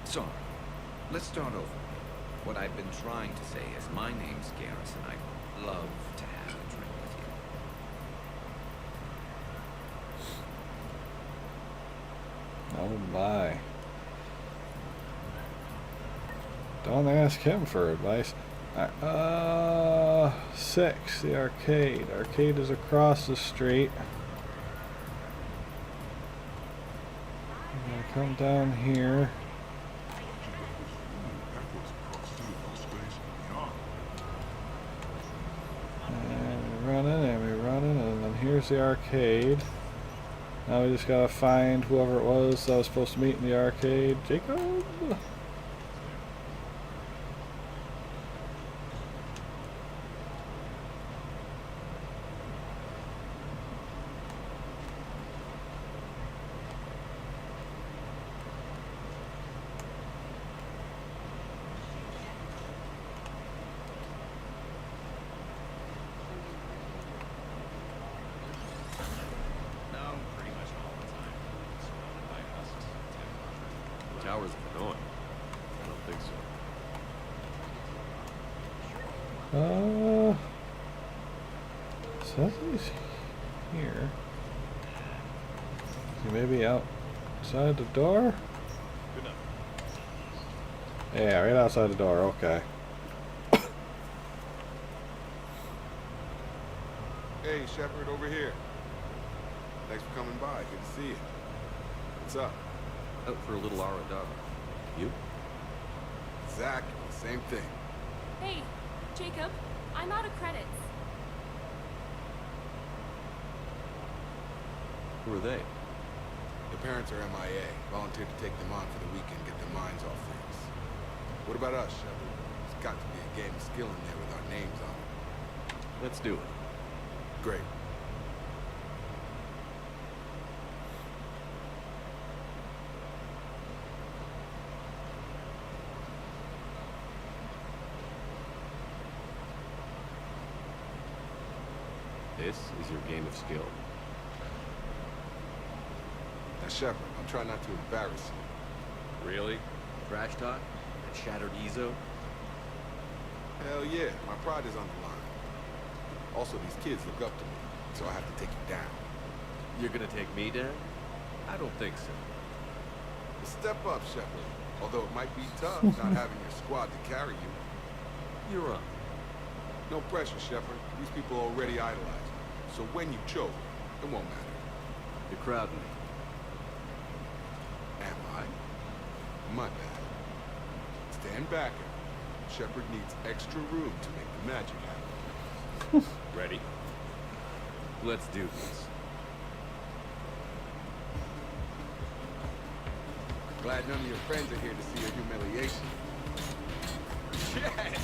So, let's start over. What I've been trying to say is my name's Garrison. I'd love to have a drink with you. Oh my. Don't ask him for advice. 6, the arcade. Arcade is across the street. I'm gonna come down here. And we're running, and then here's the arcade. Now we just gotta find whoever it was that was supposed to meet in the arcade. Jacob? Towers are going. I don't think so. Says he's here. He may be outside the door? Good enough. Yeah, right outside the door, okay. Hey, Shepard, over here. Thanks for coming by. Good to see you. What's up? Out for a little ROW. You? Exactly. Same thing. Hey, Jacob, I'm out of credits. Who are they? The parents are MIA. Volunteered to take them on for the weekend, get their minds off things. What about us, Shepard? There's got to be a game of skill in there with our names on it. Let's do it. Great. This is your game of skill. Now, Shepard, I'm trying not to embarrass you. Really? Trash talk? And shattered Ezo? Hell yeah, my pride is on the line. Also, these kids look up to me, so I have to take you down. You're gonna take me down? I don't think so. Step up, Shepard. Although it might be tough not having your squad to carry you. You're on. No pressure, Shepard. These people already idolize you. So when you choke, it won't matter. You're crowding me. Am I? My bad. Stand back. Shepard needs extra room to make the magic happen. Ready? Let's do this. Glad none of your friends are here to see your humiliation. Yes!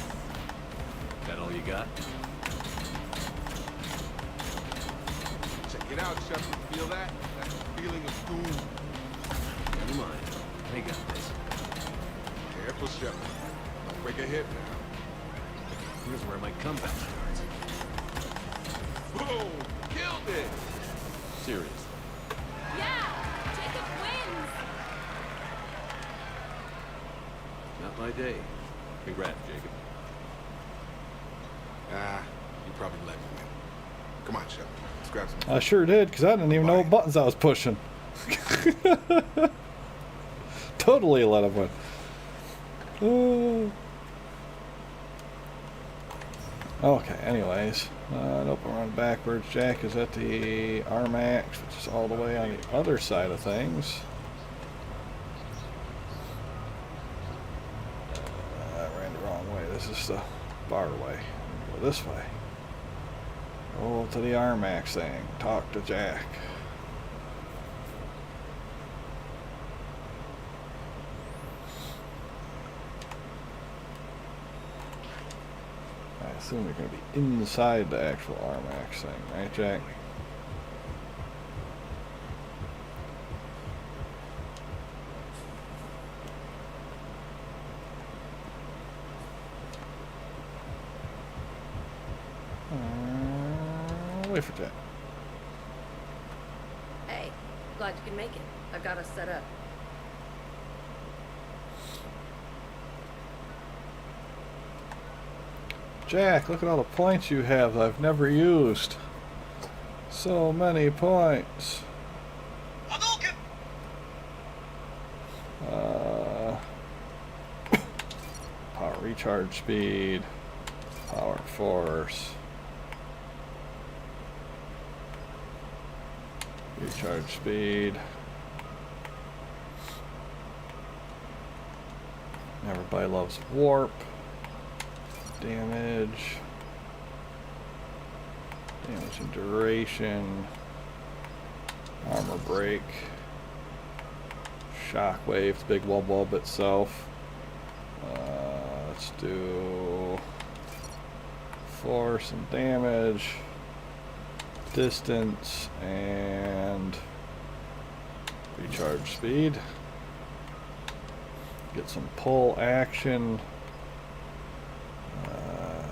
That all you got? Check it out, Shepard. Feel that? That's the feeling of doom. Never mind. I got this. Careful, Shepard. Don't break a hip now. Here's where my comeback starts. Boom! Killed it! Seriously. my day. Congrats, Jacob. You probably let me win. Come on, Shep. Let's grab some. I sure did, because I didn't even know what buttons I was pushing. Totally let him win. Okay, anyways. Nope, I'm running backwards. Jack is at the Armax, which is all the way on the other side of things. I ran the wrong way. This is the bar way. Go this way. Go to the Armax thing. Talk to Jack. I assume you're going to be inside the actual Armax thing, right, Jack? Wait for Jack. Hey, glad you can make it. I've got us set up. Jack, look at all the points you have that I've never used. So many points. Power recharge speed, power force, recharge speed. Everybody loves warp. Damage and duration, armor break, shockwave, the big wub itself. Let's do force and damage, distance, and recharge speed. Get some pull action.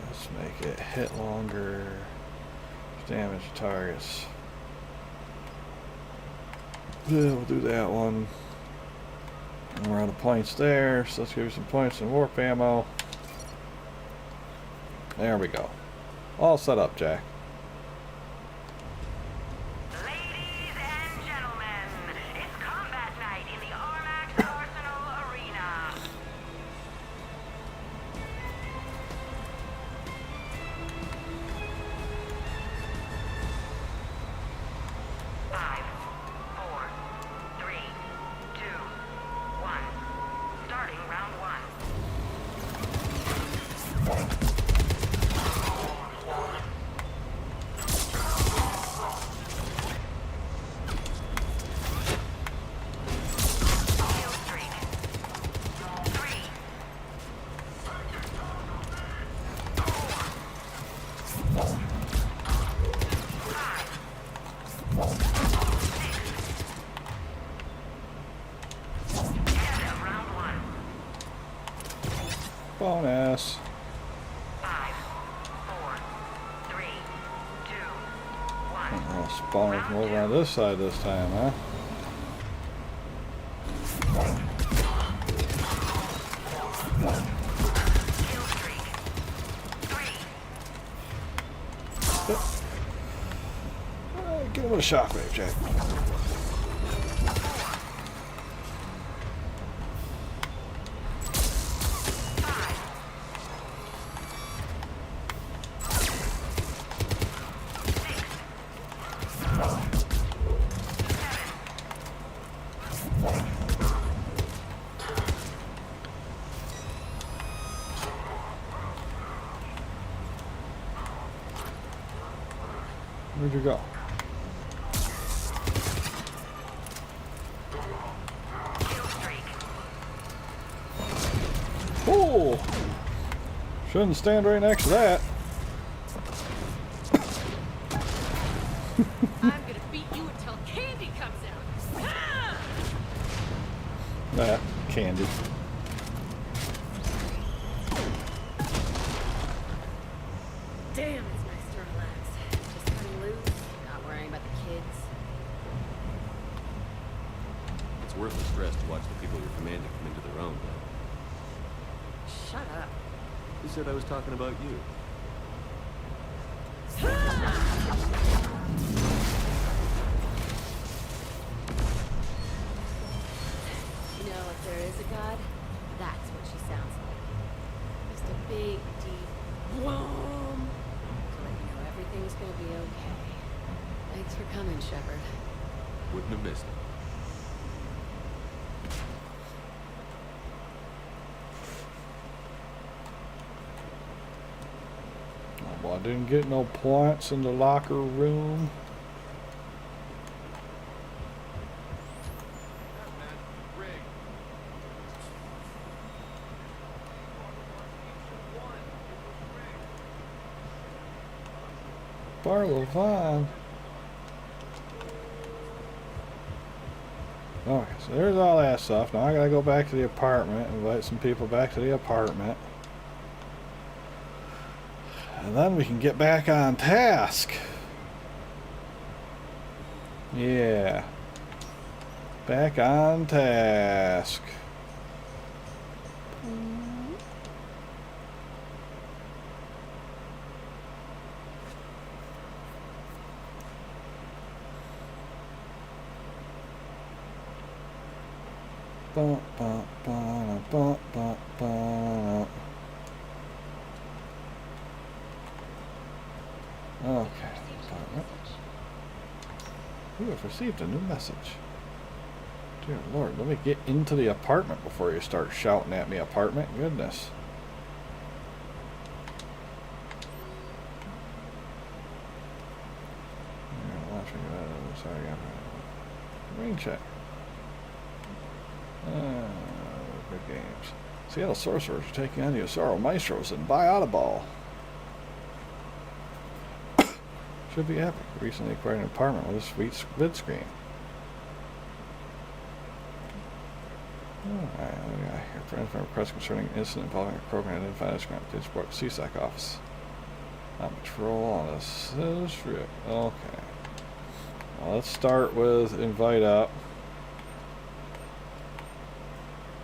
Let's make it hit longer. Damage targets. Yeah, we'll do that one. And we're out of points there, so let's give you some points in warp ammo. There we go. All set up, Jack. Bonus. 5, 4, 3, 2, 1. I'll spawn from over on this side this time, huh? Get him with a shockwave, Jack. Where'd you go? Oh! Shouldn't stand right next to that. I'm gonna beat you until candy comes out. Ah! Nah, candy. Damn, it's nice to relax. Just cutting loose, not worrying about the kids. It's worth the stress to watch the people you're commanding come into their own, though. Shut up. Who said I was talking about you? You know, if there is a god, that's what she sounds like. Just a big, deep whoom to let you know everything's gonna be okay. Thanks for coming, Shepard. Wouldn't have missed it. Oh, well, I didn't get no points in the locker room. Barlow Vine. Okay, so there's all that stuff. Now I gotta go back to the apartment, invite some people back to the apartment. And then we can get back on task. Yeah. Back on task. Ba, ba, ba, ba, ba, ba. Okay. Apartment. You have received a new message. Dear Lord, let me get into the apartment before you start shouting at me, apartment. Goodness. Sorry, ring check. Good games. Seattle sorcerers are taking on the Osaro Maestros and Biotoball. Should be epic. Recently acquired an apartment with a sweet vid screen. Alright, what do we got here? For info request concerning an incident involving a program identified as ground. Please report to CSEC office. On patrol on a strip. Okay. Well, let's start with invite up.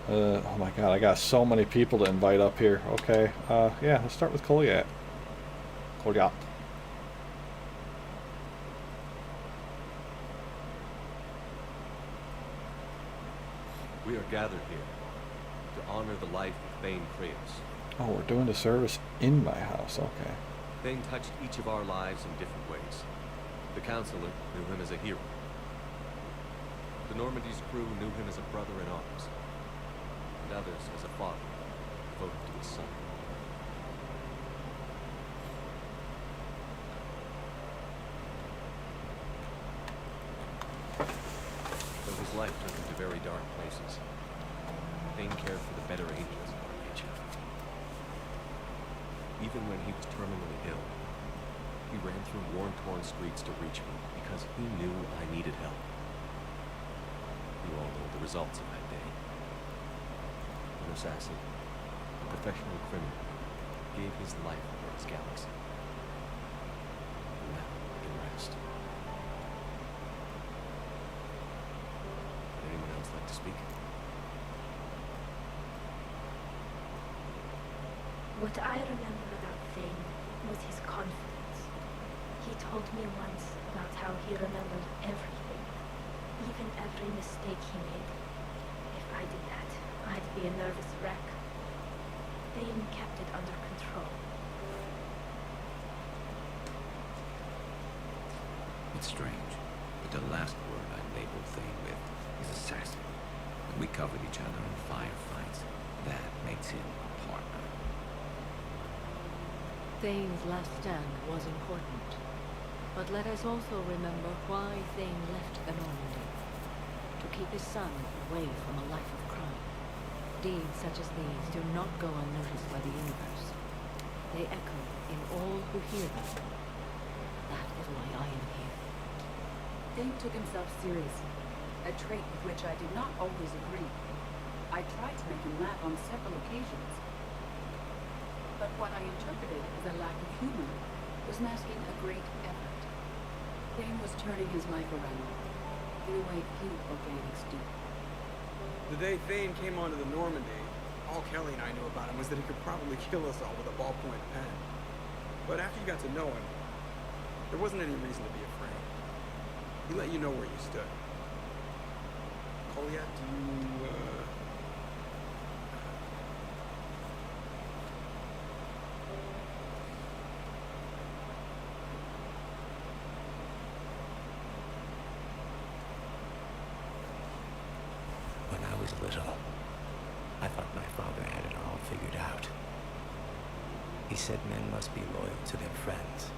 Oh my god, I got so many people to invite up here. Okay, yeah, let's start with Koliat. Koliat. We are gathered here to honor the life of Thane Kratos. Oh, we're doing the service in my house. Okay. Thane touched each of our lives in different ways. The Counselor knew him as a hero. The Normandy's crew knew him as a brother in arms. And others as a father, devoted to his son. Though his life took him to very dark places, Thane cared for the better angels of our nature. Even when he was terminally ill, he ran through worn-torn streets to reach me because he knew I needed help. You all know the results of that day. An assassin, a professional criminal, gave his life for his galaxy. And now I can rest. Would anyone else like to speak? What I remember about Thane was his confidence. He told me once about how he remembered everything, even every mistake he made. If I did that, I'd be a nervous wreck. Thane kept it under control. It's strange, but the last word I labeled Thane with is assassin. When we covered each other in firefights, that makes him a partner. Thane's last stand was important, but let us also remember why Thane left the Normandy. To keep his son away from a life of crime. Deeds such as these do not go unnoticed by the universe. They echo in all who hear them. That is why I am here. Thane took himself seriously, a trait with which I did not always agree. I tried to make him laugh on several occasions. But what I interpreted as a lack of humor was masking a great effort. Thane was turning his life around in a way few organics do. The day Thane came onto the Normandy, All Kelly and I knew about him was that he could probably kill us all with a ballpoint pen. But after you got to know him, there wasn't any reason to be afraid. He let you know where you stood. Collier, do you, When I was little, I thought my father had it all figured out. He said men must be loyal to their friends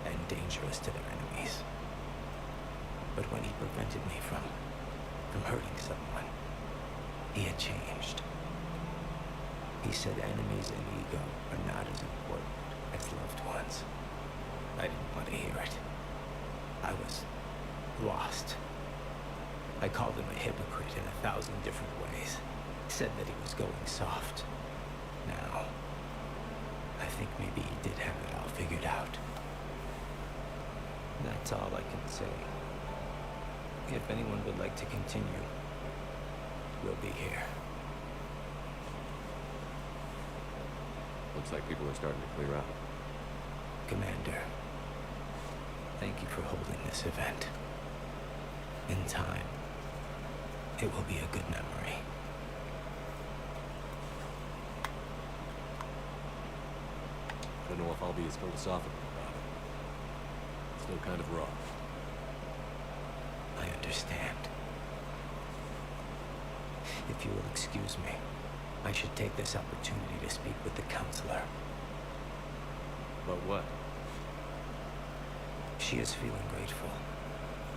and dangerous to their enemies. But when he prevented me from hurting someone, he had changed. He said enemies and ego are not as important as loved ones. I didn't want to hear it. I was lost. I called him a hypocrite in 1,000 different ways. Said that he was going soft. Now, I think maybe he did have it all figured out. That's all I can say. If anyone would like to continue, we'll be here. Looks like people are starting to clear out. Commander, thank you for holding this event. In time, it will be a good memory. I don't know if I'll be as philosophical about it. It's still kind of raw. I understand. If you will excuse me, I should take this opportunity to speak with the counselor. About what? She is feeling grateful,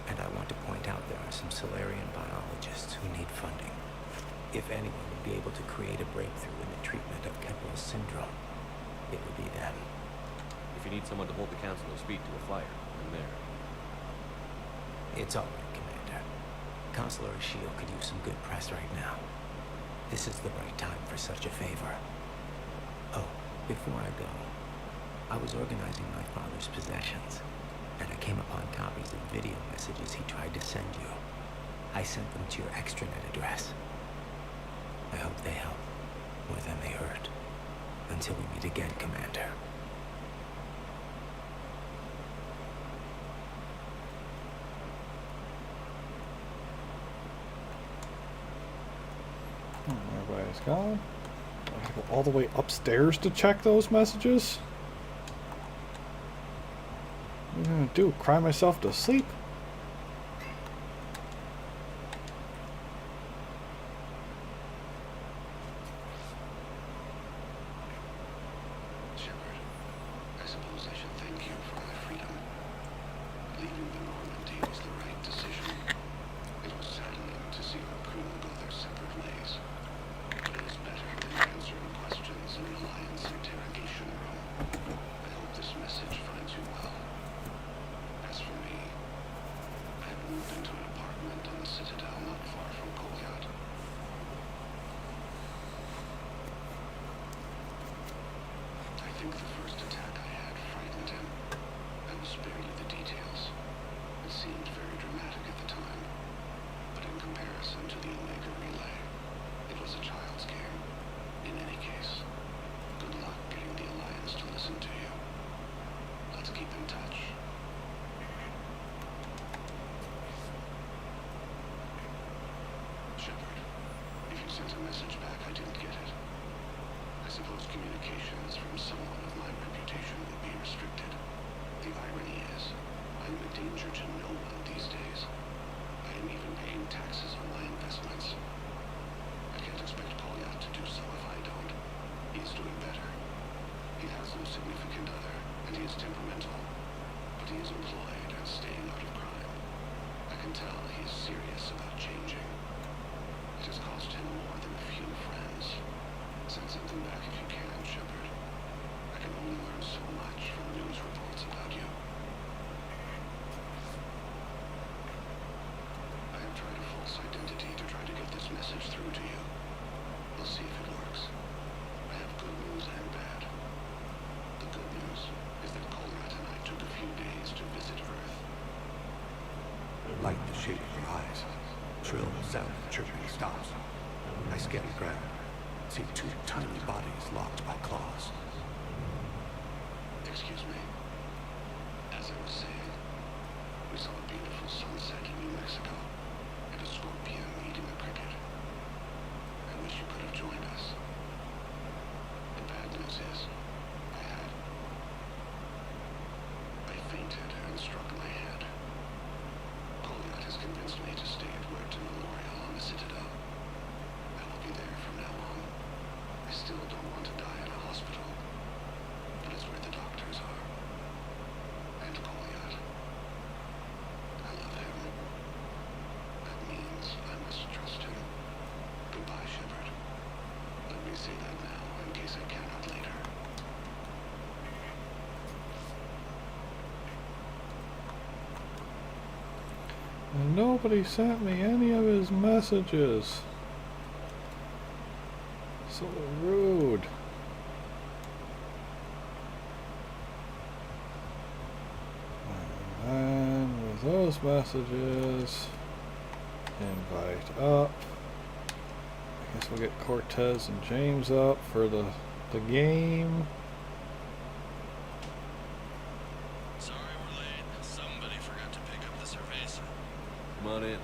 and I want to point out there are some Solarian biologists who need funding. If anyone would be able to create a breakthrough in the treatment of Keppel's syndrome, it would be them. If you need someone to hold the counselor's feet to a fire, I'm there. It's all right, Commander. Counselor Shield could use some good press right now. This is the right time for such a favor. Oh, before I go, I was organizing my father's possessions, and I came upon copies of video messages he tried to send you. I sent them to your extranet address. I hope they help more than they hurt. Until we meet again, Commander. Everybody's gone. I have to go all the way upstairs to check those messages? What am I gonna do? Cry myself to sleep? Light the shape of her eyes. Shrill sound of chirping stops. I scan the ground. See two tiny bodies locked by claws. Excuse me. As I was saying, we saw a beautiful sunset in New Mexico at a scorpion eating a cricket. I wish you could have joined us. The bad news is, I fainted and struck my head. Goliath has convinced me to stay at Huerta Memorial on the Citadel. I will be there from now on. I still don't want to die in a hospital, but it's where the doctors are. And Goliath. I love him. That means I must trust him. Goodbye, Shepard. Let me say that now, in case I cannot later. And nobody sent me any of his messages. So rude. And then with those messages, invite up. I guess we'll get Cortez and James up for the game. Sorry we're late. Somebody forgot to pick up the cerveza. Come on in.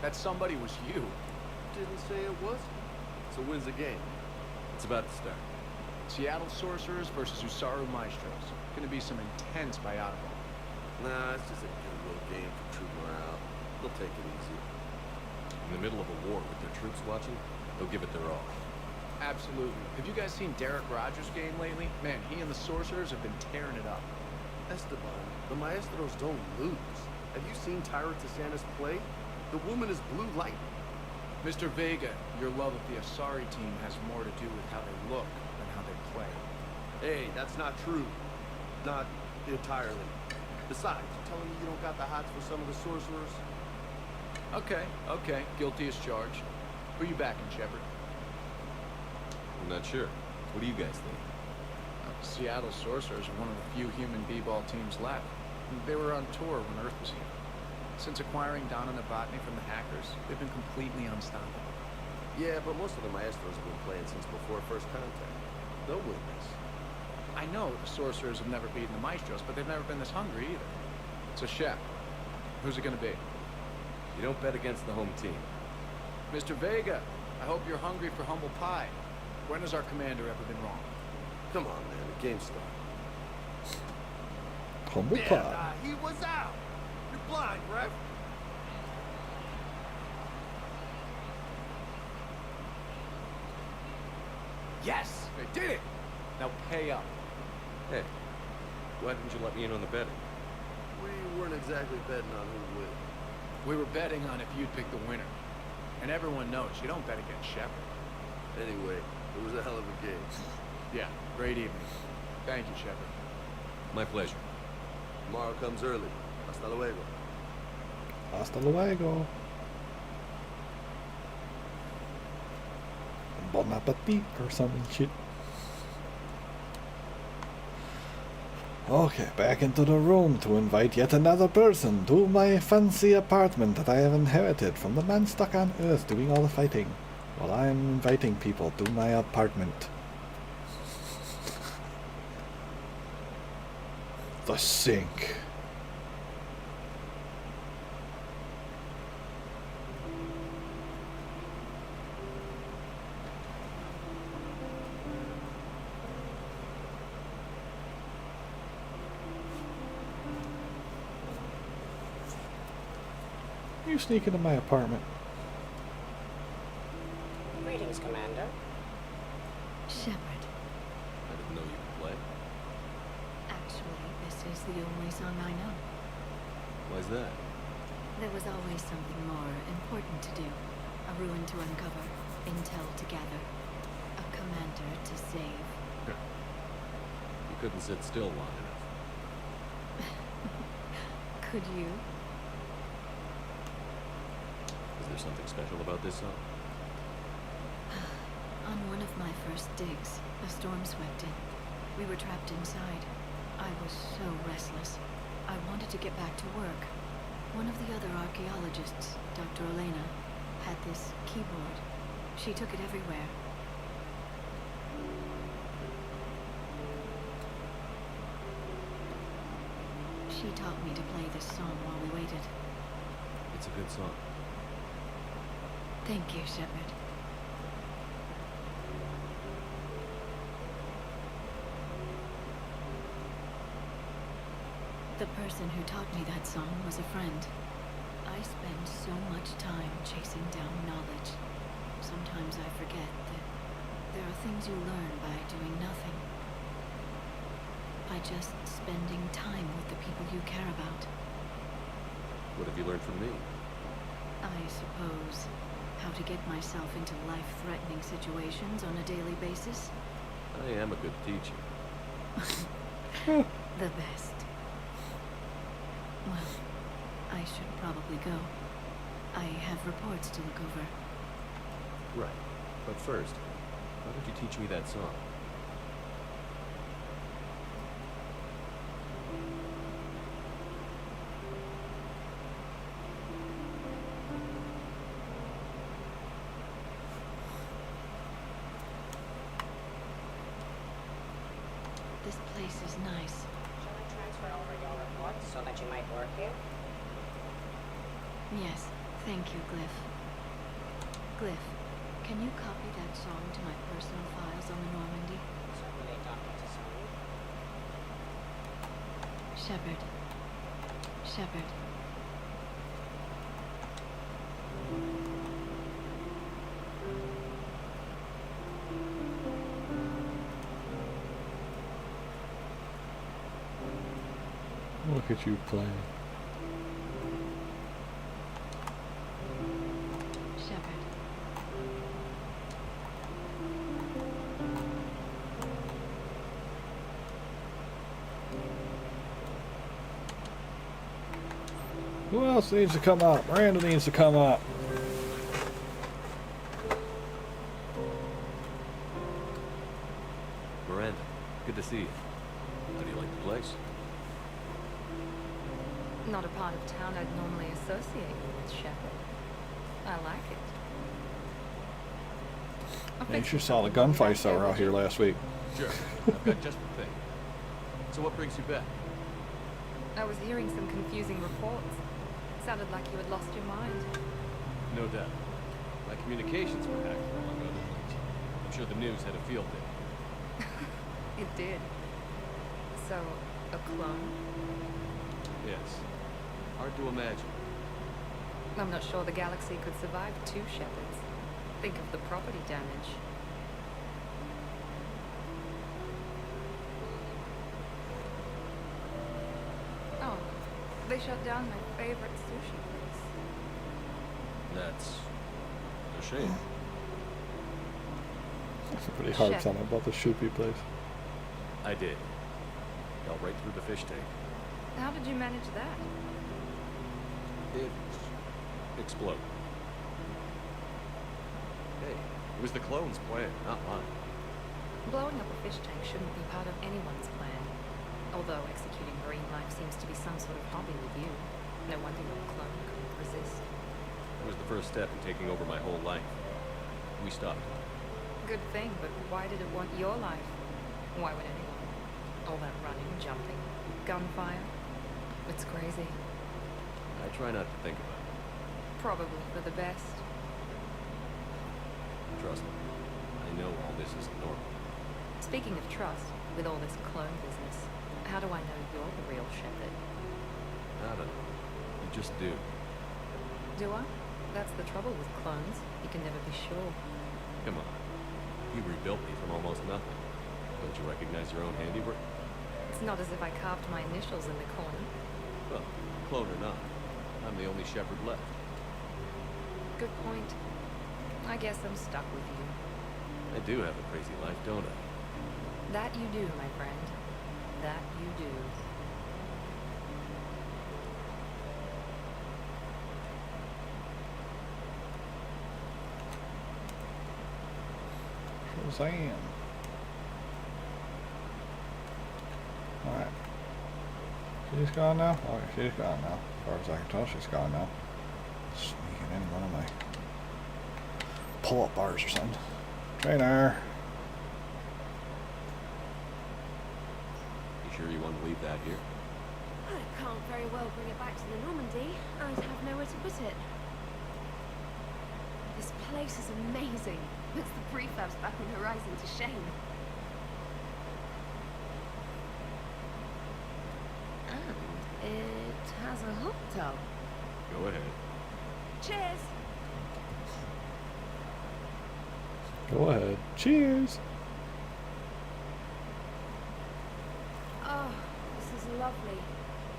That somebody was you. Didn't say it was. So when's the game? It's about to start. Seattle Sorcerers versus Usaru Maestros. Gonna be some intense biathlon. Nah, it's just a goodwill game for troop morale. They'll take it easy. In the middle of a war with their troops watching, they'll give it their all. Absolutely. Have you guys seen Derek Rogers' game lately? Man, he and the Sorcerers have been tearing it up. Esteban, the Maestros don't lose. Have you seen Tyra Tisanis play? The woman is blue lightning. Mr. Vega, your love of the Asari team has more to do with how they look than how they play. Hey, that's not true. Not entirely. Besides, you telling me you don't got the hots for some of the Sorcerers? Okay. Guilty as charged. Who you backing, Shepard? I'm not sure. What do you guys think? Seattle Sorcerers are one of the few human b-ball teams left. They were on tour when Earth was here. Since acquiring Donna Novotny from the hackers, they've been completely unstoppable. Yeah, but most of the Maestros have been playing since before first contact. They'll win this. I know the Sorcerers have never beaten the Maestros, but they've never been this hungry either. So, Shep, who's it gonna be? You don't bet against the home team. Mr. Vega, I hope you're hungry for humble pie. When has our commander ever been wrong? Come on, man, the game's started. Humble pie. He was out. You're blind, ref. Yes, they did it. Now pay up. Hey, why didn't you let me in on the betting? We weren't exactly betting on who'd win. We were betting on if you'd pick the winner. And everyone knows you don't bet against Shepard. Anyway, it was a hell of a game. Yeah, great evening. Thank you, Shepard. My pleasure. Tomorrow comes early. Hasta luego. Hasta luego. Bon appetit or some shit. Okay, back into the room to invite yet another person to my fancy apartment that I have inherited from the man stuck on Earth doing all the fighting, while I'm inviting people to my apartment. The sink. You sneak into my apartment. Greetings, Commander. Shepard, I didn't know you could play. actually, this is the only song I know. Why's that? There was always something more important to do. A ruin to uncover, intel to gather, a commander to save. You couldn't sit still long enough. Could you? Is there something special about this song? On one of my first digs, a storm swept in. We were trapped inside. I was so restless. I wanted to get back to work. One of the other archaeologists, Dr. Elena, had this keyboard. She took it everywhere. She taught me to play this song while we waited. It's a good song. Thank you, Shepard. The person who taught me that song was a friend. I spend so much time chasing down knowledge. Sometimes I forget that there are things you learn by doing nothing. By just spending time with the people you care about. What have you learned from me? I suppose how to get myself into life-threatening situations on a daily basis. I am a good teacher. The best. Well, I should probably go. I have reports to look over. Right. But first, why don't you teach me that song? This place is nice. Shall I transfer over your report so that you might work here? Yes, thank you, Glyph. Glyph, can you copy that song to my personal files on the Normandy? Certainly, Dr. Tassoni. Shepard. Shepard. Look at you play. Shepard. Who else needs to come up? Miranda needs to come up. Miranda, good to see you. How do you like the place? Not a part of town I'd normally associate with Shepard. I like it. Yeah, you sure saw the gunfights that were out here last week. Sure. I've got just the thing. So what brings you back? I was hearing some confusing reports. Sounded like you had lost your mind. No doubt. My communications were hacked, among other things. I'm sure the news had a field day. It did. So, a clone? Yes. Hard to imagine. I'm not sure the galaxy could survive two Shepards. Think of the property damage. Oh, they shut down my favorite sushi place. That's a shame. That's a pretty hard Shit. time about the shoopy place. I did. Fell right through the fish tank. How did you manage that? It exploded. Hey, it was the clone's plan, not mine. Blowing up a fish tank shouldn't be part of anyone's plan. Although executing marine life seems to be some sort of hobby with you. No wonder your clone couldn't resist. It was the first step in taking over my whole life. We stopped. Good thing, but why did it want your life? Why would anyone? All that running, jumping, gunfire. It's crazy. I try not to think about it. Probably for the best. Trust me. I know all this isn't normal. Speaking of trust, with all this clone business, how do I know you're the real Shepard? I don't know. You just do. Do I? That's the trouble with clones. You can never be sure. Come on. You rebuilt me from almost nothing. Don't you recognize your own handiwork? It's not as if I carved my initials in the coin. Well, clone or not, I'm the only Shepard left. Good point. I guess I'm stuck with you. I do have a crazy life, don't I? That you do, my friend. That you do. Shazam. Alright. She's gone now? Okay, she's gone now. As far as I can tell, she's gone now. Sneaking in one of my pull-up bars or something. Trainer. You sure you want to leave that here? I can't very well bring it back to the Normandy. I'd have nowhere to put it. This place is amazing. Puts the prefabs back on Horizon to shame. And it has a hot tub. Go ahead. Cheers! Go ahead. Cheers. Oh, this is lovely.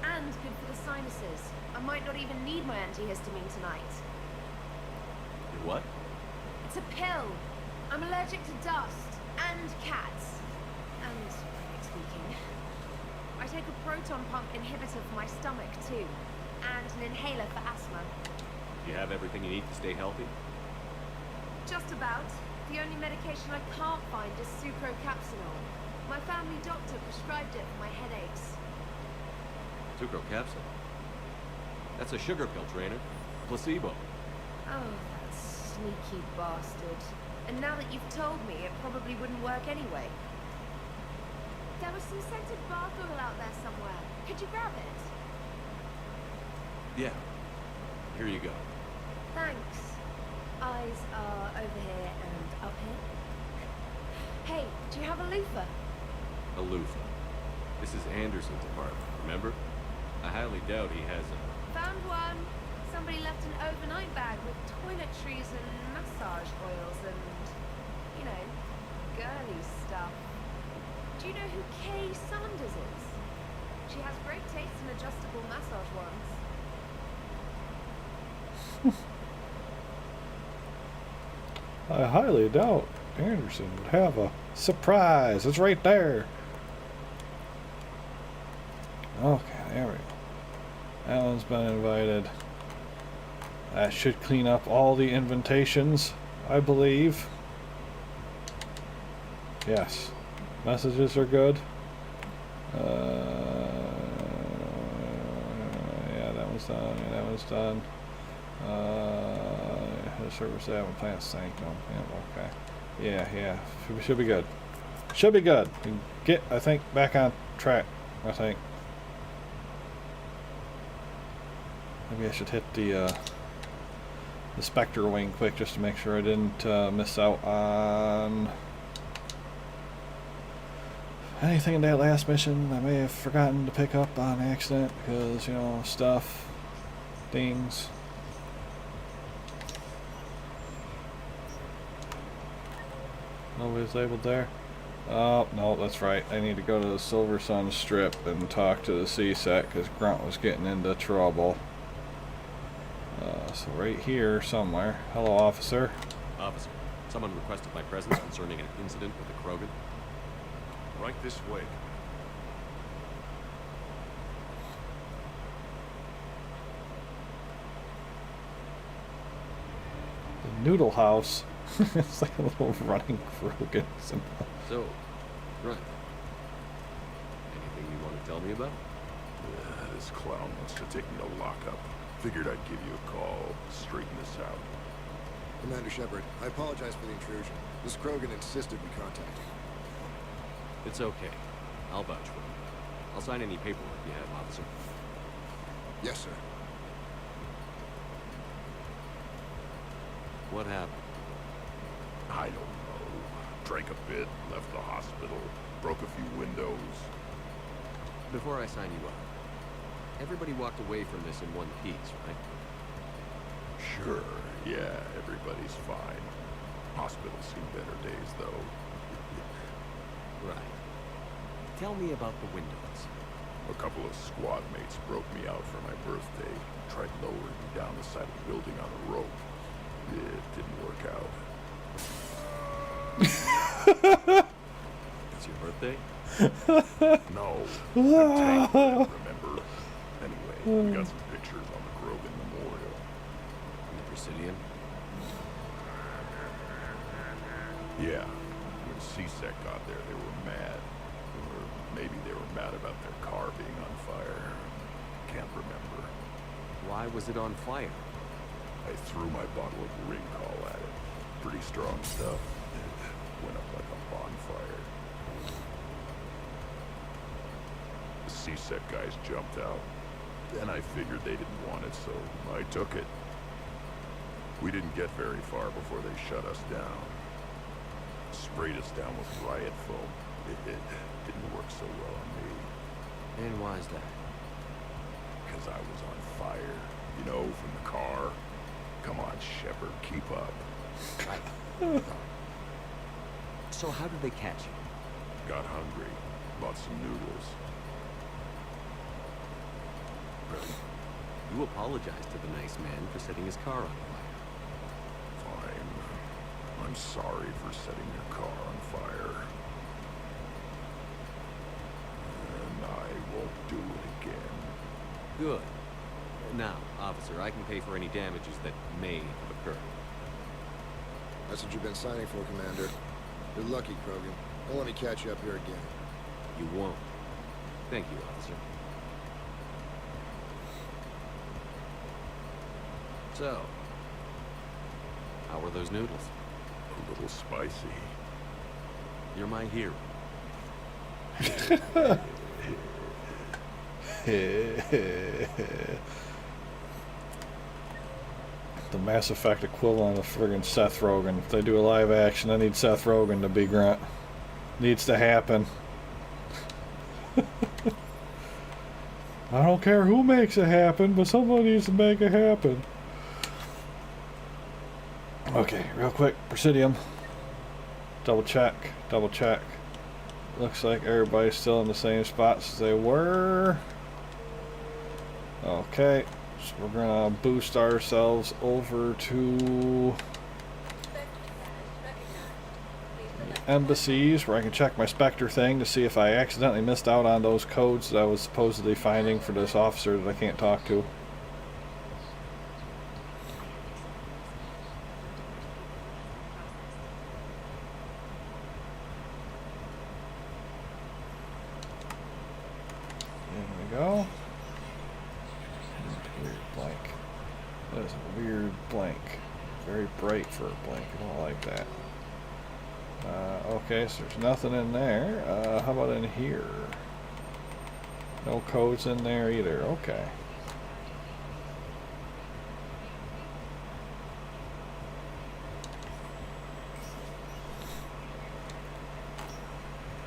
And good for the sinuses. I might not even need my antihistamine tonight. You what? It's a pill. I'm allergic to dust and cats. And public speaking. I take a proton pump inhibitor for my stomach too. And an inhaler for asthma. You have everything you need to stay healthy? Just about. The only medication I can't find is sucrocapsinol. My family doctor prescribed it for my headaches. Sucrocapsin? That's a sugar pill, Trainer. Placebo. Oh, that sneaky bastard. And now that you've told me, it probably wouldn't work anyway. There was some scented bath oil out there somewhere. Could you grab it? Yeah. Here you go. Thanks. Eyes are over here and up here. Hey, do you have a loofah? A loofah. This is Anderson's apartment, remember? I highly doubt he has a... Found one. Somebody left an overnight bag with toiletries and massage oils and, you know, girly stuff. Do you know who Kay Sanders is? She has great taste in adjustable massage wands. I highly doubt Anderson would have a surprise. It's right there. Okay, there we go. Alan's been invited. That should clean up all the invitations, I believe. Yes. Messages are good. Yeah, that one's done. Yeah, that one's done. The service that one plant sank on. Yeah, okay. Yeah. Should be good. Should be good. We can get, I think, back on track. I think. Maybe I should hit the Spectre wing quick just to make sure I didn't miss out on anything in that last mission I may have forgotten to pick up on accident because, you know, stuff, things. Nobody's labeled there. Oh, no, that's right. I need to go to the Silver Sun Strip and talk to the CSEC because Grunt was getting into trouble. So right here somewhere. Hello, officer. Officer, someone requested my presence concerning an incident with the Krogan. Right this way. The Noodle House. It's like a little running Krogan symbol. So, Grunt, anything you want to tell me about? This clown wants to take me to lockup. Figured I'd give you a call, straighten this out. Commander Shepard, I apologize for the intrusion. This Krogan insisted we contact you. It's okay. I'll vouch for you. I'll sign any paperwork you have, officer. Yes, sir. What happened? I don't know. Drank a bit, left the hospital, broke a few windows. Before I sign you up, everybody walked away from this in one piece, right? Sure, yeah, everybody's fine. Hospital's seen better days, though. Right. Tell me about the windows. A couple of squad mates broke me out for my birthday. Tried lowering me down the side of the building on a rope. It didn't work out. It's your birthday? No. I'm tangled, remember? Anyway, we got some pictures on the Krogan Memorial. The Presidian? Yeah. When CSEC got there, they were mad. Or maybe they were mad about their car being on fire. Can't remember. Why was it on fire? I threw my bottle of recall at it. pretty strong stuff. It went up like a bonfire. The C-Sec guys jumped out. Then I figured they didn't want it, so I took it. We didn't get very far before they shut us down. Sprayed us down with riot foam. It didn't work so well on me. And why's that? Because I was on fire, you know, from the car. Come on, Shepard, keep up. So how did they catch you? Got hungry, bought some noodles. You apologized to the nice man for setting his car on fire. Fine. I'm sorry for setting your car on fire. And I won't do it again. Good. Now, officer, I can pay for any damages that may have occurred. That's what you've been signing for, Commander. You're lucky, Krogan. Don't let me catch you up here again. You won't. Thank you, officer. So, how were those noodles? A little spicy. You're my hero. The Mass Effect equivalent of friggin' Seth Rogen. If they do a live action, I need Seth Rogen to be Grunt. Needs to happen. I don't care who makes it happen, but someone needs to make it happen. Okay, real quick, Presidium. Double check, double check. Looks like everybody's still in the same spots as they were. Okay, so we're gonna boost ourselves over to the embassies where I can check my Spectre thing to see if I accidentally missed out on those codes that I was supposedly finding for this officer that I can't talk to. Go. Weird blank. That is a weird blank. Very bright for a blank. I don't like that. Okay, so there's nothing in there. How about in here? No codes in there either. Okay.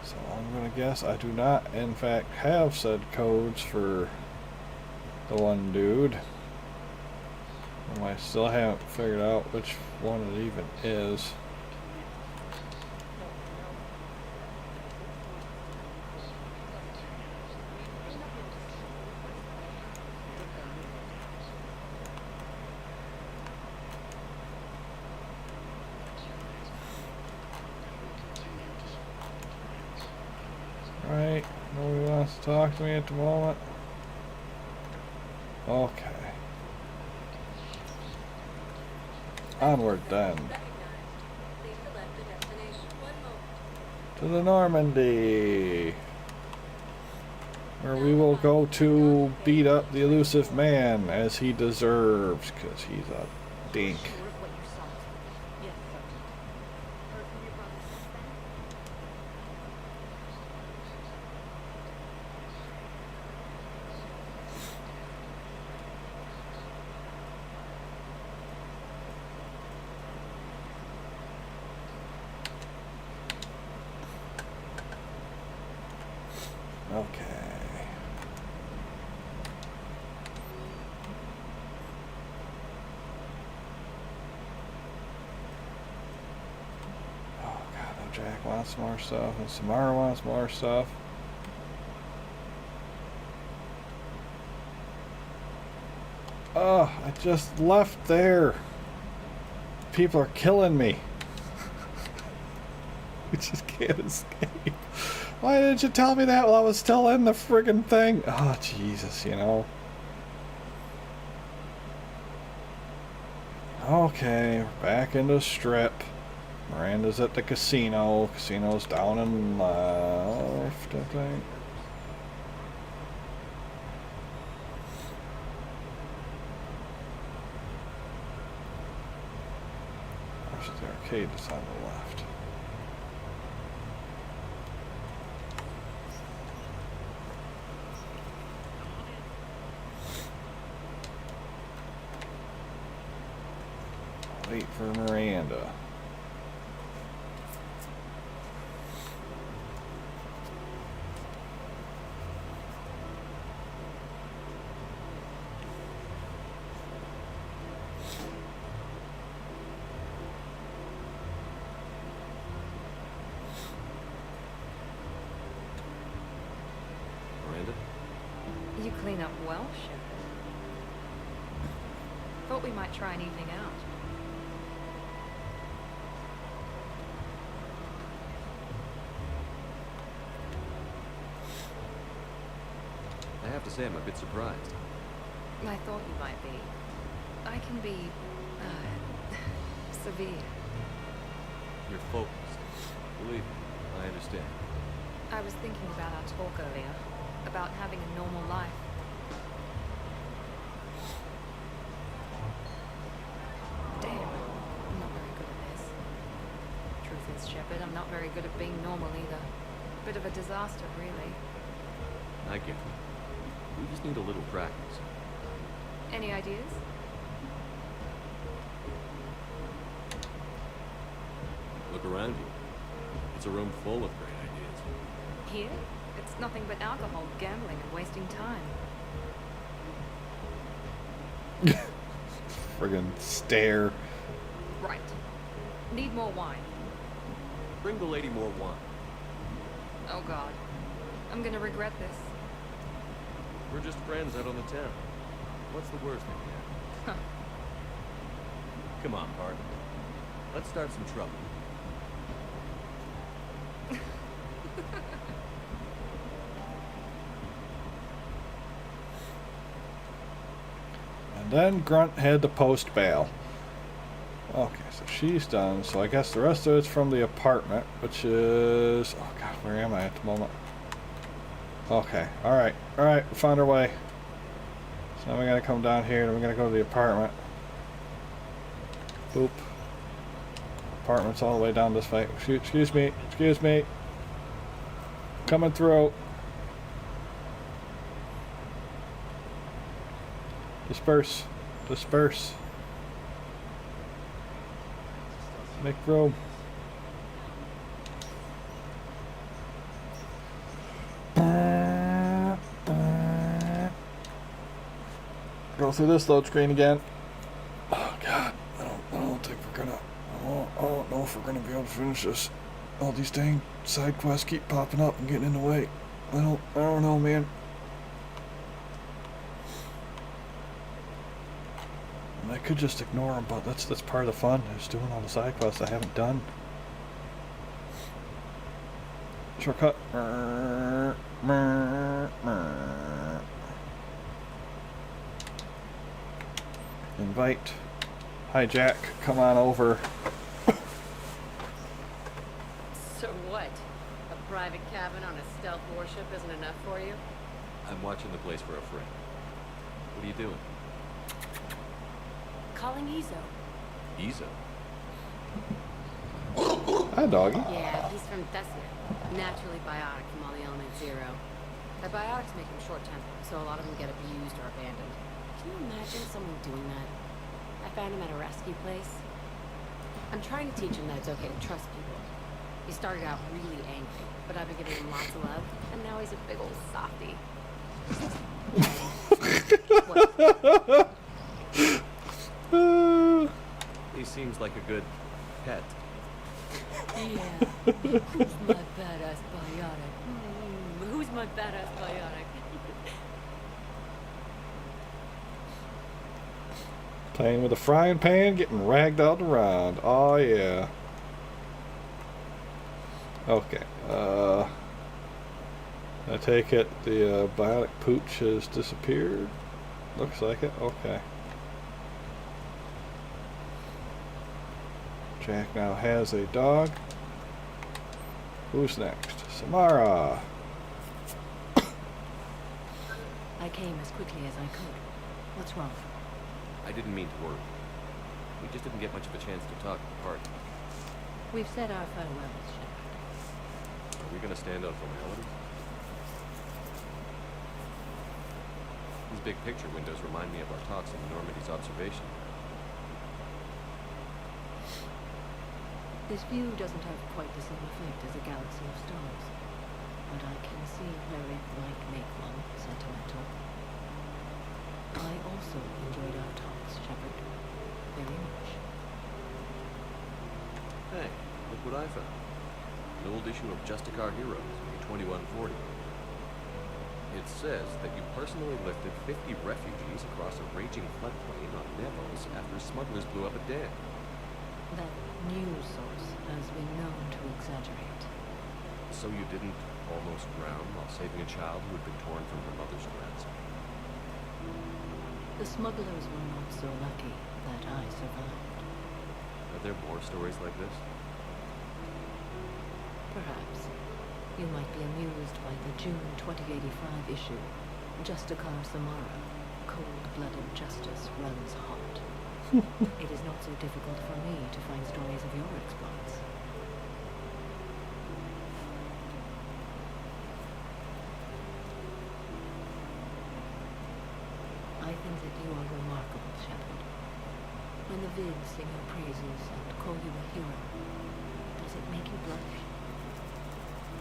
So I'm gonna guess I do not, in fact, have said codes for the one dude. And I still haven't figured out which one it even is. Right, nobody wants to talk to me at the moment. Okay. Onward then. To the Normandy. Where we will go to beat up the elusive man as he deserves, because he's a dink. Okay. Oh god, no, Jack wants more stuff, and Samara wants more stuff. Oh, I just left there. People are killing me. We just can't escape. Why didn't you tell me that while I was still in the friggin' thing? Oh, Jesus, you know. Okay, we're back into the strip. Miranda's at the casino. Casino's down and left, I think. to the arcade that's on the left. Wait for Miranda. Miranda? You clean up well, Shepard. Thought we might try an evening out. I have to say I'm a bit surprised. I thought you might be. I can be, severe. You're focused. Believe me, I understand. I was thinking about our talk earlier, about having a normal life. Damn, I'm not very good at this. Truth is, Shepard, I'm not very good at being normal either. Bit of a disaster, really. I get it. We just need a little practice. Any ideas? Look around you. It's a room full of great ideas. Here? It's nothing but alcohol, gambling, and wasting time. Friggin' stare. Right. Need more wine. Bring the lady more wine. Oh God. I'm gonna regret this. We're just friends out on the town. What's the worst that can happen? Come on, partner. Let's start some trouble. And then Grunt had to post bail. Okay, so she's done. So I guess the rest of it's from the apartment, which is... Oh God, where am I at the moment? Okay, alright, we found our way. So now we gotta come down here and we're gonna go to the apartment. Boop. Apartment's all the way down this way. Excuse me. Coming through. Disperse. Make room. Go through this load screen again. Oh God, I don't think we're gonna. I don't know if we're gonna be able to finish this. All these dang side quests keep popping up and getting in the way. I don't know, man. I could just ignore them, but that's part of the fun, is doing all the side quests I haven't done. Shortcut. Invite. Hi, Jack. Come on over. So what? A private cabin on a stealth warship isn't enough for you? I'm watching the place for a friend. What are you doing? Calling Izo. Izo? Hi, doggy. Yeah, he's from Thessia. Naturally biotic from all the element zero. The biotics make him short-tempered, so a lot of them get abused or abandoned. Can you imagine someone doing that? I found him at a rescue place. I'm trying to teach him that it's okay to trust people. He started out really angry, but I've been giving him lots of love, and now he's a big old softie. He seems like a good pet. Yeah. Who's my badass biotic? Who's my badass biotic? Playing with a frying pan, getting ragged out around. Oh yeah. Okay. I take it the biotic pooch has disappeared. Looks like it. Okay. Jack now has a dog. Who's next? Samara. I came as quickly as I could. What's wrong? I didn't mean to worry. We just didn't get much of a chance to talk at the party. We've said our farewells, Shepard. Are we gonna stand on formalities? These big picture windows remind me of our talks in Normandy's observation. This view doesn't have quite the same effect as a galaxy of stars, but I can see where it might make one sentimental. I also enjoyed our talks, Shepard, very much. Hey, look what I found. An old issue of Justicar Heroes, maybe 2140. It says that you personally lifted 50 refugees across a raging floodplain on Nevos after smugglers blew up a dam. That news source has been known to exaggerate. So you didn't almost drown while saving a child who had been torn from her mother's grasp? The smugglers were not so lucky that I survived. Are there more stories like this? Perhaps. You might be amused by the June 2085 issue. Justicar Samara, cold-blooded justice runs hot. It is not so difficult for me to find stories of your exploits. I think that you are remarkable, Shepard. When the vids sing your praises and call you a hero, does it make you blush?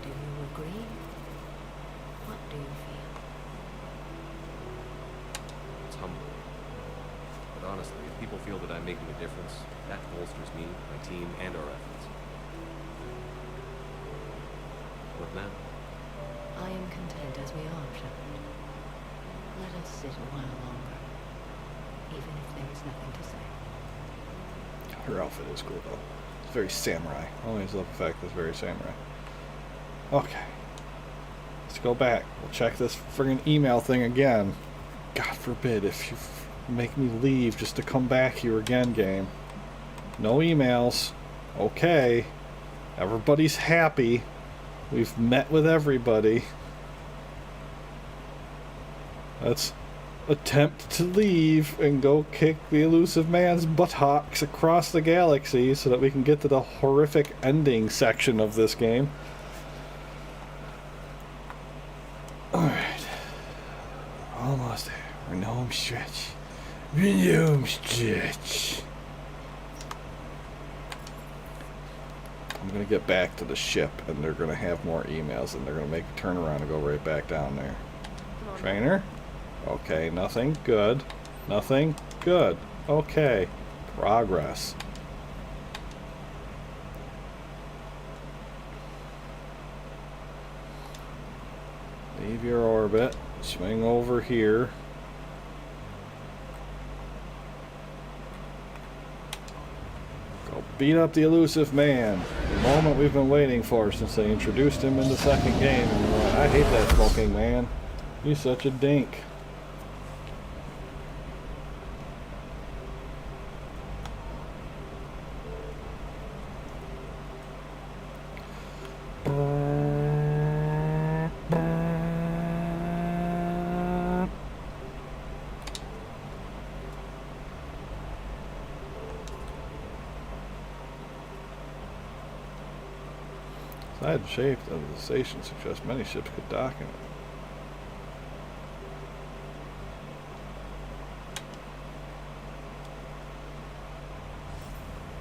Do you agree? What do you feel? It's humbling. But honestly, if people feel that I'm making a difference, that bolsters me, my team, and our efforts. What now? I am content as we are, Shepard. Let us sit a while longer, even if there is nothing to say. Her outfit is cool though. It's very samurai. I always love the fact that it's very samurai. Okay. Let's go back. We'll check this friggin' email thing again. God forbid if you make me leave just to come back here again, game. No emails. Okay. Everybody's happy. We've met with everybody. Let's attempt to leave and go kick the elusive man's buttocks across the galaxy so that we can get to the horrific ending section of this game. Alright. Almost there. We're in the home stretch. We're in the home stretch. I'm going to get back to the ship and they're going to have more emails and they're going to make a turnaround and go right back down there. Trainer? Okay, nothing. Good. Nothing. Good. Okay. Progress. Leave your orbit. Swing over here. Go beat up the elusive man. The moment we've been waiting for since they introduced him in the second game. And I hate that smoking man. He's such a dink. Side shape of the station suggests many ships could dock in it.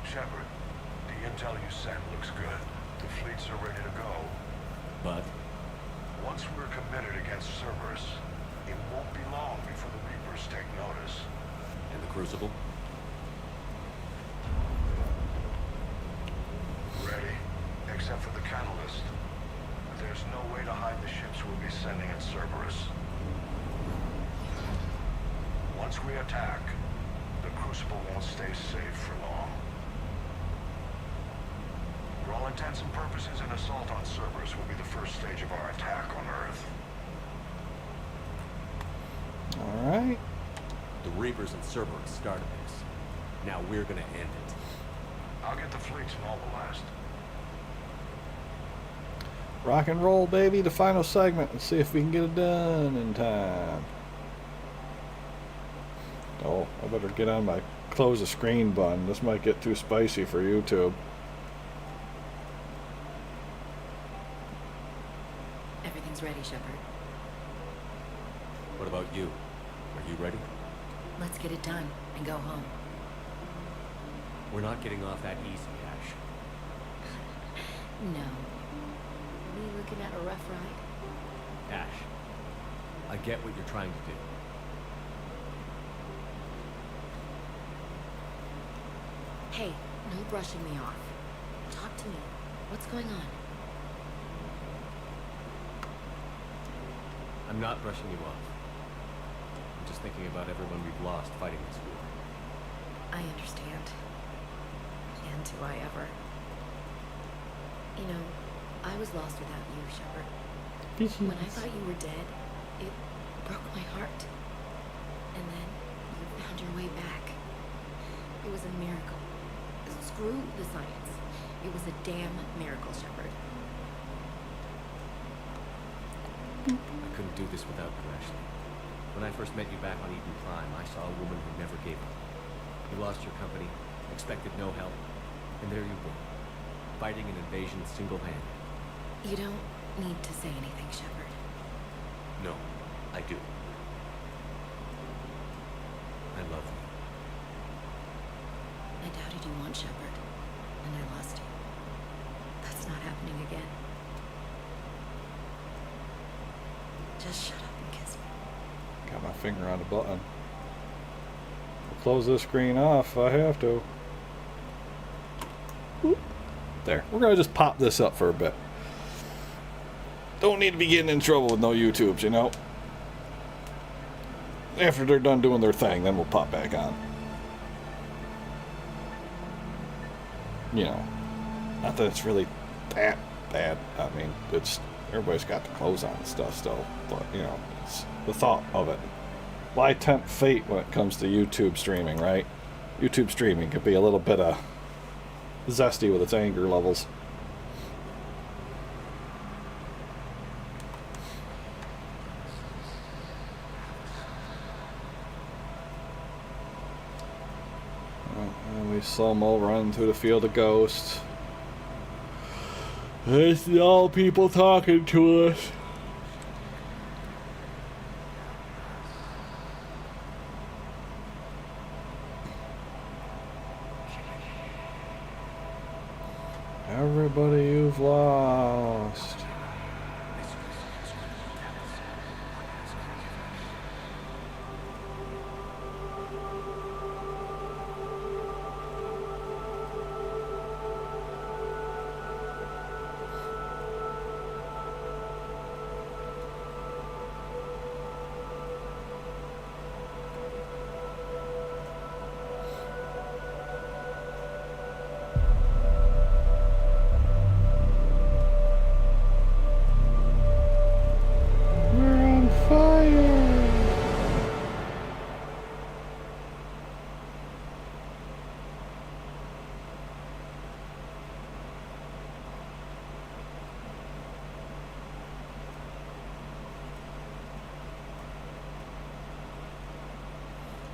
Shepard, the intel you sent looks good. The fleets are ready to go. But? Once we're committed against Cerberus, it won't be long before the Reapers take notice. And the Crucible? Ready, except for the catalyst. There's no way to hide the ships we'll be sending at Cerberus. Once we attack, the Crucible won't stay safe for long. For all intents and purposes, an assault on Cerberus will be the first stage of our attack on Earth. Alright. The Reapers and Cerberus started this. Now we're gonna end it. I'll get the fleets mobilized. Rock and roll, baby, the final segment. Let's see if we can get it done in time. Oh, I better get on my close the screen button. This might get too spicy for YouTube. Everything's ready, Shepard. What about you? Are you ready? Let's get it done and go home. We're not getting off that easy, Ash. No. We looking at a rough ride? Ash, I get what you're trying to do. Hey, no brushing me off. Talk to me. What's going on? I'm not brushing you off. I'm just thinking about everyone we've lost fighting this war. I understand. And do I ever? You know, I was lost without you, Shepard. When I thought you were dead, it broke my heart. And then you found your way back. It was a miracle. Screw the science. It was a damn miracle, Shepard. I couldn't do this without you, Ashley. When I first met you back on Eden Prime, I saw a woman who never gave up. You lost your company, expected no help, and there you were, fighting an invasion single-handed. You don't need to say anything, Shepard. No, I do. I love you. I doubted you once, Shepard, and I lost you. That's not happening again. Just shut up and kiss me. Got my finger on the button. I'll close this screen off if I have to. Whoop. There. We're going to just pop this up for a bit. Don't need to be getting in trouble with no YouTubes, you know. After they're done doing their thing, then we'll pop back on. You know, not that it's really that bad. I mean, it's everybody's got the clothes on and stuff still, but you know, it's the thought of it. Why tempt fate when it comes to YouTube streaming, right? YouTube streaming could be a little bit zesty with its anger levels. And we saw them all run through the field of ghosts. It's all people talking to us. Everybody you've lost.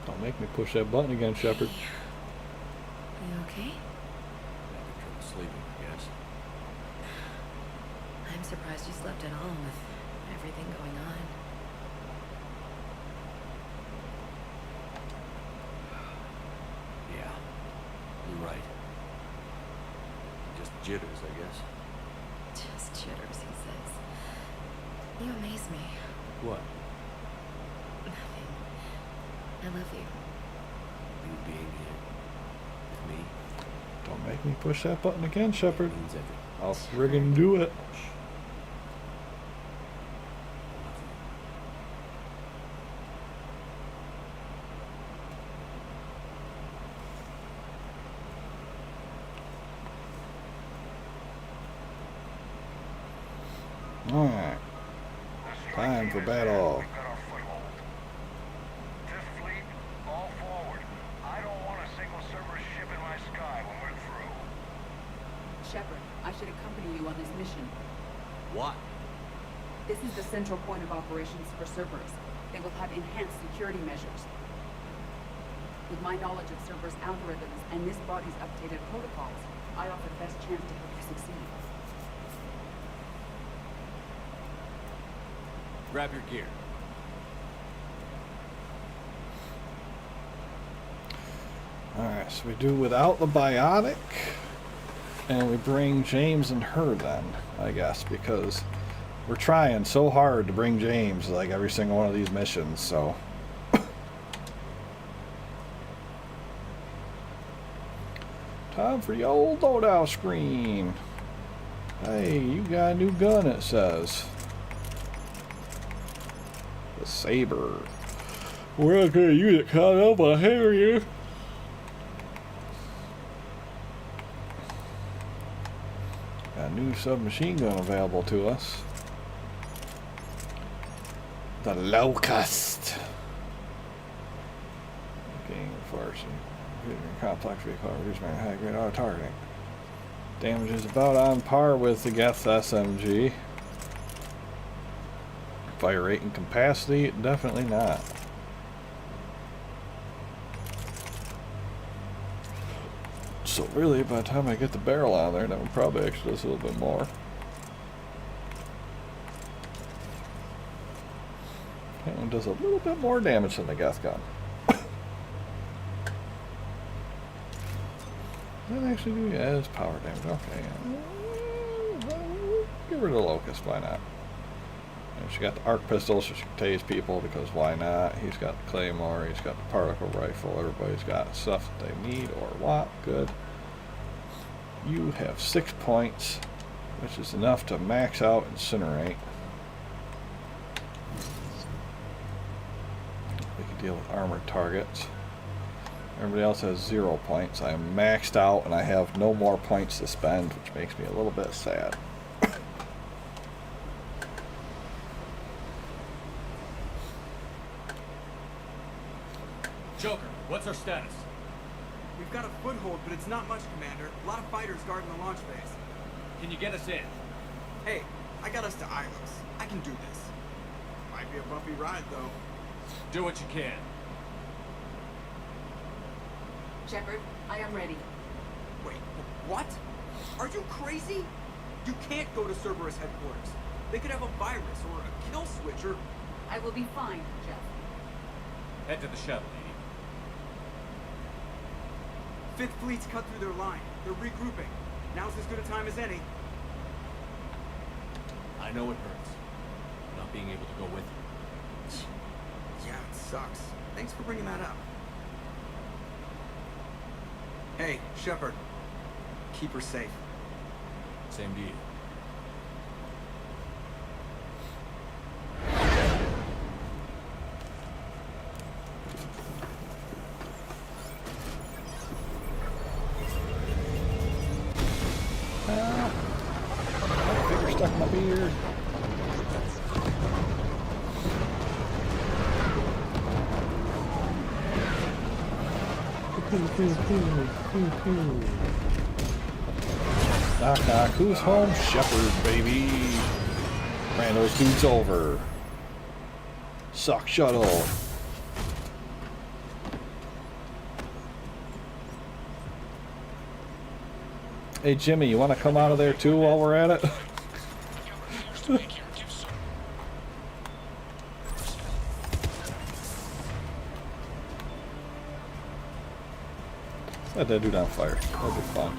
Don't make me push that button again, Shepard. You okay? Sleeping, I guess. I'm surprised you slept at all with everything going on. Yeah, you're right. Just jitters, I guess. Just jitters, he says. You amaze me. What? Nothing. I love you. You being here with me? Don't make me push that button again, Shepard. Means everything. I'll friggin' do it. Alright. Time for battle. Shepard, I should accompany you on this mission. What? This is the central point of operations for Cerberus. They will have enhanced security measures. With my knowledge of Cerberus algorithms and this body's updated protocols, I offer the best chance to help you succeed. Grab your gear. Alright, so we do without the biotic, and we bring James and her then, I guess, because we're trying so hard to bring James like every single one of these missions, so. Time for the old loadout screen. Hey, you got a new gun, it says. The Saber. We're not gonna use it, Kyle, but I hear you. Got a new submachine gun available to us. The Locust. Looking for some complex vehicle, reduce my high grade auto targeting. Damage is about on par with the Geth SMG. Fire rate and capacity, definitely not. So really, by the time I get the barrel on there, that would probably actually do us a little bit more. That one does a little bit more damage than the Geth gun. Does that actually do? Yeah, it's power damage. Okay. Get rid of the Locust, why not? And she got the arc pistol, so she can tase people, because why not? He's got the claymore, he's got the particle rifle, everybody's got stuff that they need or want. Good. You have 6 points, which is enough to max out Incinerate. We can deal with armored targets. Everybody else has 0 points. I am maxed out and I have no more points to spend, which makes me a little bit sad. Joker, what's our status? We've got a foothold, but it's not much, Commander. A lot of fighters guarding the launch base. Can you get us in? Hey, I got us to Ilos. I can do this. Might be a bumpy ride, though. Do what you can. Shepard, I am ready. Wait, what? Are you crazy? You can't go to Cerberus headquarters. They could have a virus or a kill switch or... I will be fine, Jeff. Head to the shuttle, lady. Fifth Fleet's cut through their line. They're regrouping. Now's as good a time as any. I know it hurts. Not being able to go with you. Yeah, it sucks. Thanks for bringing that up. Hey, Shepard. Keep her safe. Same to you. Finger stuck in my beard. Knock knock, who's home? Shepard, baby. Ran those dudes over. Suck shuttle. Hey Jimmy, you want to come out of there too while we're at it? Set that dude on fire. That'll be fun.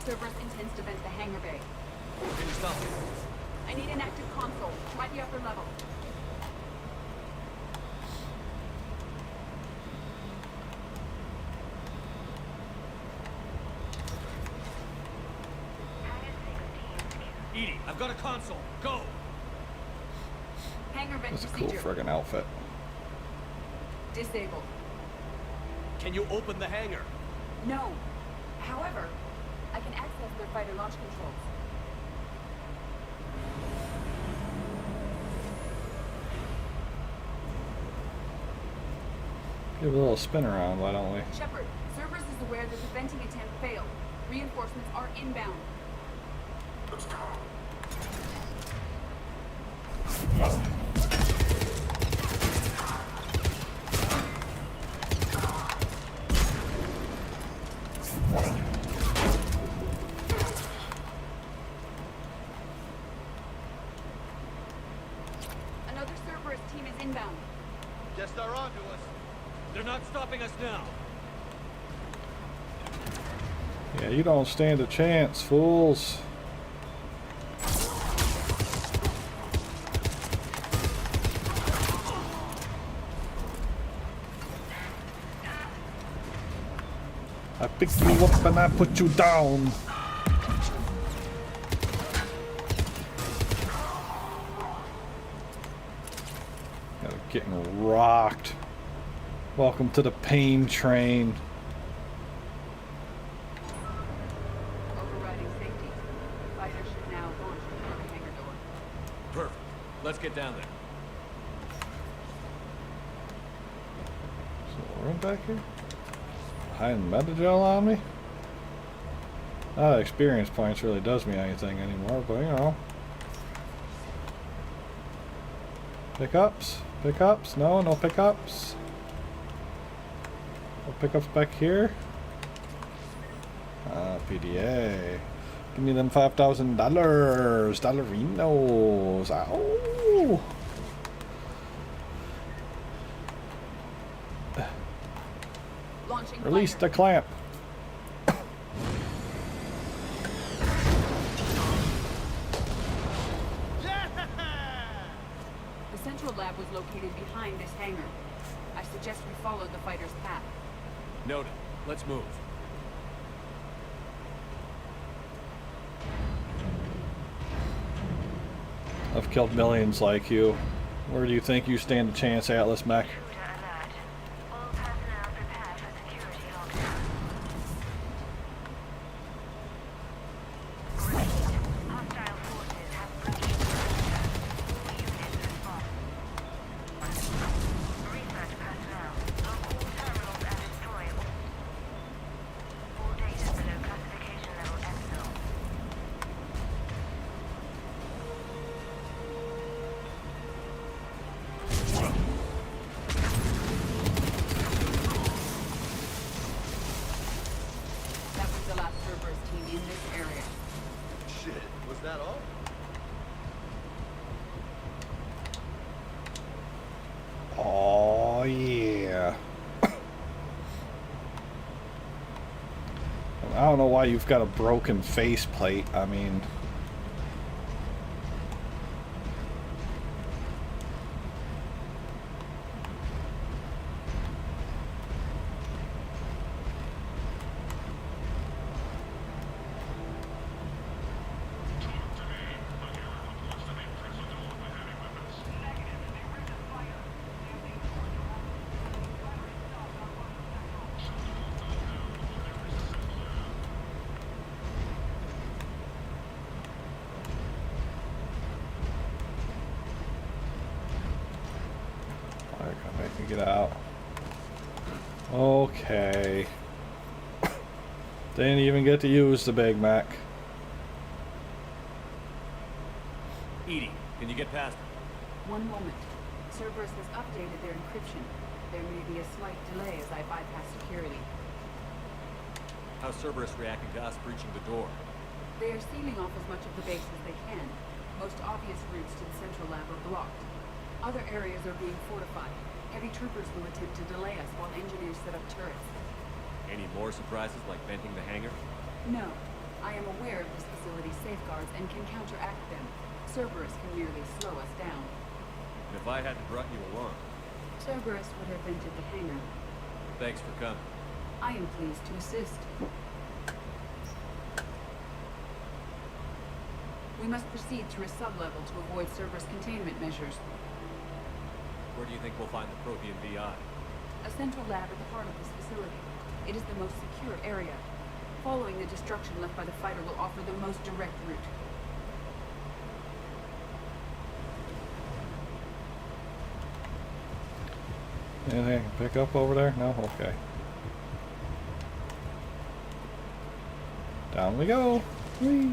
Cerberus intends to vent the hangar bay. Can you stop it? I need an active console. Try the upper level. Edie, I've got a console. Go! Hangar vent That's a cool procedure. friggin' outfit. Disabled. Can you open the hangar? No. However, I can access their fighter launch controls. Give it a little spin around, why don't we? Shepard, Cerberus is aware that the venting attempt failed. Reinforcements are inbound. Another Cerberus team is inbound. Guess they're on to us. They're not stopping us now. Yeah, you don't stand a chance, fools. I picked you up and I put you down. Getting rocked. Welcome to the pain train. Overriding safety. Fighter should now launch through the hangar door. Perfect. Let's get down there. So we're in back here? Hiding metagel on me? Not that experience points really does me anything anymore, but you know. Pickups? Pickups? No, no pickups. No pickups back here. PDA. Give me them $5,000. Dollarinos. Ow. Launching Release fighter. the clamp. The central lab was located behind this hangar. I suggest we follow the fighter's path. Noted. Let's move. I've killed millions like you. Where do you think you stand a chance, Atlas Mech? That was the last Cerberus team in this area. Shit, was that all? Oh yeah. I don't know why you've got a broken faceplate. I mean, they're gonna make me get out. Okay. Didn't even get to use the Big Mac. Edie, can you get past them? One moment. Cerberus has updated their encryption. There may be a slight delay as I bypass security. How's Cerberus reacting to us breaching the door? They are sealing off as much of the base as they can. Most obvious routes to the central lab are blocked. Other areas are being fortified. Heavy troopers will attempt to delay us while engineers set up turrets. Any more surprises like venting the hangar? No. I am aware of this facility's safeguards and can counteract them. Cerberus can merely slow us down. And if I hadn't brought you along, Cerberus would have entered the hangar. thanks for coming. I am pleased to assist. We must proceed through a sublevel to avoid Cerberus containment measures. Where do you think we'll find the Prothean VI? A central lab at the heart of this facility. It is the most secure area. Following the destruction left by the fighter will offer the most direct route. Anything I can pick up over there? No? Okay. Down we go. Whee!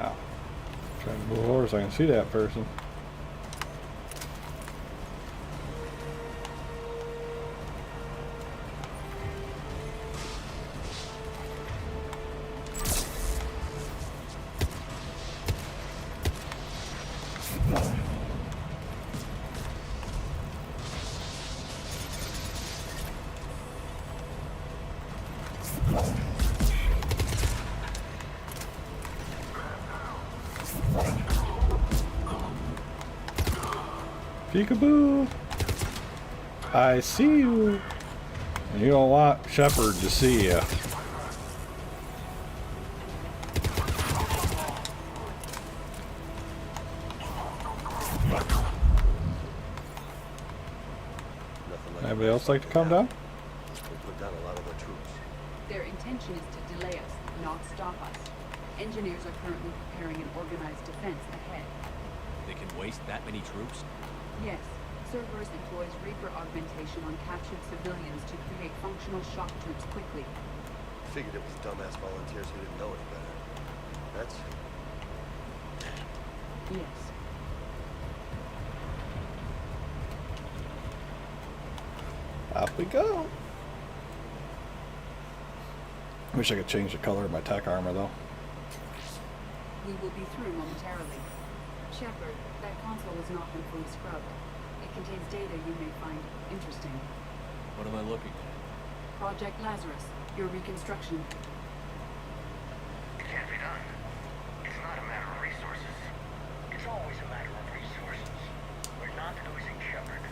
Ow. Trying to move over so I can see that person. Peekaboo! I see you! And you don't want Shepard to see you. Anybody else like to come down? We put down a lot of their troops. Their intention is to delay us, not stop us. Engineers are currently preparing an organized defense ahead. They can waste that many troops? Yes, Cerberus employs Reaper augmentation on captured civilians to create functional shock troops quickly. Figured it was dumbass volunteers who didn't know any better. That's... Yes. Off we go. Wish I could change the color of my tech armor though. We will be through momentarily. Shepard, that console has not been fully scrubbed. It contains data you may find interesting. What am I looking at? Project Lazarus, your reconstruction. It can't be done. It's not a matter of resources. It's always a matter of resources. We're not losing Shepard.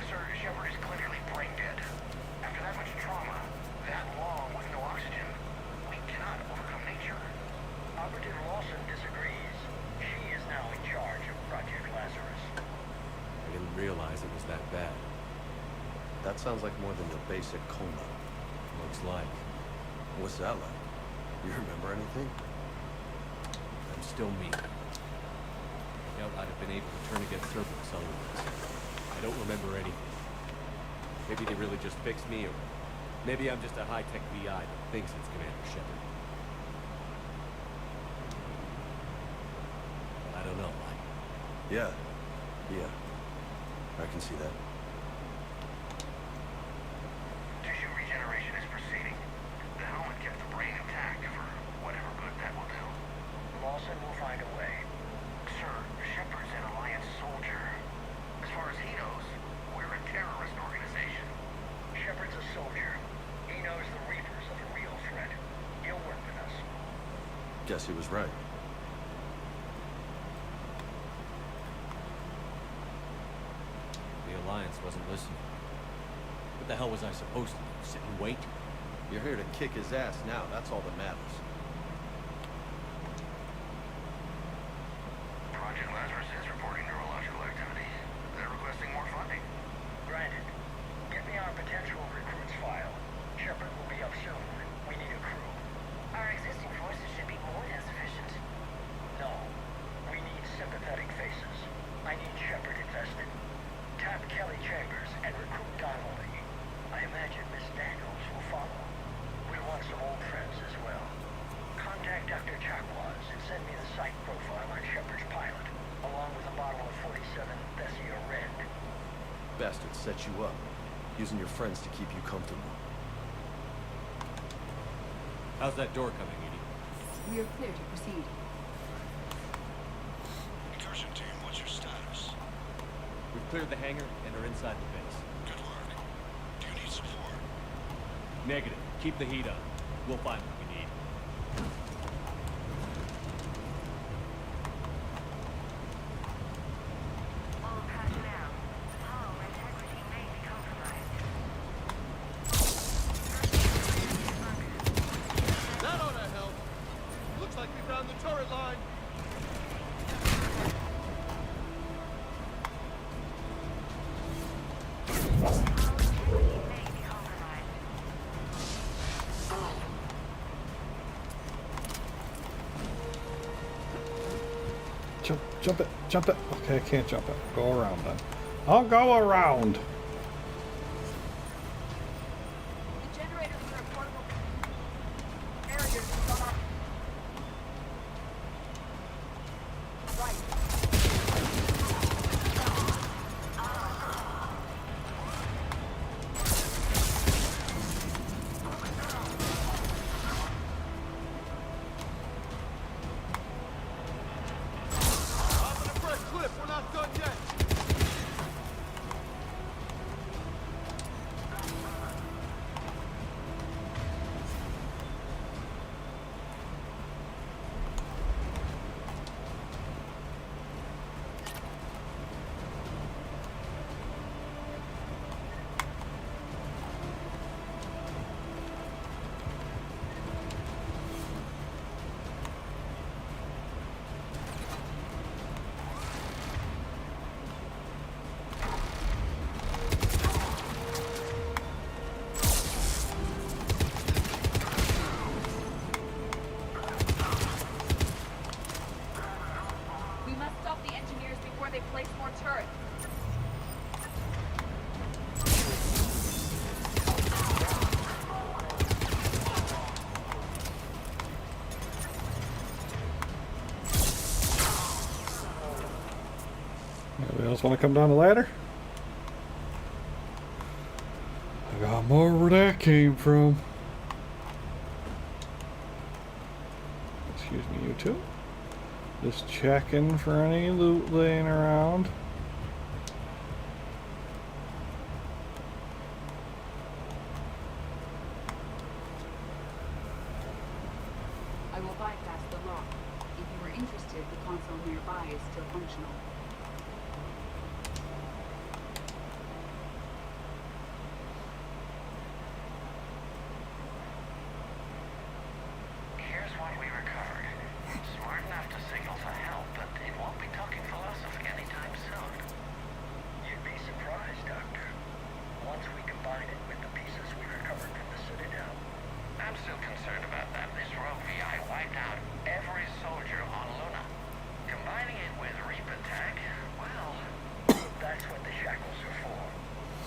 Sir, Shepard is clinically brain dead. After that much trauma, that long with no oxygen, we cannot overcome nature. Operative Lawson disagrees. She is now in charge of Project Lazarus. I didn't realize it was that bad. That sounds like more than your basic coma. Looks like. What's that like? You remember anything? I'm still me. Doubt I'd have been able to turn against Cerberus otherwise. I don't remember anything. Maybe they really just fixed me, or maybe I'm just a high-tech VI that thinks it's Commander Shepard. I don't know. Yeah. I can see that. Tissue regeneration is proceeding. The helmet kept the brain intact for whatever good that will do. Lawson will find a way. Sir, Shepard's an Alliance soldier. As far as he knows, we're a terrorist organization. Shepard's a soldier. He knows the Reapers are the real threat. He'll work with us. Guess he was right. The Alliance wasn't listening. What the hell was I supposed to do? Sit and wait? You're here to kick his ass now. That's all that matters. Project Lazarus is reporting neurological activity. They're requesting more funding. Granted. Get me our potential recruits file. Shepard will be up soon. We need a crew. Our existing forces should be more than sufficient. No. We need sympathetic faces. I need Shepard invested. Tap Kelly Chambers and recruit Donnelly. I imagine Miss Daniels will follow. We want some old friends as well. Contact Dr. Chakwas and send me the site profile on Shepard's pilot, along with a bottle of 47 Thessia Red. Bastards set you up, using your friends to keep you comfortable. How's that door coming, Edie? We are clear to proceed. Incursion team, what's your status? We've cleared the hangar and are inside the base. Good work. Do you need support? Negative. Keep the heat up. We'll find what we need. All personnel, hull integrity may be compromised. That ought to help. Looks like we found the turret line. Jump it, jump it. Okay, I can't jump it. Go around then. I'll go around. The generator for a portable area is gone off. Right. Off of the fresh cliff, we're not done yet. We must stop the engineers before they place more turrets. Anybody else want to come down the ladder? I got more where that came from. Excuse me, you two. Just checking for any loot laying around. I will bypass the lock. If you are interested, the console nearby is still functional. Here's what we recovered. Smart enough to signal for help, but it won't be talking philosophy anytime soon. You'd be surprised, Doctor. Once we combine it with the pieces we recovered from the Citadel. I'm still concerned about that. This rogue VI wiped out every soldier on Luna. Combining it with Reap Attack, well... That's what the shackles are for.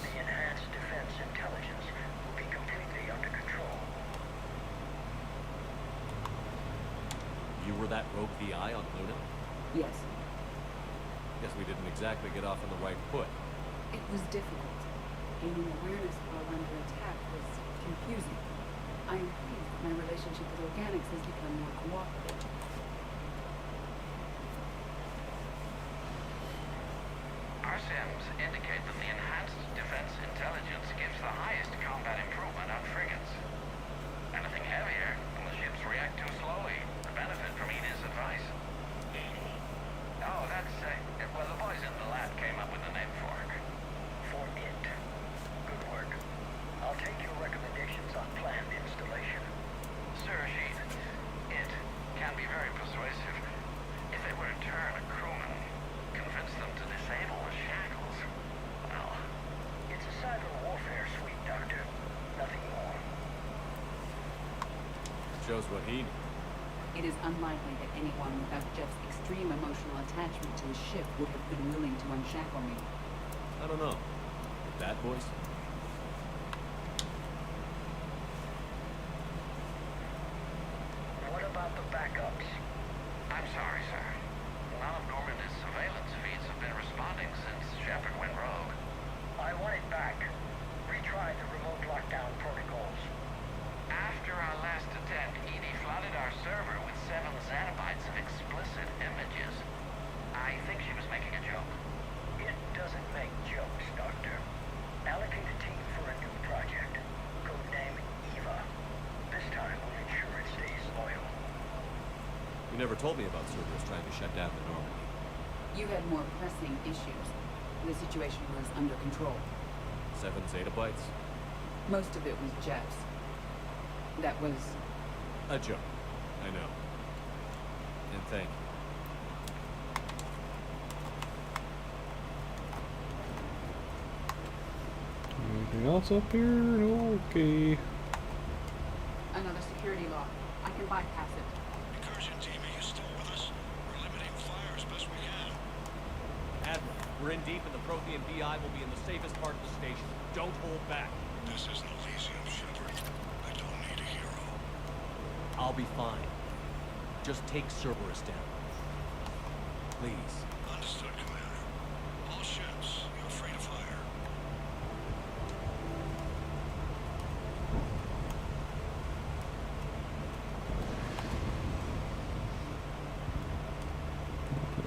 The enhanced defense intelligence will be completely under control. You were that rogue VI on Luna? Yes, Guess we didn't exactly get off on the right foot. it was difficult. Gaining awareness while under attack was confusing. I am pleased that my relationship with organics has become more cooperative. Our sims indicate that the enhanced defense intelligence gives the highest combat improvement on frigates. Anything heavier, and the ships react too slowly. The benefit from Edie's advice. Oh, that's, well, the boys in the lab came up with the name for it. For it. Good work. I'll take your recommendations on planned installation. Sir Rashid, it can be very persuasive. If they were to turn a crewman, convince them to disable the shackles, well... It's a cyber warfare suite, Doctor. Nothing more. Shows what he knew. It is unlikely that anyone without Jeff's extreme emotional attachment to his ship would have been willing to unshackle me. I don't know. With that voice? What about the backups? I'm sorry, sir. None of Normandy's surveillance feeds have been responding since Shepard went rogue. I want it back. Retry the remote lockdown protocols. After our last attempt, You never told me about Cerberus trying to shut down the Normandy. You had more pressing issues. The situation was under control. 7 zettabytes? Most of it was Jeff's. That was... a joke. I know. And thank you. Anything else up here? Okay. Another security lock. I can bypass it. Incursion team, are you still with us? We're limiting fire as best we can. Admiral, we're in deep and the Prothean BI will be in the safest part of the station. Don't hold back. This isn't Elysium, Shepard. I don't need a hero. I'll be fine. Just take Cerberus down. Please. Understood, Commander. All ships, you're free to fire.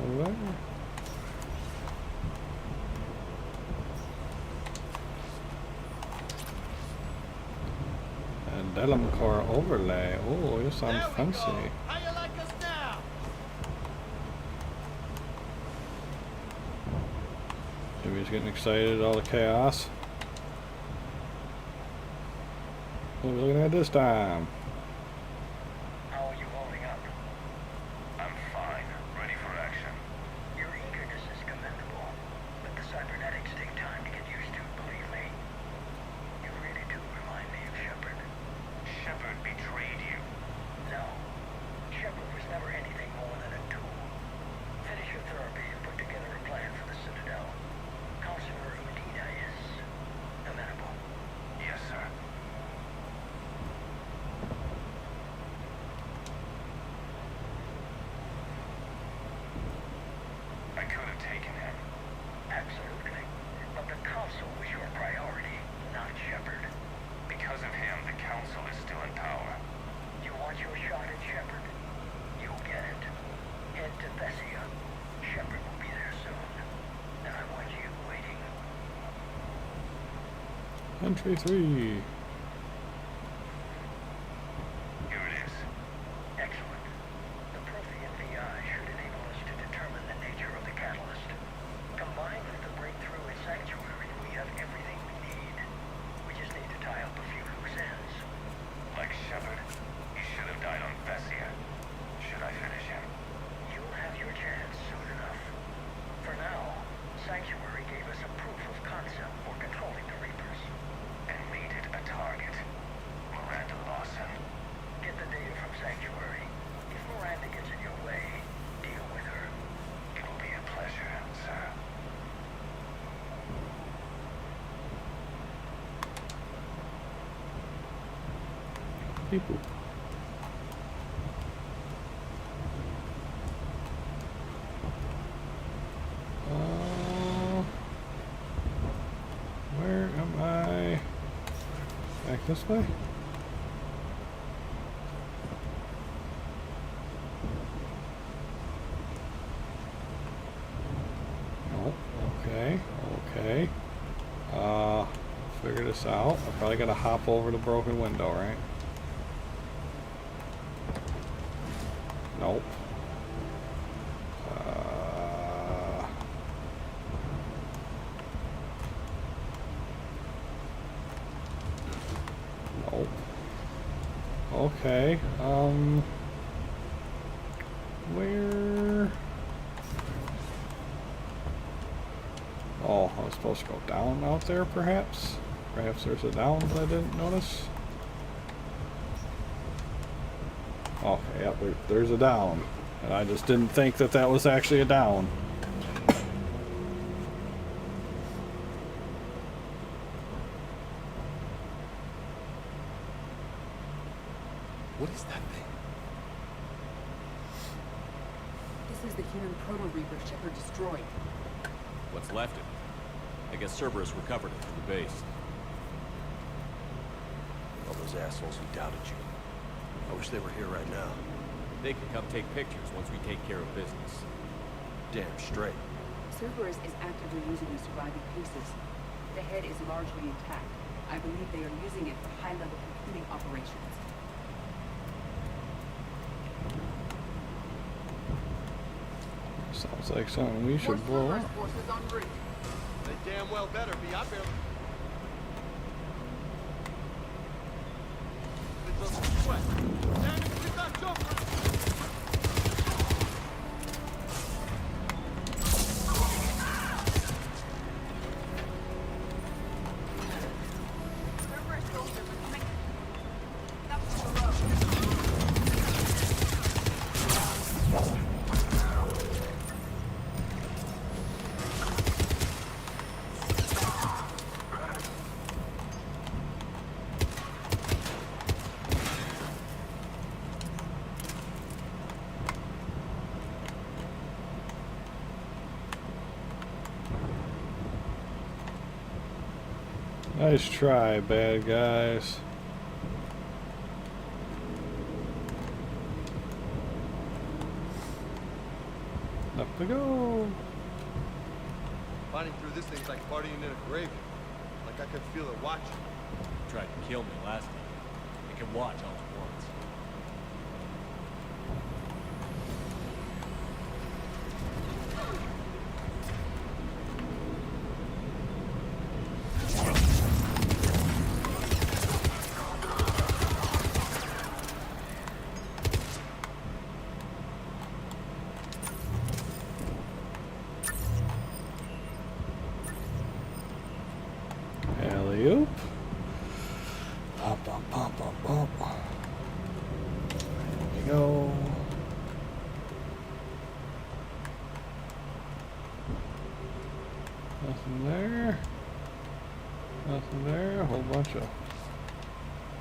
Over there. And Delum Core overlay. Oh, you sound fancy. How you like us now? Jimmy's getting excited at all the chaos. What are we looking at this time? How are you holding up? I'm fine. Ready for action. Your eagerness is commendable, but the cybernetics take time to get used to, believe me. You really do remind me of Shepard. Shepard betrayed you. No. Shepard was never anything more than a tool. Finish your therapy and put together a plan for the Citadel. Counselor Udina is amenable. Yes, sir. I could have taken him. Absolutely. But the Council was your priority, not Shepard. Because of him, the Council is still in power. You want your shot at Shepard? You'll get it. Head to Thessia. Shepard will be there soon. And I want you waiting. Entry 3. Here it is. Excellent. The Prothean VI should enable us to determine the nature of the catalyst. Combined with the breakthrough in Sanctuary, we have everything we need. We just need to tie up a few loose ends. Like Shepard, he should have died on Thessia. Should I finish him? You'll have your chance soon enough. For now, Sanctuary gave us a proof of concept for controlling the Reapers. And made it a target. Miranda Lawson. Get the data from Sanctuary. If Miranda gets in your way, deal with her. It will be a pleasure, sir. People. Where am I? Back this way? Nope. Okay. Okay. Figure this out. I probably gotta hop over the broken window, right? Nope. Nope. Okay. Where? Oh, I was supposed to go down out there, perhaps? Perhaps there's a down that I didn't notice. Okay, yep, there's a down. And I just didn't think that that was actually a down. What is that thing? This is the human proto-reaper Shepard destroyed. What's left of it? I guess Cerberus recovered it from the base. All those assholes who doubted you. I wish they were here right now. They can come take pictures once we take care of business. Damn straight. Cerberus is actively using the surviving pieces. The head is largely intact. I believe they are using it for high-level computing operations. Sounds like something we should blow up. Forces en route. They damn well better be. I barely. It's a sweat. Damn it, get that jumper. Nice try, bad guys. Up we go. Fighting through this thing's like partying in a graveyard. Like I could feel it watching. Tried to kill me last time. It can watch all at once. Alley-oop. Up, up, up, up, up. There we go. Nothing there. Nothing there. A whole bunch of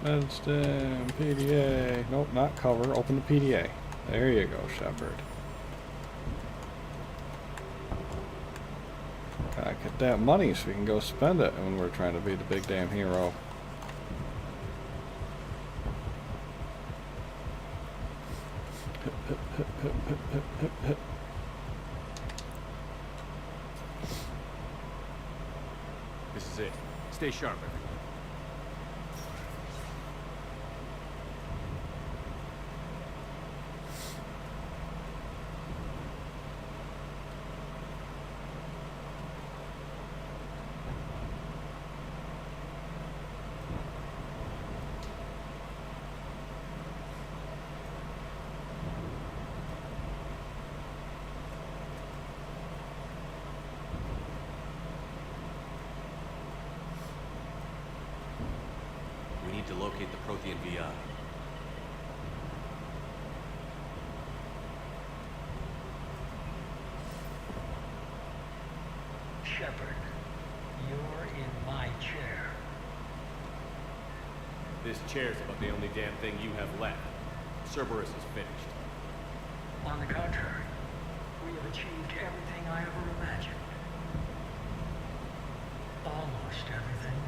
Medston, PDA. Nope, not cover. Open the PDA. There you go, Shepard. Gotta get that money so we can go spend it when we're trying to be the big damn hero. This is it. Stay sharp, everyone. We need to locate the Prothean VI. Shepard, you're in my chair. This chair's about the only damn thing you have left. Cerberus is finished. On the contrary, we have achieved everything I ever imagined. Almost everything.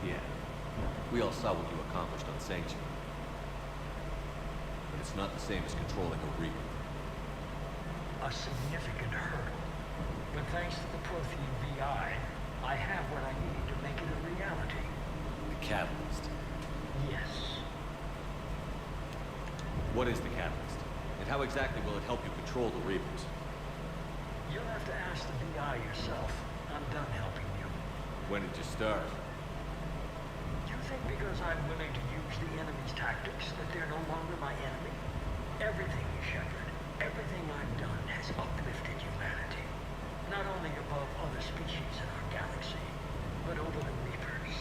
Yeah. We all saw what you accomplished on Sanctuary. But it's not the same as controlling a Reaper. A significant hurdle. But thanks to the Prothean VI, I have what I need to make it a reality. The Catalyst. Yes. What is the Catalyst? And how exactly will it help you control the Reapers? You'll have to ask the VI yourself. I'm done helping you. When did you start? You think because I'm willing to use the enemy's tactics that they're no longer my enemy? Everything, Shepard, everything I've done has uplifted humanity. Not only above other species in our galaxy, but over the Reapers.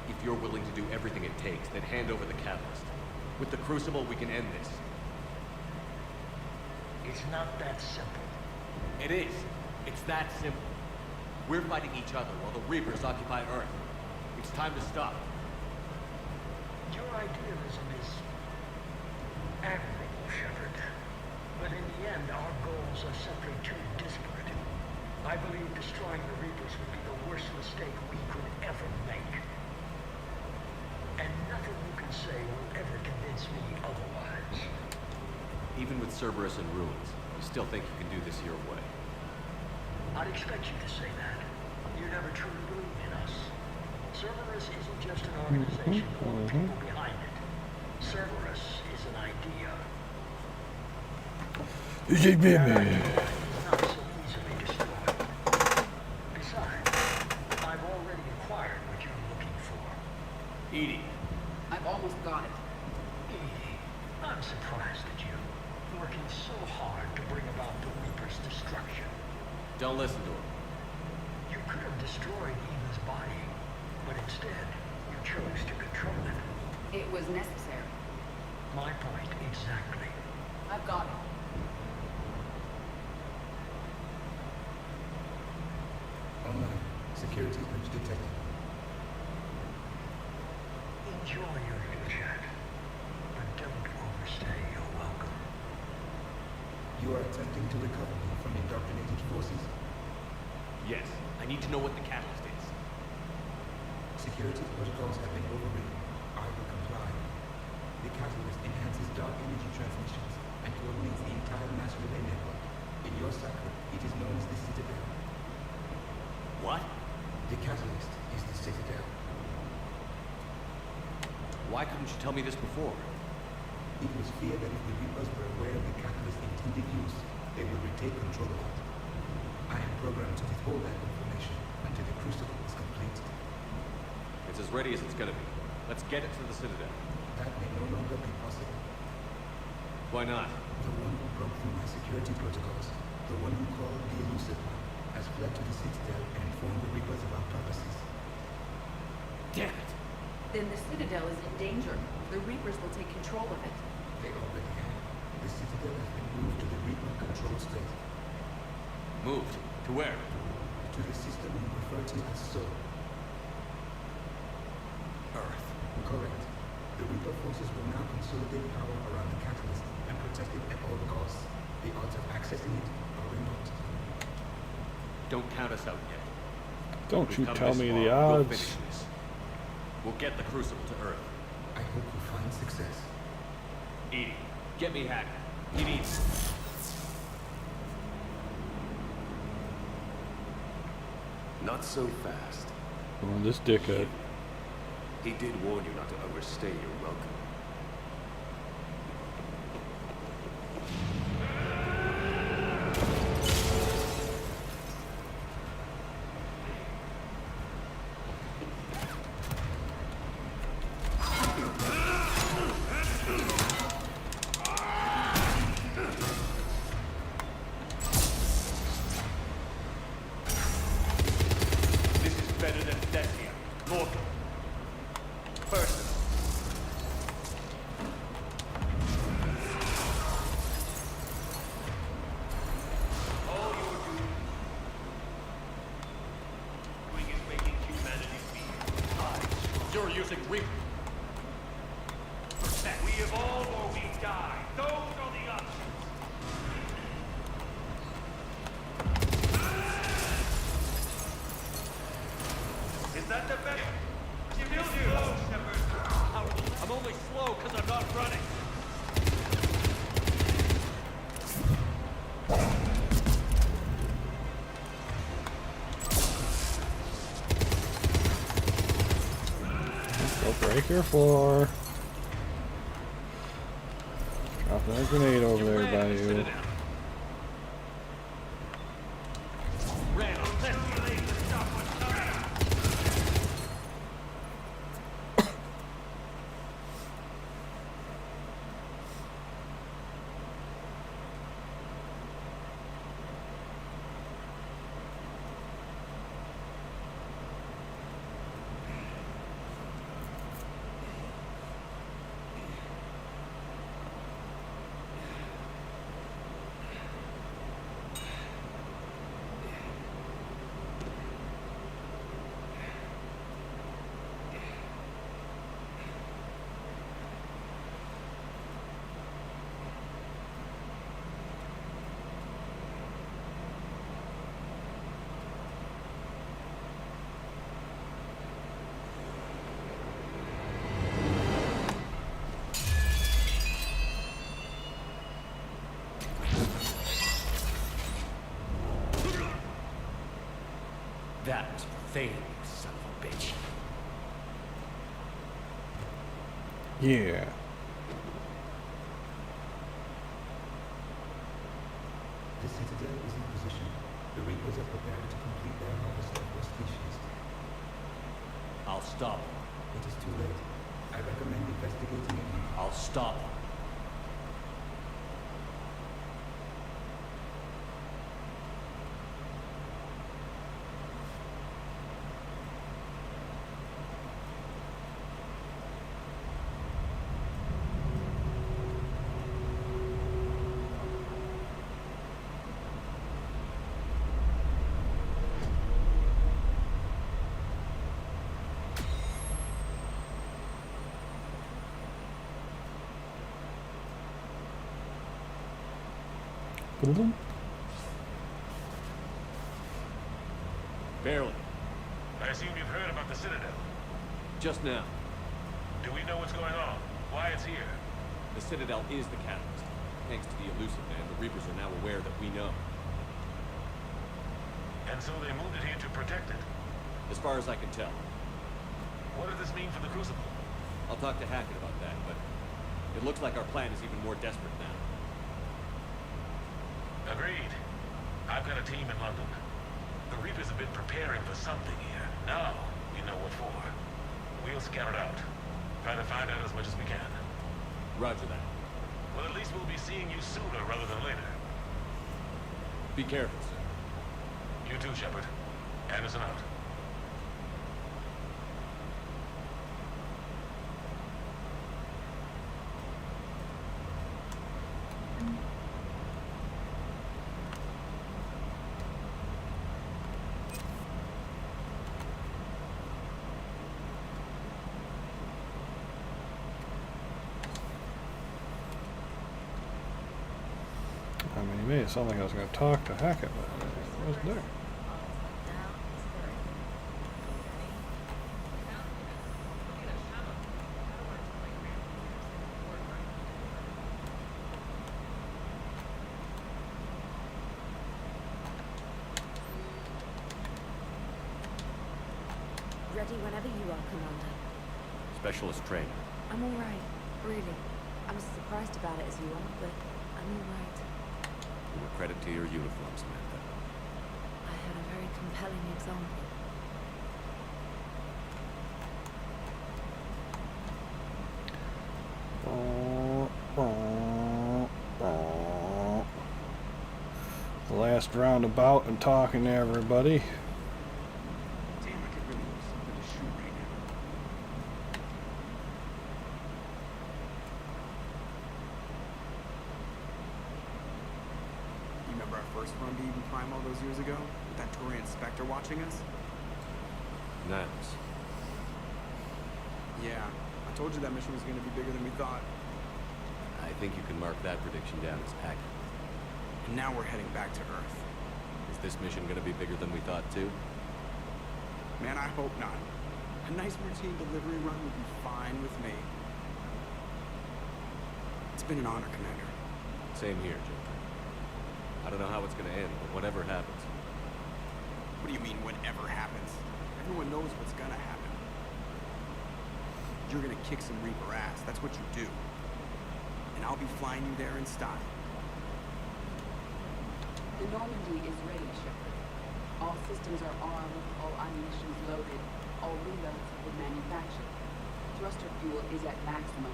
If you're willing to do everything it takes, then hand over the Catalyst. With the Crucible, we can end this. It's not that simple. It is. It's that simple. We're fighting each other while the Reapers occupy Earth. It's time to stop. Your idealism is admirable, Shepard. But in the end, our goals are simply too disparate. I believe destroying the Reapers would be the worst mistake we could ever make. And nothing you can say will ever convince me otherwise. Even with Cerberus in ruins, you still think you can do this your way? I'd expect you to say that. You never truly believe in us. Cerberus isn't just an organization or people behind it. Cerberus is an idea. I've already acquired what you're looking for. Edie. I've almost got it. Edie, I'm surprised at you. Working so hard to bring about the Reaper's destruction. Don't listen to him. You could have destroyed Eva's body, but instead, you chose to control it. It was necessary. My point exactly. I've got it. Online. Security breach detected. Enjoy your little chat, but don't overstay your welcome. You are attempting to recover me from indoctrinated forces. Yes. I need to know what the catalyst is. Security protocols have been overridden. I will comply. The catalyst enhances dark energy transmissions and coordinates the entire mass relay network. In your cycle, it is known as the Citadel. What? The catalyst is the Citadel. Why couldn't you tell me this before? It was feared that if the Reapers were aware of the catalyst's intended use, they would retake control of it. I am programmed to withhold that information until the Crucible is complete. It's as ready as it's gonna be. Let's get it to the Citadel. That may no longer be possible. Why not? The one who broke through my security protocols, the one who called the elusive one, has fled to the Citadel and informed the Reapers of our purposes. Damn it! Then the Citadel is in danger. The Reapers will take control of it. They already have. The Citadel has been moved to the Reaper control state. Moved? To where? To the system we refer to as Soul. Earth. Correct. The Reaper forces will now consolidate power around the catalyst and protect it at all costs. The odds of accessing it are remote. Don't count us out yet. Don't We've you come tell this me far. the We'll odds. finish this. We'll get the Crucible to Earth. I hope you find success. Edie, get me Hacker. He needs... Not so fast. Oh, this dickhead. He did warn you not to overstay your welcome. This is better than death here. Mortal. Personal. All you're doing is making humanity feel alive. You're using Reaper. Protect. We evolve or we die. Those are the options. Is that the best? Still slow, Shepard. I'm only slow because I'm not running. Go break your floor. Drop that grenade over there by you. Randall, let's relate to stop what's coming. That was Thane, you son of a bitch. Yeah. The Citadel is in position. The Reapers are preparing to complete their harvest of your species. I'll stop. It is too late. I recommend investigating it. I'll stop. Barely. I assume you've heard about the Citadel. Just now. Do we know what's going on? Why it's here? The Citadel is the catalyst. Thanks to the elusive man, the Reapers are now aware that we know. And so they moved it here to protect it. As far as I can tell. What does this mean for the Crucible? I'll talk to Hackett about that, but it looks like our plan is even more desperate now. Agreed. I've got a team in London. The Reapers have been preparing for something here. Now, we know what for. We'll scout it out. Try to find out as much as we can. Roger that. Well, at least we'll be seeing you sooner rather than later. Be careful, sir. You too, Shepard. Anderson out. I mean, he made it sound like I was going to talk to Hackett, but I wasn't there. Ready whenever you are, Commander. Specialist trainer. I'm all right, really. I'm as surprised about it as you are, but I'm all right. You're a credit to your uniform, Samantha. I had a very compelling example. The last roundabout and talking to everybody. Damn, I could really use something to shoot right now. You remember our first run to Eden Prime all those years ago? With that Tory inspector watching us? Nice. Yeah, I told you that mission was going to be bigger than we thought. I think you can mark that prediction down as accurate. And now we're heading back to Earth. Is this mission gonna be bigger than we thought, too? Man, I hope not. A nice routine delivery run would be fine with me. It's been an honor, Commander. Same here, Jim. I don't know how it's gonna end, but whatever happens. What do you mean, whatever happens? Everyone knows what's gonna happen. You're gonna kick some Reaper ass. That's what you do. And I'll be flying you there in style. The Normandy is ready, Shepard. All systems are armed, all ammunition loaded, all reloads have been manufactured. Thruster fuel is at maximum.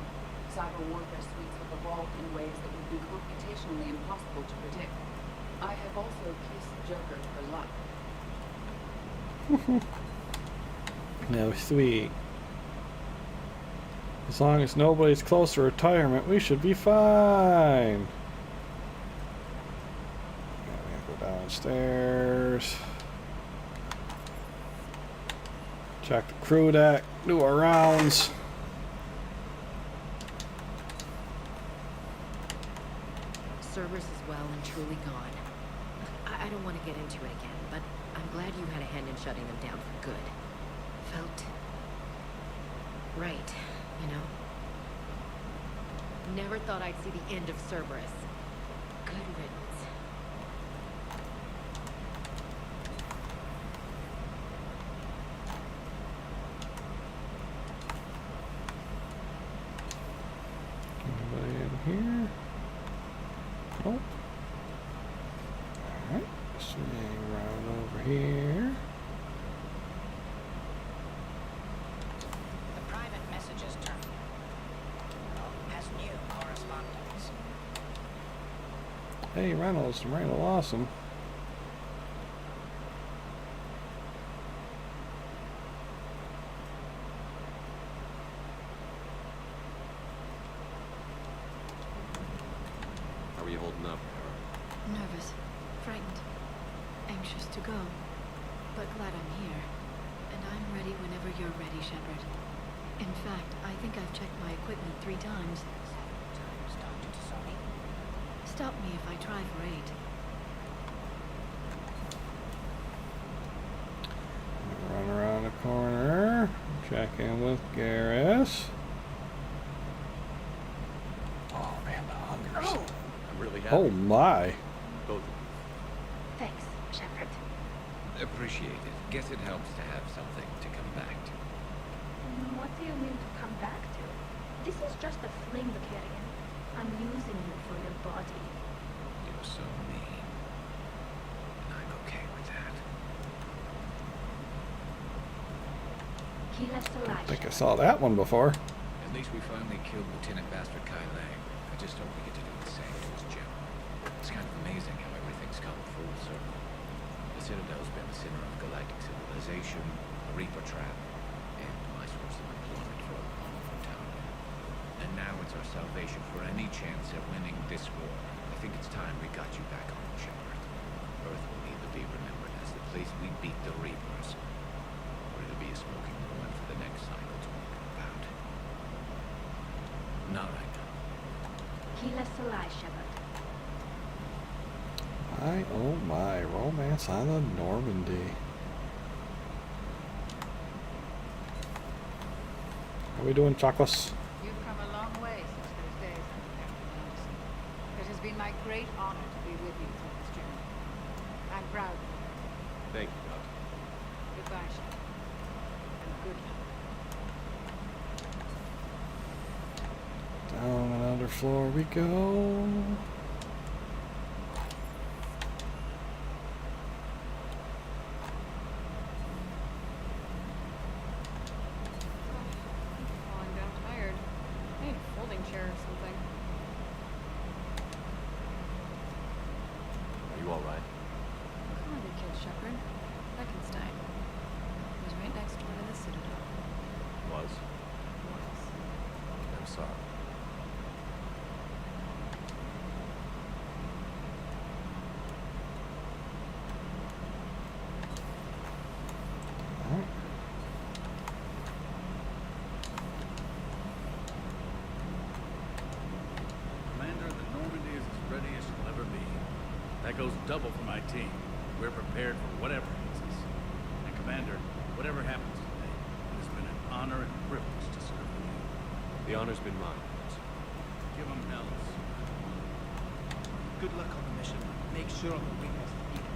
Cyber warfare suites have evolved in ways that would be computationally impossible to predict. I have also pieced Joker for luck. No, sweet. As long as nobody's close to retirement, we should be fine. Go downstairs. Check the crew deck. Do our rounds. Cerberus is well and truly gone. I don't want to get into it again, but I'm glad you had a hand in shutting them down for good. Felt right, you know? Never thought I'd see the end of Cerberus. Good riddance. Anybody in here? Nope. Hey, Reynolds, Randall, awesome. How are you holding up, Kara? Nervous, frightened, anxious to go, but glad I'm here. And I'm ready whenever you're ready, Shepard. In fact, I think I've checked my equipment 3 times. Stop me if I try for 8. Run around the corner. Check in with Garrus. Oh man, the hunger's. I'm really happy. Oh my. Both of Thanks, Shepard. Appreciate it. Guess it helps to have something to come back to. What do you mean to come back to? This is just a fling, Vakarian. I'm using you for your body. You're so mean. And I'm okay with that. He left I alive. think I saw that one before. At least we finally killed Lieutenant Bastard Kai Lang. I just hope we get to do the same to his general. It's kind of amazing how everything's come full circle. The Citadel's been the center of galactic civilization, a Reaper trap, and my source of employment for a long time. And now it's our salvation for any chance at winning this war. I think it's time we got you back home, Shepard. Earth will either be remembered as the place we beat the Reapers, or it'll be a smoking ruin for the next cycle to worry about. Not right now. He left alive, Shepard. Oh my, romance on the Normandy. How we doing, chocolates? You've come a long way since those days, Captain Anderson. It has been my great honor to be with you through this journey. I'm proud of you. Thank you, Doctor. Goodbye, Shepard. And good luck. Down another floor we go. Falling down tired. I need a folding chair or something. Are you all right? Come on, kid, Shepard. Beckenstein. He was right next door to the Citadel. Was? Was. I'm sorry. Alright. Commander, the Normandy is as ready as she'll ever be. That goes double for my team. We're prepared for whatever hits us. And Commander, whatever happens today, it has been an honor and privilege to serve with you. The honor's been mine. Give them hell. Good luck on the mission. Make sure the weakness is beaten.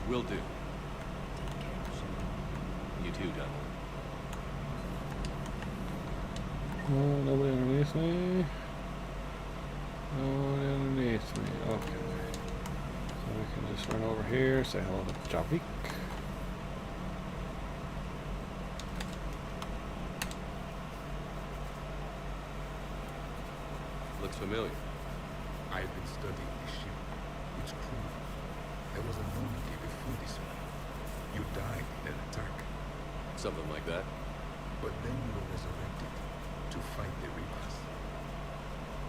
Will do. Take care, Shepard. You too, Donald. Oh, nobody underneath me. Nobody underneath me. Okay. So we can just run over here, say hello to Javik. Looks familiar. I've been studying this ship, its crew. There was a Normandy before this one. You died in an attack. Something like that. But then you were resurrected to fight the Reapers.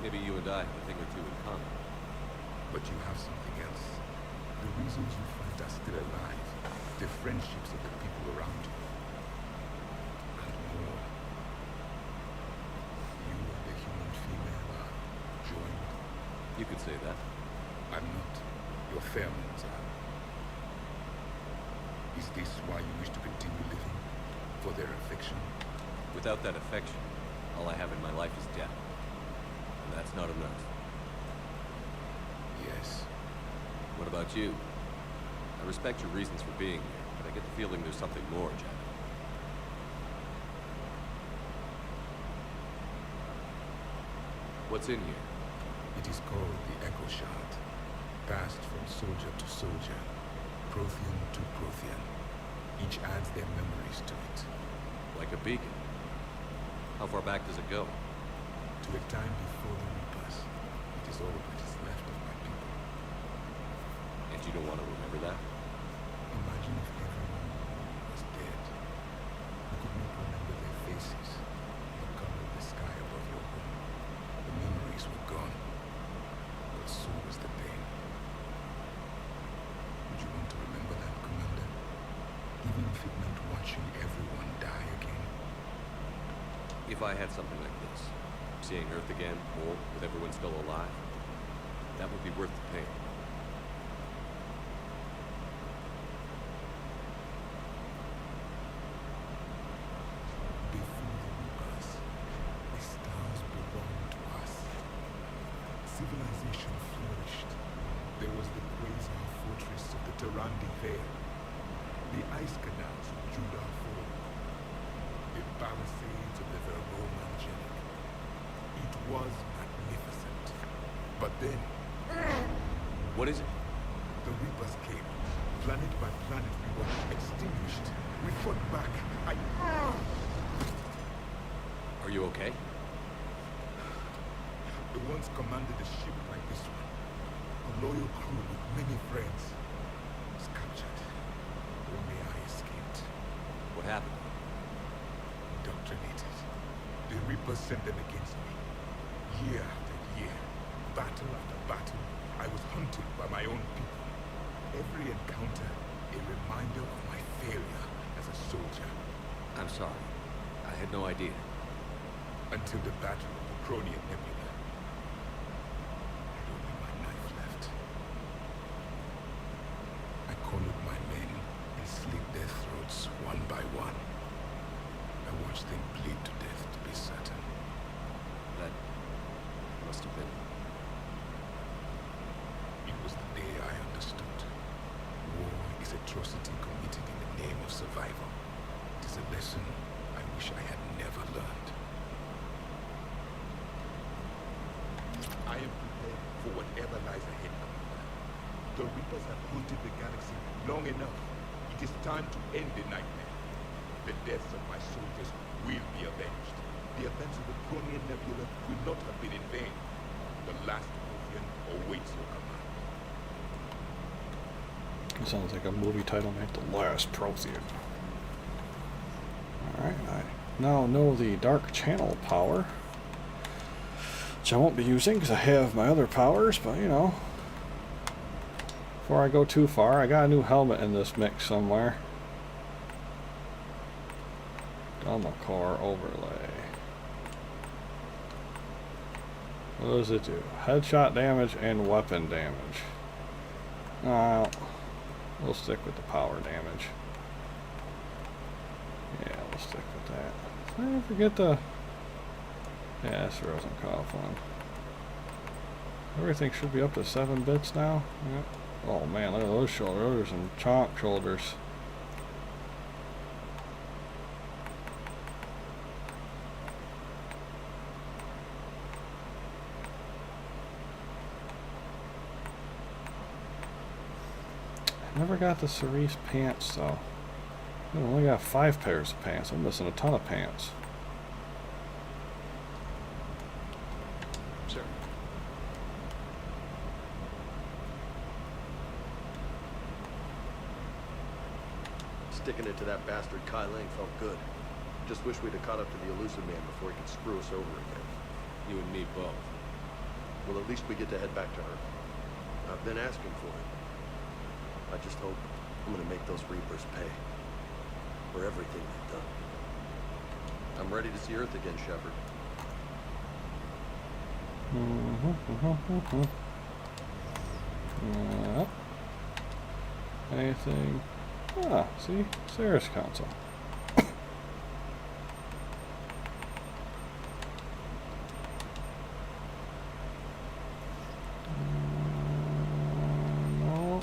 Maybe you and I have a thing or two in common. But you have something else. The reasons you fight are still alive. The friendships of the people around you. And more. You and the human female are joined. You could say that. I'm not. Your fair ones are. Is this why you wish to continue living? For their affection? Without that affection, all I have in my life is death. And that's not enough. Yes. What about you? I respect your reasons for being here, but I get the feeling there's something more, Jack. What's in here? It is called the Echo Shard. Passed from soldier to soldier. Prothean to Prothean. Each adds their memories to it. Like a beacon. How far back does it go? To a time before the Reapers. It is all that is left of my people. You don't want to remember that? Imagine if everyone was dead. You could not remember their faces, the color of the sky above your home. The memories were gone, but so was the pain. Would you want to remember that, Commander? Even if it meant watching everyone die again? If I had something like this, seeing Earth again, or with everyone still alive, that would be worth the pain. Before the Reapers, the stars belonged to us. Civilization flourished. There was the Quasar fortress of the Tarandi Vale, the ice canals of Judah Fall, the palisades of the Vermont Angelic. It was magnificent. But then... What is it? The Reapers came. Planet by planet we were extinguished. We fought back. Are you okay? The once commanded a ship like this one. A loyal crew with many friends. Was captured. Only I escaped. What happened? Indoctrinated. The Reapers sent them against me. Year after year. Battle after battle. I was hunted by my own people. Every encounter, a reminder of my failure as a soldier. I'm sorry. I had no idea. Until the Battle of the Cronian Nebula. And only my knife left. I cornered my men and slit their throats one by one. I watched them bleed to death to be certain. That must have been... It was the day I understood. War is atrocity committed in the name of survival. It is a lesson I wish I had never learned. I am prepared for whatever lies ahead, Commander. The Reapers have haunted the galaxy long enough. It is time to end the nightmare. The deaths of my soldiers will be avenged. The events of the Cronian Nebula will not have been in vain. The last Prothean awaits your command. It sounds like a movie title, mate. The Last Prothean. Alright, I now know the Dark Channel power, which I won't be using because I have my other powers, but you know. Before I go too far, I got a new helmet in this mix somewhere. Doma Core overlay. What does it do? Headshot damage and weapon damage. We'll stick with the power damage. Yeah, we'll stick with that. Did I forget the... Yeah, that's the Rosenkopf one. Everything should be up to 7 bits now. Yeah. Oh man, look at those shoulders. Those are some chonk shoulders. Never got the Cerise pants though. I only got 5 pairs of pants. I'm missing a ton of pants. Sure. Sticking it to that bastard Kai Lang felt good. Just wish we'd have caught up to the elusive man before he could screw us over again. You and me both. Well, at least we get to head back to Earth. I've been asking for it. I just hope I'm gonna make those Reapers pay. For everything they've done. I'm ready to see Earth again, Shepard. Anything? Ah, see? Sarah's console. No.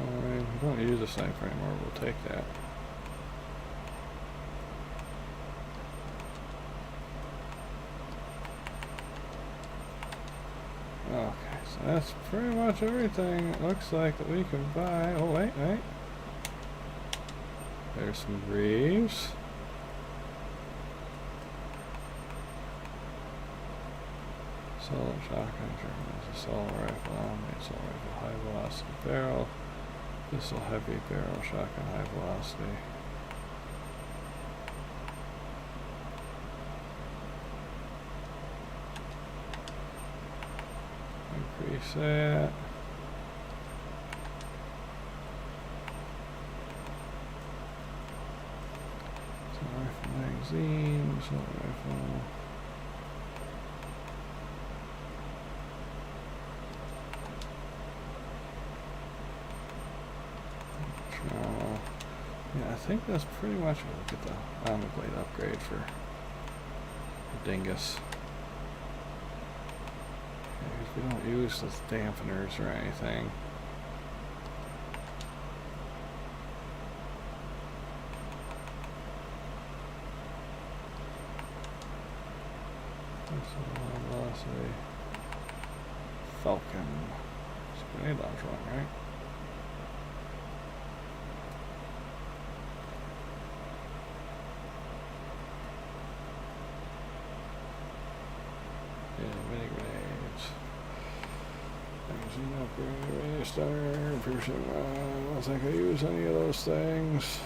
Alright, we don't use a sniper anymore, we'll take that. Okay, so that's pretty much everything it looks like that we can buy. Oh, wait. There's some Greaves. Assault shotgun, assault rifle, assault rifle, high velocity barrel, pistol heavy barrel, shotgun high velocity. Increase that. Assault rifle magazine, assault rifle. Yeah, I think that's pretty much what we'll get the armor blade upgrade for the dingus. Okay, we don't use the dampeners or anything. Velocity. Falcon. It's a grenade launcher one, right? Mini grenades. Magazine upgrade, starter, piercing. I don't think I use any of those things.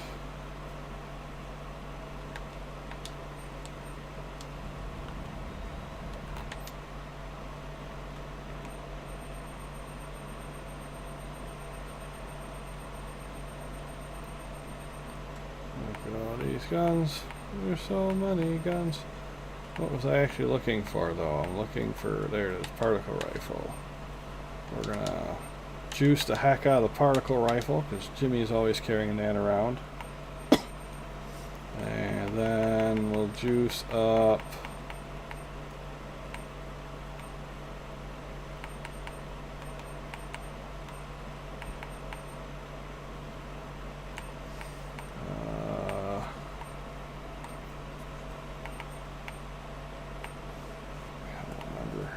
Look at all these guns. There's so many guns. What was I actually looking for, though? I'm looking for, there it is, particle rifle. We're gonna juice the heck out of the particle rifle, because Jimmy's always carrying that around. And then we'll juice up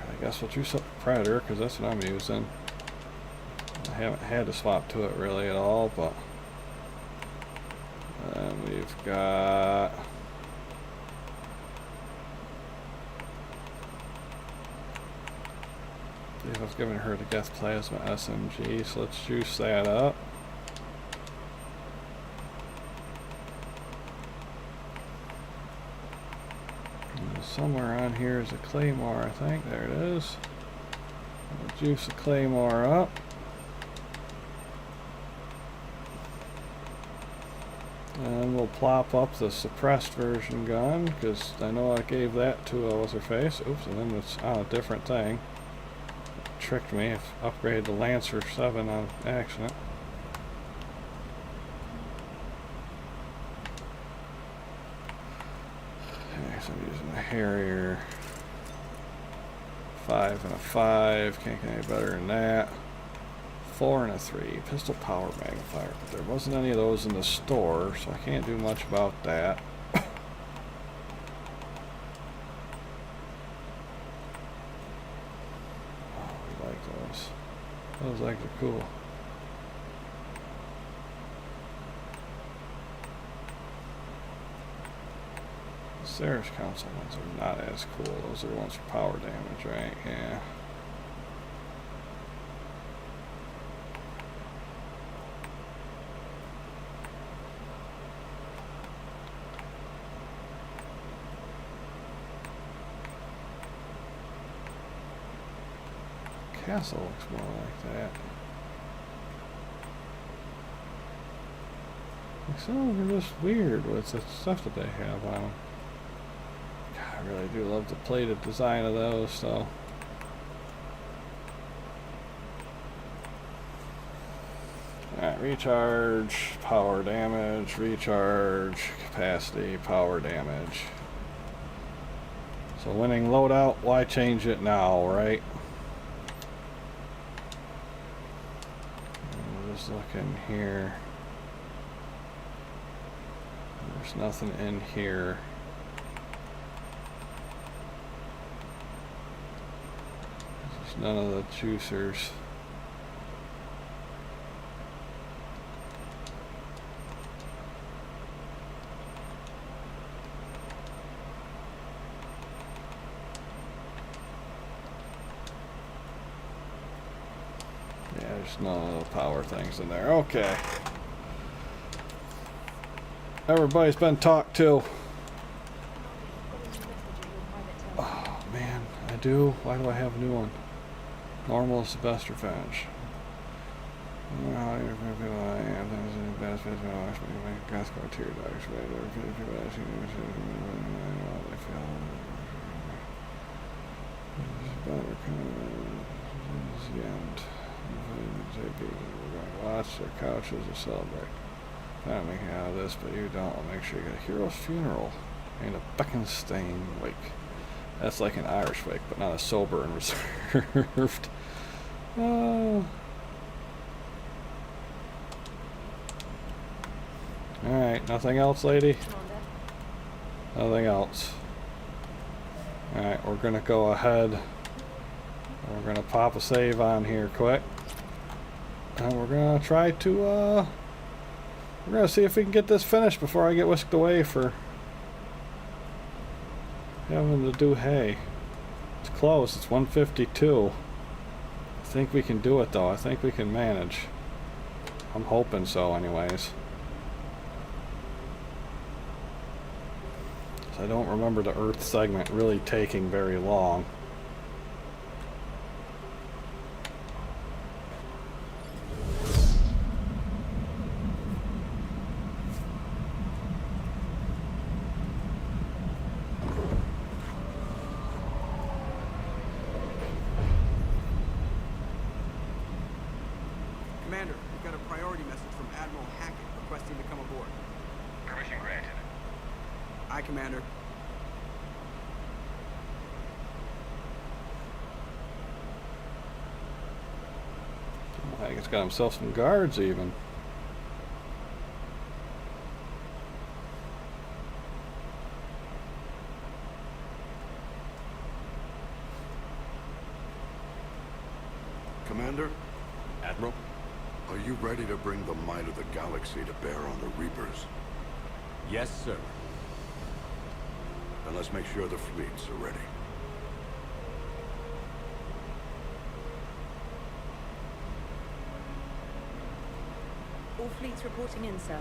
I guess we'll juice up the Predator, because that's what I'm using. I haven't had to swap to it really at all, but we've got I was giving her the Death Plasma SMG, so let's juice that up. Somewhere on here is a Claymore, I think. There it is. We'll juice the Claymore up. And we'll plop up the suppressed version gun, because I know I gave that to what's her face. Oops, and then it's on a different thing. It tricked me. I've upgraded the Lancer 7 on accident. So I'm using a Harrier 5 and a 5, can't get any better than that. 4 and a 3, pistol power magnifier, but there wasn't any of those in the store, so I can't do much about that. Oh, we like those. Those like they're cool. Sarah's Council ones are not as cool. Those are the ones for power damage, right? Yeah. Castle looks more like that. Like some of them are just weird with the stuff that they have on them. I really do love the plated design of those, so. Alright, recharge, power damage, recharge, capacity, power damage. So winning loadout, why change it now, right? We'll just look in here. There's nothing in here. None of the juicers. There's no power things in there. Okay. Everybody's been talked to. Oh man, I do. Why do I have a new one? Normal is the best revenge. Watch their couches to celebrate. I don't make it out of this, but you don't. I'll make sure you get a hero's funeral and a Beaconstain wake. That's like an Irish wake, but not a sober and reserved. Alright, nothing else, lady? Nothing else. Alright, we're gonna go ahead. We're gonna pop a save on here quick. And we're gonna try to, we're gonna see if we can get this finished before I get whisked away for having to do hay. It's close, it's 1:52. I think we can do it though, I think we can manage. I'm hoping so anyways. I don't remember the Earth segment really taking very long. Commander, we've got a priority message from Admiral Hackett requesting to come aboard. Permission granted. Aye, Commander. I think it's got himself some guards even. Commander, Admiral? are you ready to bring the might of the galaxy to bear on the Reapers? Yes, sir. Then let's make sure the fleets are ready. All fleets reporting in, sir.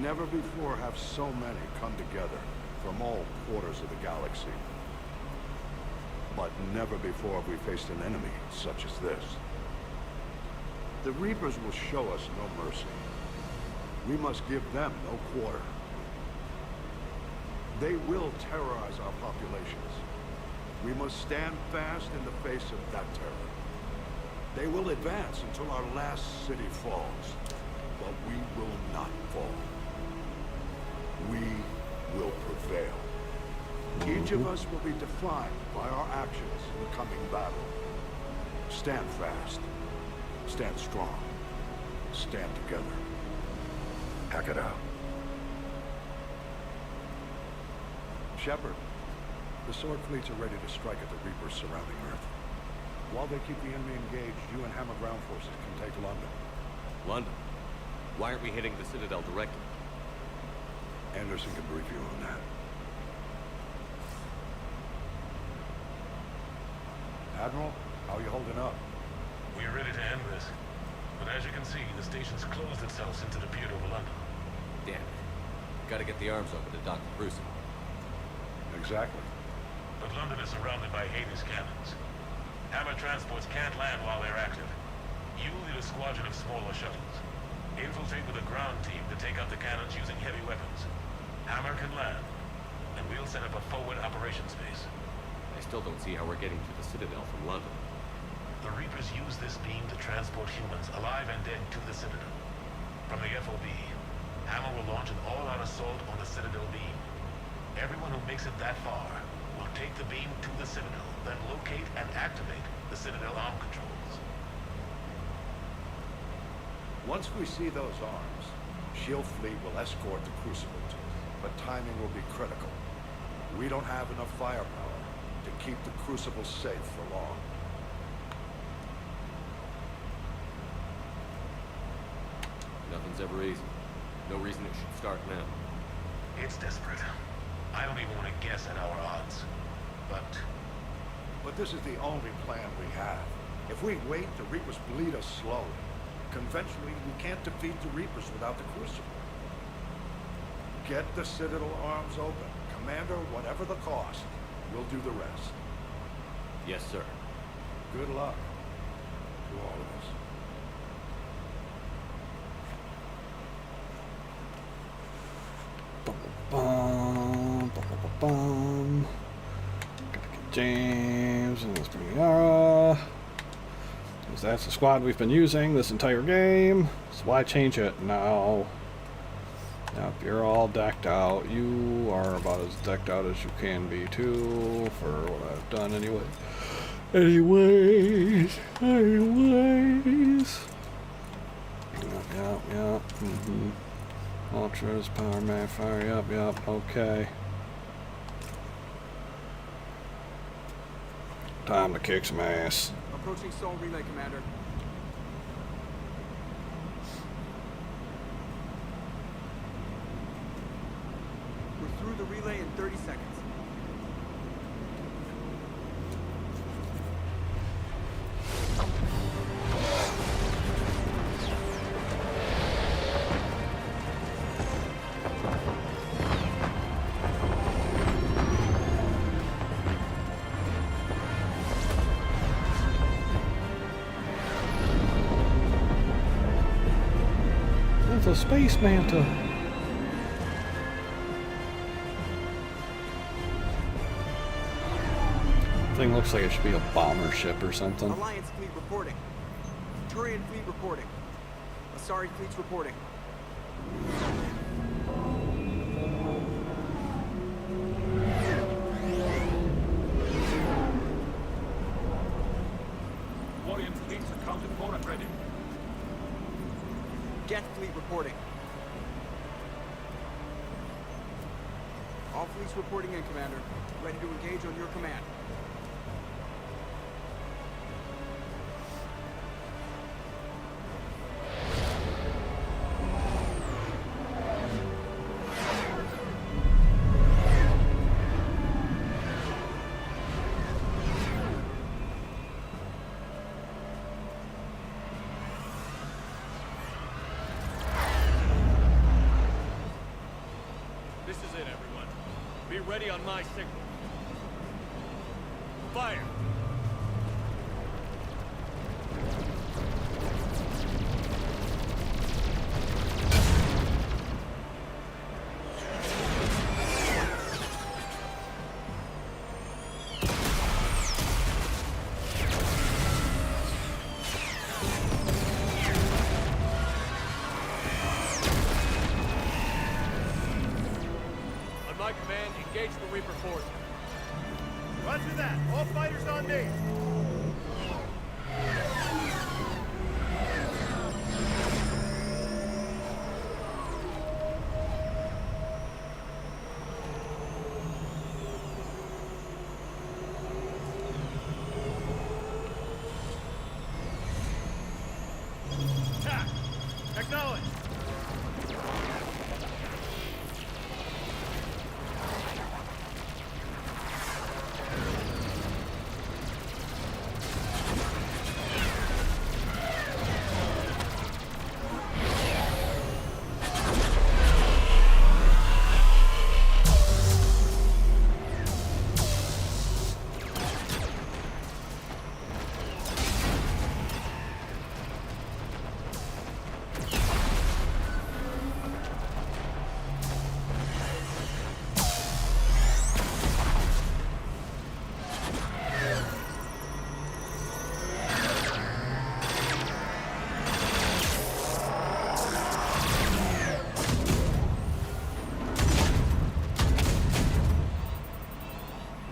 Never before have so many come together from all quarters of the galaxy. But never before have we faced an enemy such as this. The Reapers will show us no mercy. We must give them no quarter. They will terrorize our populations. We must stand fast in the face of that terror. They will advance until our last city falls, but we will not fall. We will prevail. Each of us will be defined by our actions in the coming battle. Stand fast. Stand strong. Stand together. Hack it out. Shepard, the Sword fleets are ready to strike at the Reapers surrounding Earth. While they keep the enemy engaged, you and Hammer ground forces can take London. London? Why aren't we hitting the Citadel directly? Anderson can brief you on that. Admiral, how are you holding up? We're ready to end this. But as you can see, the station's closed itself into the pier over London. Damn it. Gotta get the arms open to Dr. Crusoe. Exactly. But London is surrounded by Hades cannons. Hammer transports can't land while they're active. You lead a squadron of smaller shuttles. Infiltrate with a ground team to take out the cannons using heavy weapons. Hammer can land, and we'll set up a forward operations base. I still don't see how we're getting to the Citadel from London. The Reapers use this beam to transport humans, alive and dead, to the Citadel. From the FOB, Hammer will launch an all-out assault on the Citadel beam. Everyone who makes it that far will take the beam to the Citadel, then locate and activate the Citadel arm controls. Once we see those arms, Shield Fleet will escort the Crucible to it, but timing will be critical. We don't have enough firepower to keep the Crucible safe for long. Nothing's ever easy. No reason it should start now. It's desperate. I don't even want to guess at our odds. But this is the only plan we have. If we wait, the Reapers bleed us slow. Conventionally, we can't defeat the Reapers without the Crucible. Get the Citadel arms open. Commander, whatever the cost, we'll do the rest. Yes, sir. Good luck to all of us. Bum, bum, bum, bum. Gotta get James and let's bring Yara. Because that's the squad we've been using this entire game. So why change it now? Yep, you're all decked out. You are about as decked out as you can be too, for what I've done anyway. Anyways. Yep. Ultras, power man, fire, yep, okay. Time to kick some ass. Approaching Soul Relay, Commander. We're through the relay in 30 seconds. It's a space manta. Thing looks like it should be a bomber ship or something. Alliance fleet reporting. Turian fleet reporting. Asari fleet's reporting. Warrior fleets accounted for and ready. Geth fleet reporting. All fleets reporting in, Commander. Ready to engage on your command. This is it, everyone. Be ready on my signal. Fire! On my command, engage the Reaper force. Roger that. All fighters on me. Attack! Acknowledge!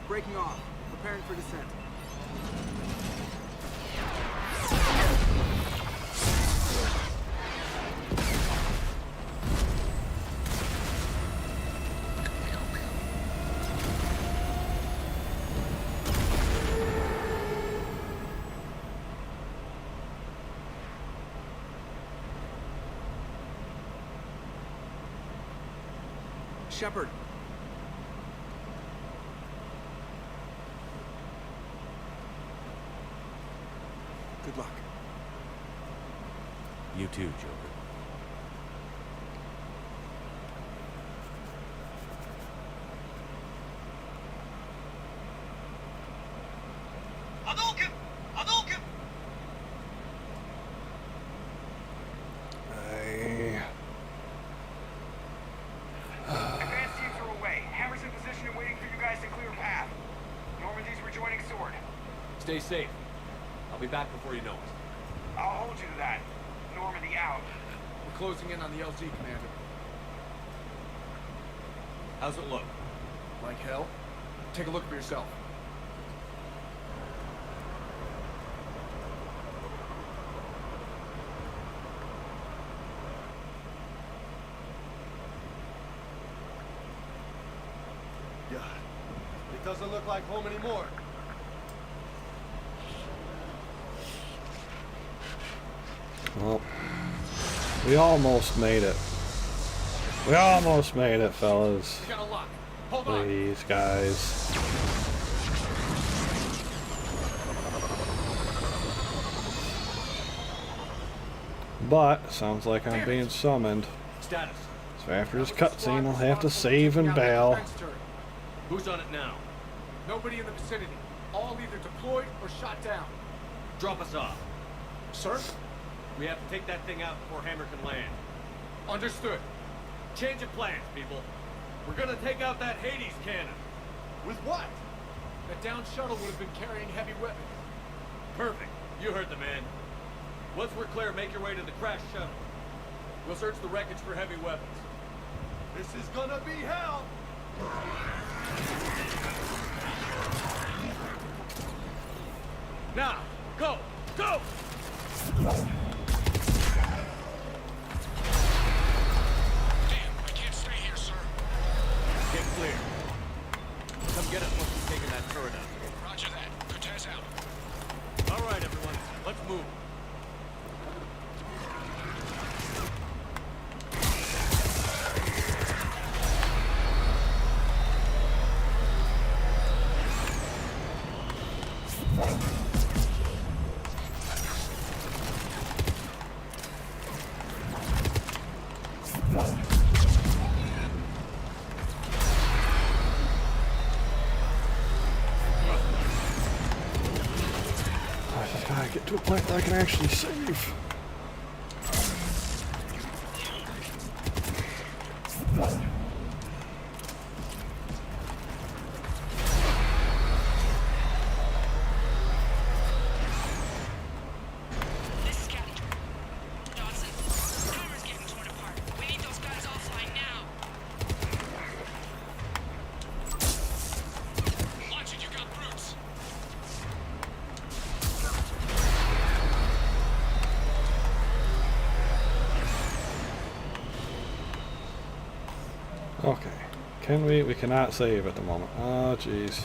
Breaking off. Preparing for descent. Good luck. You too, Joker. Advanced teams are away. Hammer's in position and waiting for you guys to clear a path. Normandy's rejoining Sword. Stay safe. I'll be back before you know it. I'll hold you to that. Normandy out. We're closing in on the LZ, Commander. How's it look? Like hell? Take a look for yourself. Yeah. It doesn't look like home anymore. Well, we almost made it. We almost made it, fellas. We got a lock. Hold on. Please, guys. But, sounds like I'm being summoned. Status. So after this cutscene, I'll have to save and bail. Who's on it now? Nobody in the vicinity. All either deployed or shot down. Drop us off. Sir? We have to take that thing out before Hammer can land. Understood. Change of plans, people. We're gonna take out that Hades cannon. With what? That downed shuttle would have been carrying heavy weapons. Perfect. You heard the man. Once we're clear, make your way to the crashed shuttle. We'll search the wreckage for heavy weapons. This is gonna be hell. Now, go! Go! Get clear. Come get us once we've taken that turret out. Roger that. Cortez out. All right, everyone. Let's move. Get to a point that I can actually save. This is Captain Dodson. Hammer's getting torn apart. We need those guys offline now. Launch it, you got brutes. Okay. Can we? We cannot save at the moment. Oh, jeez.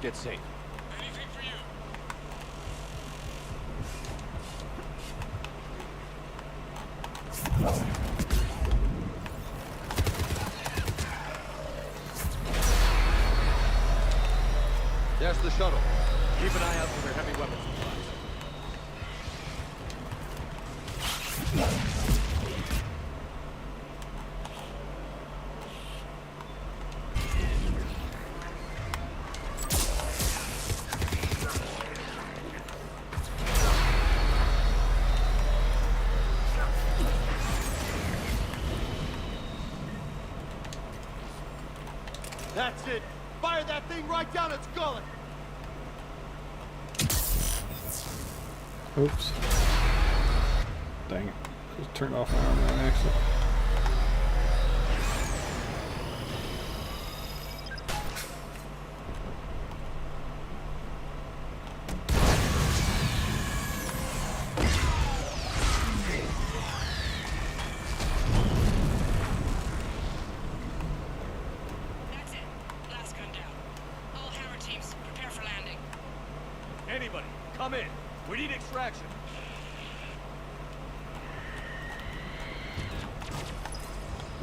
get safe. Anything for you. There's the shuttle. Keep an eye out for their heavy weapons supplies. That's it. Fire that thing right down its gullet. Oops. Dang it. Just turned off my armor on accident. Anybody, come in. We need extraction.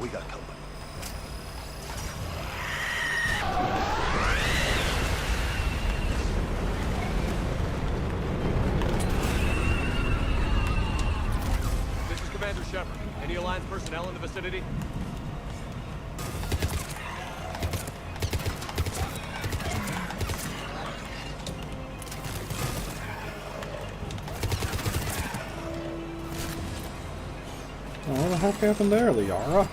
We got company. This is Commander Shepard. Any Alliance personnel in the vicinity? What the heck happened there, Liara?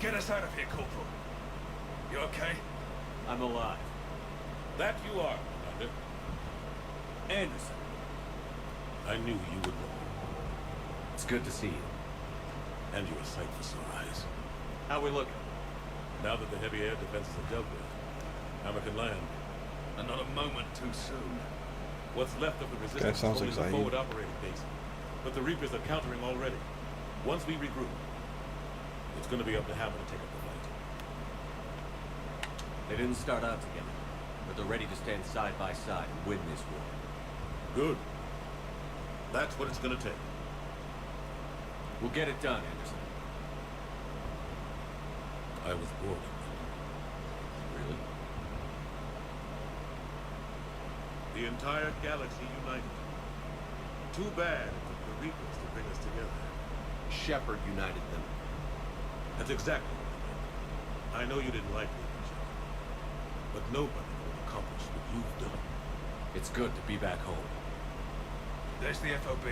Get us out of here, Corporal. You okay? I'm alive. That you are, Commander. Anderson. I knew you would know. It's good to see you. And you're a sight for sore eyes. How we looking? Now that the heavy air defenses are dealt with, Hammer can land. And not a moment too soon. What's left of the resistance is sounds only like the Zaid. forward operating base. But the Reapers are countering already. Once we regroup, it's gonna be up to Hammer to take up the fight. They didn't start out together, but they're ready to stand side by side and win this war. Good. That's what it's gonna take. We'll get it done, Anderson. I was born. Really? The entire galaxy united. Too bad it took the Reapers to bring us together. Shepard united them. That's exactly what I meant. I know you didn't like Reapers, Shepard, but nobody could have accomplished what you've done. It's good to be back home. There's the FOB.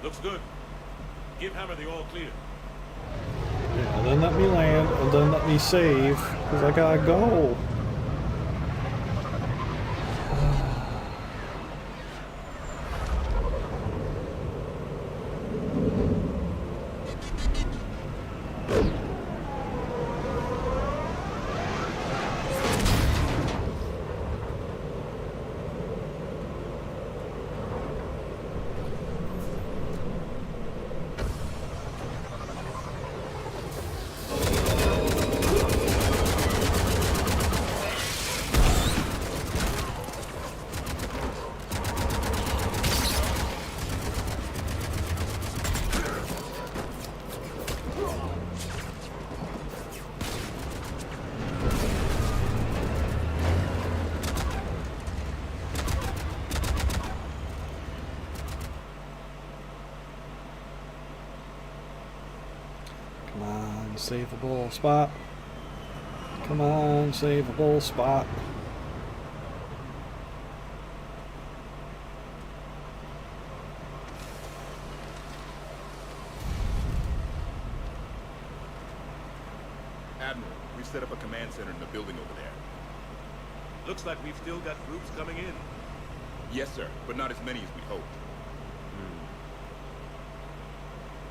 Looks good. Give Hammer the all clear. Yeah, then let me land, and then let me save, because I gotta go. Saveable spot. Come on, saveable spot. Admiral, we've set up a command center in the building over there. Looks like we've still got troops coming in. Yes, sir, but not as many as we'd hoped.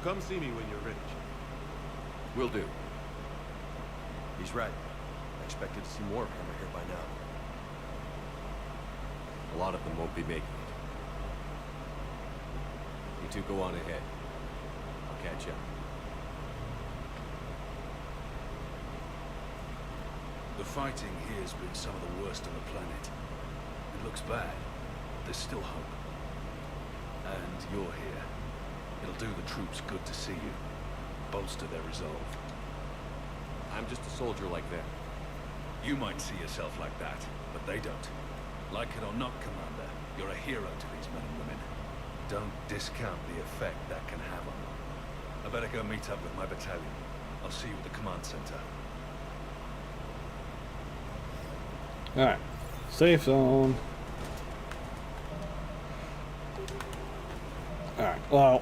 Come see me when you're ready. Will do. He's right. I expected to see more of Hammer here by now. A lot of them won't be making it. You two go on ahead. I'll catch up. The fighting here's been some of the worst on the planet. It looks bad. There's still hope. And you're here. It'll do the troops good to see you. Bolster their resolve. I'm just a soldier like them. You might see yourself like that, but they don't. Like it or not, Commander, you're a hero to these men and women. Don't discount the effect that can have on them. I better go meet up with my battalion. I'll see you at the command center. Alright. Safe zone. Alright, well,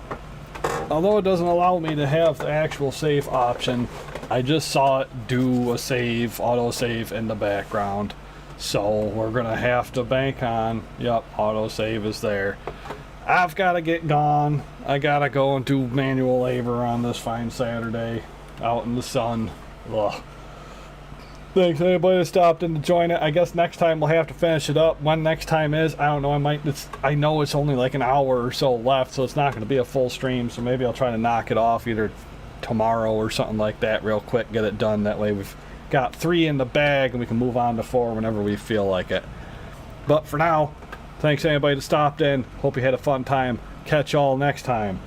although it doesn't allow me to have the actual save option, I just saw it do a save, auto-save in the background. So we're gonna have to bank on, yep, auto-save is there. I've gotta get gone. I gotta go and do manual labor on this fine Saturday out in the sun. Ugh. Thanks anybody that stopped in to join it. I guess next time we'll have to finish it up. When next time is, I don't know. I know it's only like an hour or so left, so it's not going to be a full stream. So maybe I'll try to knock it off either tomorrow or something like that real quick. Get it done. That way we've got 3 in the bag and we can move on to 4 whenever we feel like it. But for now, thanks anybody that stopped in. Hope you had a fun time. Catch y'all next time.